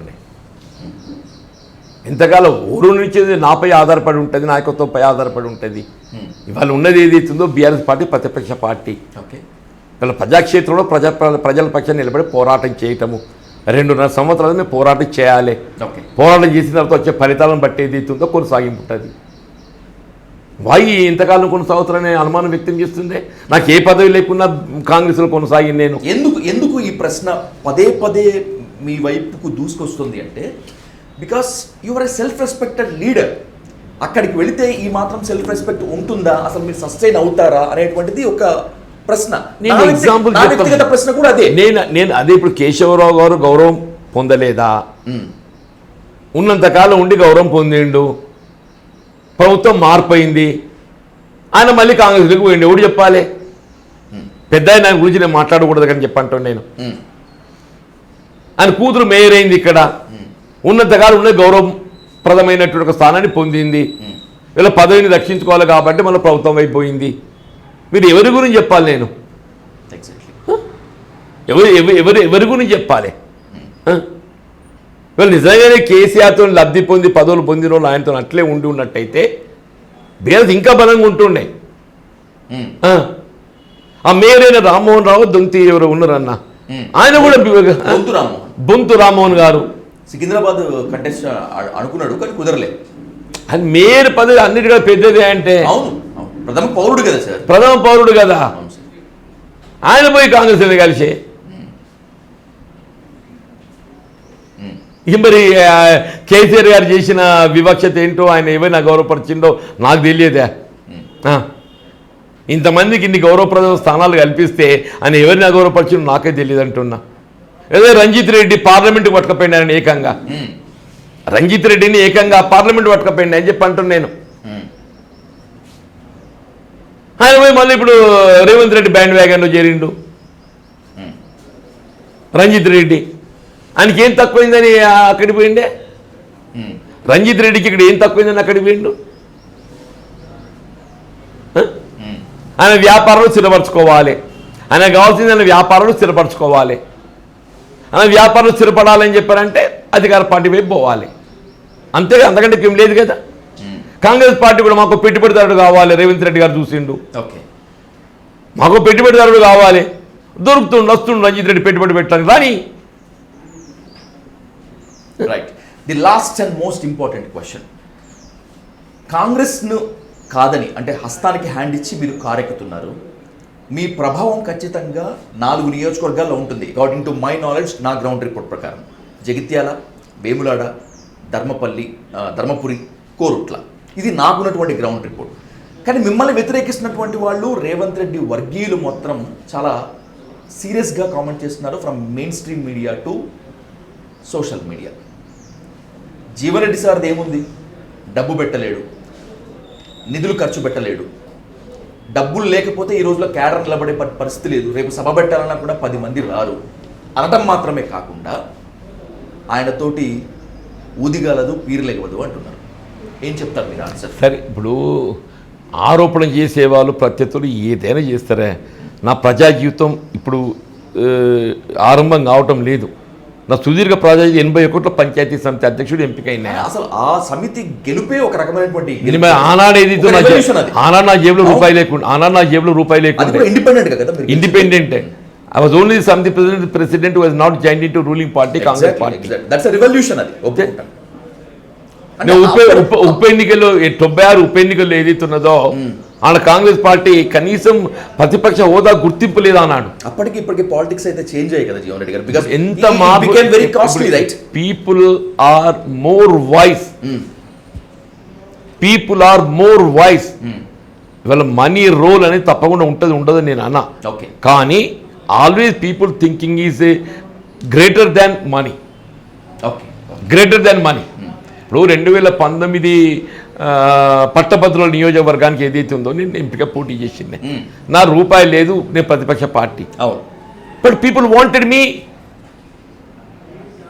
ఎంతకాలం ఊరు నుంచి నాపై ఆధారపడి ఉంటుంది, నాయకత్వంపై ఆధారపడి ఉంటుంది. ఇవాళ ఉన్నది ఏదైతుందో బీఆర్ఎస్ పార్టీ ప్రతిపక్ష పార్టీ. ఓకే, ఇవాళ ప్రజాక్షేత్రంలో ప్రజల పక్షాన్ని నిలబడి పోరాటం చేయటము. 2.5 సంవత్సరాలు మేము పోరాటం చేయాలి. పోరాటం చేసిన తర్వాత వచ్చే ఫలితాలను బట్టి ఏదైతుందో కొనసాగింపు ఉంటుంది. వాయి ఇంతకాలం కొనసాగుతారనే అనుమానం వ్యక్తం చేస్తుందే. నాకు ఏ పదవి లేకున్నా కాంగ్రెస్లో కొనసాగి నేను ఎందుకు ఈ ప్రశ్న పదే పదే మీ వైపుకు దూసుకొస్తుంది అంటే because you are a self respected leader. అక్కడికి వెళితే ఈ మాత్రం సెల్ఫ్ రెస్పెక్ట్ ఉంటుందా, అసలు మీరు సస్టైన్ అవుతారా అనేటువంటిది ఒక ప్రశ్న. నేను ఎగ్జాంపుల్ వ్యక్తిగత ప్రశ్న కూడా అదే. నేను అదే ఇప్పుడు కేశవరావు గారు గౌరవం పొందలేదా? ఉన్నంతకాలం ఉండి గౌరవం పొందిండు. ప్రభుత్వం మార్పయింది, ఆయన మళ్ళీ కాంగ్రెస్లోకి పోయిండు. ఎవడు చెప్పాలి? పెద్ద ఆయన గురించి నేను మాట్లాడకూడదు కానీ చెప్పంటాను నేను. ఆయన కూతురు మేయర్ అయింది ఇక్కడ. ఉన్నంతకాలం ఉన్న గౌరవప్రదమైనటువంటి ఒక స్థానాన్ని పొందింది. వీళ్ళ పదవిని రక్షించుకోవాలి కాబట్టి మన ప్రభుత్వం అయిపోయింది. మీరు ఎవరి గురించి చెప్పాలి? నేను ఎవరి గురించి చెప్పాలి? వీళ్ళు నిజంగానే కేసీఆర్తో లబ్ధి పొంది పదవులు పొందిన వాళ్ళు ఆయనతో అట్లే ఉండి ఉన్నట్టయితే బీఆర్ఎస్ ఇంకా బలంగా ఉంటుండే. ఆ మేయరైన రామ్మోహన్ రావు దొంతి ఎవరు ఉన్నారన్న, ఆయన కూడా బొంతు రామ్మోహన్ గారు సికింద్రాబాద్ కంటెస్ట్ అనుకున్నాడు కానీ కుదరలేదు. అది మేయర్ పదవి అన్నిటిగా పెద్దదే అంటే ప్రథమ పౌరుడు కదా సార్, ప్రథమ పౌరుడు కదా. ఆయన పోయి కాంగ్రెస్ కలిసి మరి కేసీఆర్ గారు చేసిన వివక్షత ఏంటో, ఆయన ఏమైనా గౌరవపరిచిండో నాకు తెలియదా? ఇంతమందికి ఇన్ని గౌరవప్రద స్థానాలు కల్పిస్తే ఆయన ఎవరిని అగౌరవపరిచిండో నాకే తెలియదు అంటున్నా. ఏదో రంజిత్ రెడ్డి పార్లమెంట్కి పట్టుకపోయింది ఆయన ఏకంగా, రంజిత్ రెడ్డిని ఏకంగా పార్లమెంట్ పట్టుకపోయింది అని చెప్పి అంటున్నాను నేను. ఆయన పోయి మళ్ళీ ఇప్పుడు రేవంత్ రెడ్డి బ్యాండ్ వ్యాగన్లో చేరిండు రంజిత్ రెడ్డి. ఆయనకి ఏం తక్కువైందని అక్కడికి పోయిండే? రంజిత్ రెడ్డికి ఇక్కడ ఏం తక్కువైందని అక్కడికి పోయిండు? ఆయన వ్యాపారంలో స్థిరపరచుకోవాలి, ఆయన కావాల్సింది ఆయన వ్యాపారంలో స్థిరపరచుకోవాలి. ఆయన వ్యాపారంలో స్థిరపడాలని చెప్పారంటే అధికార పార్టీ వైపు పోవాలి, అంతేగా, అంతకంటే ఏం లేదు కదా. కాంగ్రెస్ పార్టీ కూడా మాకు పెట్టుబడిదారుడు కావాలి, రేవంత్ రెడ్డి గారు చూసిండు, మాకు పెట్టుబడిదారుడు కావాలి, దొరుకుతుండు వస్తుండు రంజిత్ రెడ్డి పెట్టుబడి పెట్టడానికి రాని. Right. The last and most important question, కాంగ్రెస్ను కాదని అంటే హస్తానికి హ్యాండ్ ఇచ్చి మీరు కారెక్కుతున్నారు, మీ ప్రభావం ఖచ్చితంగా 4 నియోజకవర్గాల్లో ఉంటుంది. అకార్డింగ్ టు మై నాలెడ్జ్, నా గ్రౌండ్ రిపోర్ట్ ప్రకారం జగిత్యాల, వేములాడ, ధర్మపురి, కోరుట్ల, ఇది నాకున్నటువంటి గ్రౌండ్ రిపోర్ట్. కానీ మిమ్మల్ని వ్యతిరేకిస్తున్నటువంటి వాళ్ళు రేవంత్ రెడ్డి వర్గీయులు మొత్తం చాలా సీరియస్గా కామెంట్ చేస్తున్నారు, from mainstream media to social media. Jeevan Reddy సార్ది ఏముంది? డబ్బు పెట్టలేడు, నిధులు ఖర్చు పెట్టలేడు, డబ్బులు లేకపోతే ఈ రోజులో క్యాడర్ నిలబడే పరిస్థితి లేదు, రేపు సభ పెట్టాలన్నా కూడా 10 మంది రారు అనడం మాత్రమే కాకుండా ఆయనతోటి ఊదిగలదు పీరులేగవదు అంటున్నారు. ఏం చెప్తారు మీరు ఆన్సర్? సరే, ఇప్పుడు ఆరోపణ చేసేవాళ్ళు ప్రత్యర్థులు ఏదైనా చేస్తారే. నా ప్రజా జీవితం ఇప్పుడు ఆరంభం కావటం లేదు. నా సుదీర్ఘ ప్రజా 81 పంచాయతీ సమితి అధ్యక్షుడు ఎంపికైనా. అసలు ఆ సమితి గెలుపే ఒక రకమైనటువంటి ఆనాడు ఏదైతే ఆనాడు నా జేబులో రూపాయి లేకుండా independent. I was only the Samiti president who was not joined into ruling party, Congress party. That's a revolution అది. ఉప ఎన్నికల్లో 96 ఉప ఎన్నికల్లో ఏదైతే ఉన్నదో ఆడ కాంగ్రెస్ పార్టీ కనీసం ప్రతిపక్ష హోదా గుర్తింపు లేదు అన్నాడు. అప్పటికి ఇప్పటికి పాలిటిక్స్ అయితే చేంజ్ అయ్యాయి కదా జీవన్ రెడ్డి గారు. బికాజ్ ఎంత మార్పు, very costly, right? People are more voice, people are more voice. ఇవాళ మనీ రోల్ అనేది తప్పకుండా ఉంటుంది, ఉండదని నేను అన్నా. కానీ always people thinking is greater than money, greater than money. ఇప్పుడు 2019 పట్టభద్రుల నియోజకవర్గానికి ఏదైతే ఉందో నేను ఎంపిక పోటీ చేసింది, నా రూపాయి లేదు, నేను ప్రతిపక్ష party. But people wanted me,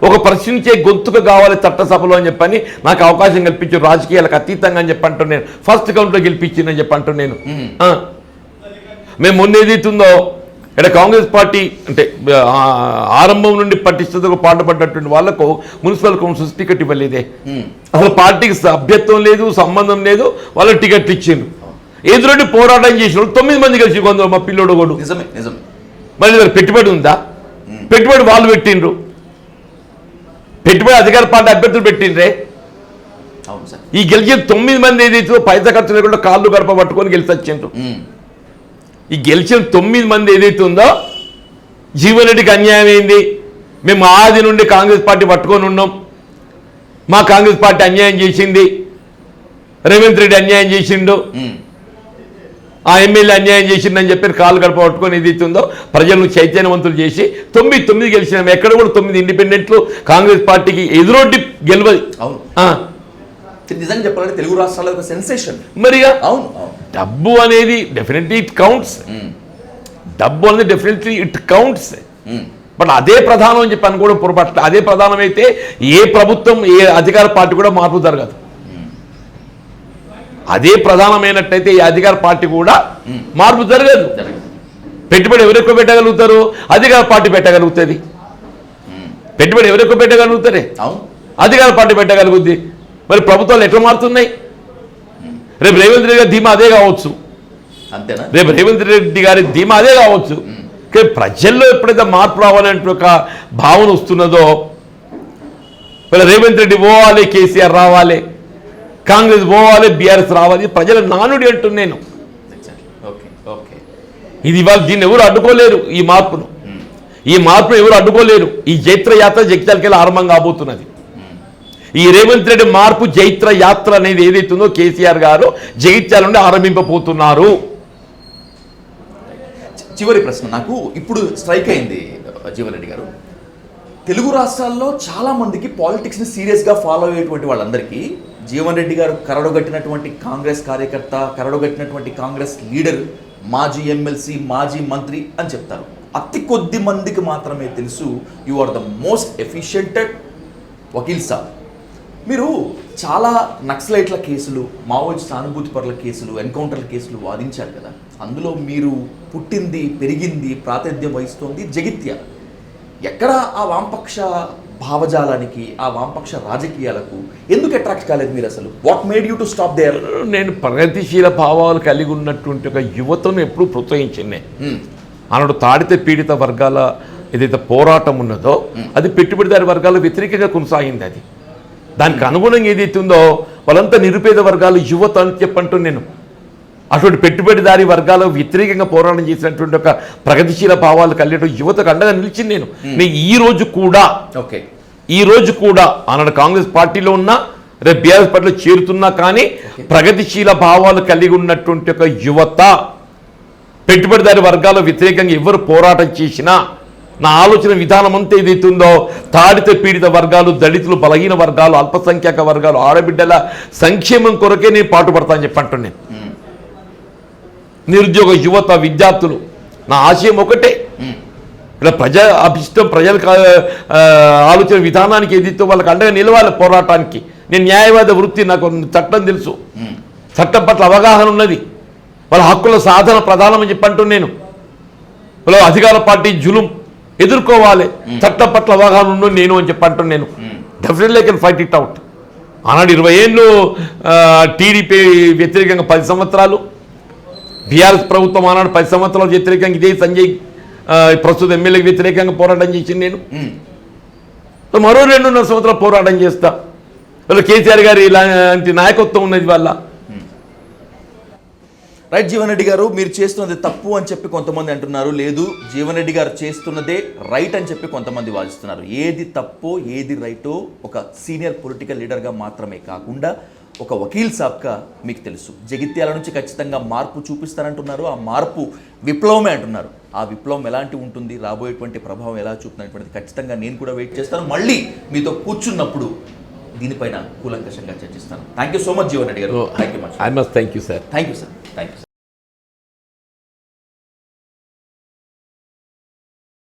ఒక ప్రశ్నించే గొంతుక కావాలి చట్టసభలో అని చెప్పని నాకు అవకాశం కల్పించారు, రాజకీయాలకు అతీతంగా అని చెప్పంటూ నేను ఫస్ట్ కౌంట్లో గెలిపించిందని చెప్పంటూ నేను. మేము మొన్న ఏదైతుందో ఇక్కడ కాంగ్రెస్ పార్టీ అంటే ఆరంభం నుండి పటిష్టతకు పాటుపడ్డటువంటి వాళ్లకు మున్సిపల్ కౌన్సిల్స్ టికెట్ ఇవ్వలేదే. అసలు పార్టీకి సభ్యత్వం లేదు, సంబంధం లేదు, వాళ్ళకి టికెట్లు ఇచ్చిండ్రు. ఎదురుండి పోరాటం చేసిన 9 మంది కలిసి కొందరు, మా పిల్లోడు కూడా. మరి పెట్టుబడి ఉందా? పెట్టుబడి వాళ్ళు పెట్టిండ్రు, పెట్టుబడి అధికార పార్టీ అభ్యర్థులు పెట్టిండ్రే. ఈ గెలిచిన 9 మంది ఏదైతే పైసా ఖర్చు లేకుండా కాళ్ళు గడప పట్టుకొని గెలిచి వచ్చిండ్రు. ఈ గెలిచిన 9 మంది ఏదైతే ఉందో జీవన్ రెడ్డికి అన్యాయం అయింది. మేము ఆది నుండి కాంగ్రెస్ పార్టీ పట్టుకొని ఉన్నాం, మా కాంగ్రెస్ పార్టీ అన్యాయం చేసింది, రేవంత్ రెడ్డి అన్యాయం చేసిండు, ఆ ఎమ్మెల్యే అన్యాయం చేసిండని చెప్పి కాళ్ళు గడప పట్టుకొని ఏదైతే ఉందో ప్రజలను చైతన్యవంతులు చేసి 9 గెలిచినాం. ఎక్కడ కూడా 9 ఇండిపెండెంట్లు కాంగ్రెస్ పార్టీకి ఎదురొడ్డి గెలవదు. నిజంగా చెప్పాలంటే తెలుగు రాష్ట్రాల్లో ఒక సెన్సేషన్. మరిగా అవును, డబ్బు అనేది డెఫినెట్లీ ఇట్ కౌంట్స్, డబ్బు అనేది డెఫినెట్లీ ఇట్ కౌంట్స్. బట్ అదే ప్రధానం అని చెప్పి అనుకోవడం పొరపాటు. అదే ప్రధానమైతే ఏ ప్రభుత్వం ఏ అధికార పార్టీ కూడా మార్పు జరగదు. అదే ప్రధానమైనట్టయితే ఈ అధికార పార్టీ కూడా మార్పు జరగదు. పెట్టుబడి ఎవరు ఎక్కువ పెట్టగలుగుతారు? అధికార పార్టీ పెట్టగలుగుతుంది. పెట్టుబడి ఎవరు ఎక్కువ పెట్టగలుగుతారే? అధికార పార్టీ పెట్టగలుగుద్ది. మరి ప్రభుత్వాలు ఎట్లా మారుతున్నాయి? రేపు రేవంత్ రెడ్డి గారి ధీమా అదే కావచ్చు. అంతేనా? రేపు రేవంత్ రెడ్డి గారి ధీమా అదే కావచ్చు. కానీ ప్రజల్లో ఎప్పుడైతే మార్పు రావాలంటే ఒక భావన వస్తున్నదో, మరి రేవంత్ రెడ్డి పోవాలి, కేసీఆర్ రావాలి, కాంగ్రెస్ పోవాలి, బీఆర్ఎస్ రావాలి, ప్రజల నానుడి అంటున్నాను నేను. ఇది ఇవాళ దీన్ని ఎవరు అడ్డుకోలేరు. ఈ మార్పును ఎవరు అడ్డుకోలేరు. ఈ జైత్ర యాత్ర జగిత్యాలకెళ్ళి ఆరంభం కాబోతున్నది. ఈ రేవంత్ రెడ్డి మార్పు జైత్ర యాత్ర అనేది ఏదైతుందో కేసీఆర్ గారు జగిత్యాల నుండి ఆరంభింపబోతున్నారు. చివరి ప్రశ్న నాకు ఇప్పుడు స్ట్రైక్ అయింది జీవన్ రెడ్డి గారు. తెలుగు రాష్ట్రాల్లో చాలా మందికి పాలిటిక్స్ని సీరియస్గా ఫాలో అయ్యేటువంటి వాళ్ళందరికీ జీవన్ రెడ్డి గారు కరడుగట్టినటువంటి కాంగ్రెస్ కార్యకర్త, కరడుగట్టినటువంటి కాంగ్రెస్ లీడర్, మాజీ ఎమ్మెల్సీ, మాజీ మంత్రి అని చెప్తారు. అతి కొద్ది మందికి మాత్రమే తెలుసు you are the most efficiented vakil saab. మీరు చాలా నక్సలైట్ల కేసులు, మావోయిస్ట్ సానుభూతి పరుల కేసులు, ఎన్కౌంటర్ల కేసులు వాదించారు కదా. అందులో మీరు పుట్టింది, పెరిగింది, ప్రాతినిధ్యం వహిస్తోంది జగిత్యాల. ఎక్కడ ఆ వామపక్ష భావజాలానికి, ఆ వామపక్ష రాజకీయాలకు ఎందుకు అట్రాక్ట్ కాలేదు మీరు అసలు? What made you to stop there? నేను ప్రగతిశీల భావాలు కలిగి ఉన్నటువంటి ఒక యువతను ఎప్పుడూ ప్రోత్సహించింది. ఆనాడు తాడిత పీడిత వర్గాల ఏదైతే పోరాటం ఉన్నదో అది పెట్టుబడిదారి వర్గాల వ్యతిరేకంగా కొనసాగింది. అది దానికి అనుగుణంగా ఏదైతే ఉందో వాళ్ళంతా నిరుపేద వర్గాలు, యువత అని చెప్పంటూ నేను అటువంటి పెట్టుబడిదారి వర్గాల వ్యతిరేకంగా పోరాటం చేసినటువంటి ఒక ప్రగతిశీల భావాలు కలిగే యువతకు అండగా నిలిచింది నేను. ఈ రోజు కూడా ఆనాడు కాంగ్రెస్ పార్టీలో ఉన్నా, రేపు బీఆర్ఎస్ పార్టీలో చేరుతున్నా, కానీ ప్రగతిశీల భావాలు కలిగి ఉన్నటువంటి ఒక యువత, పెట్టుబడిదారి వర్గాల వ్యతిరేకంగా ఎవరు పోరాటం చేసినా నా ఆలోచన విధానం అంతా ఏదైతుందో తాడిత పీడిత వర్గాలు, దళితులు, బలహీన వర్గాలు, అల్పసంఖ్యాక వర్గాలు, ఆడబిడ్డల సంక్షేమం కొరకే నేను పాటుపడతానని చెప్పంటున్నాను. నిరుద్యోగ యువత, విద్యార్థులు, నా ఆశయం ఒకటే. ఇలా ప్రజా అభిష్టం, ప్రజలకు ఆలోచన విధానానికి ఏదైతే వాళ్ళకి అండగా నిలవాలి పోరాటానికి. నేను న్యాయవాద వృత్తి, నాకు చట్టం తెలుసు, చట్టం పట్ల అవగాహన ఉన్నది, వాళ్ళ హక్కుల సాధన ప్రధానమని చెప్పంటూ నేను. వాళ్ళ అధికార పార్టీ జులుం ఎదుర్కోవాలి, చట్టం పట్ల అవగాహన ఉన్నది నేను అని చెప్పంటూ నేను. Definitely can fight it out. ఆనాడు 20 ఏళ్ళు టీడీపీ వ్యతిరేకంగా 10 సంవత్సరాలు, బీఆర్ఎస్ ప్రభుత్వం ఆనాడు 10 సంవత్సరాలు వ్యతిరేకంగా ఇదే సంజయ్ ప్రస్తుత ఎమ్మెల్యేకి వ్యతిరేకంగా పోరాటం చేసింది నేను. మరో 2.5 సంవత్సరాలు పోరాటం చేస్తా. వాళ్ళు కేసీఆర్ గారు ఇలాంటి నాయకత్వం ఉన్నది వాళ్ళ. రైట్ జీవన్ రెడ్డి గారు, మీరు చేస్తున్నది తప్పు అని చెప్పి కొంతమంది అంటున్నారు. లేదు, జీవన్ రెడ్డి గారు చేస్తున్నదే రైట్ అని చెప్పి కొంతమంది వాదిస్తున్నారు. ఏది తప్పో ఏది రైటో ఒక సీనియర్ పొలిటికల్ లీడర్గా మాత్రమే కాకుండా ఒక వకీల్ సాబ్గా మీకు తెలుసు. జగిత్యాల నుంచి ఖచ్చితంగా మార్పు చూపిస్తారంటున్నారు. ఆ మార్పు విప్లవమే అంటున్నారు. ఆ విప్లవం ఎలాంటి ఉంటుంది, రాబోయేటువంటి ప్రభావం ఎలా చూపుతున్నటువంటిది ఖచ్చితంగా నేను కూడా వెయిట్ చేస్తాను. మళ్ళీ మీతో కూర్చున్నప్పుడు దీనిపైన కూలంకషంగా చర్చిస్తాను. Thank you so much Jeevan Reddy garu. Thank you much. I must thank you sir. Thank you sir.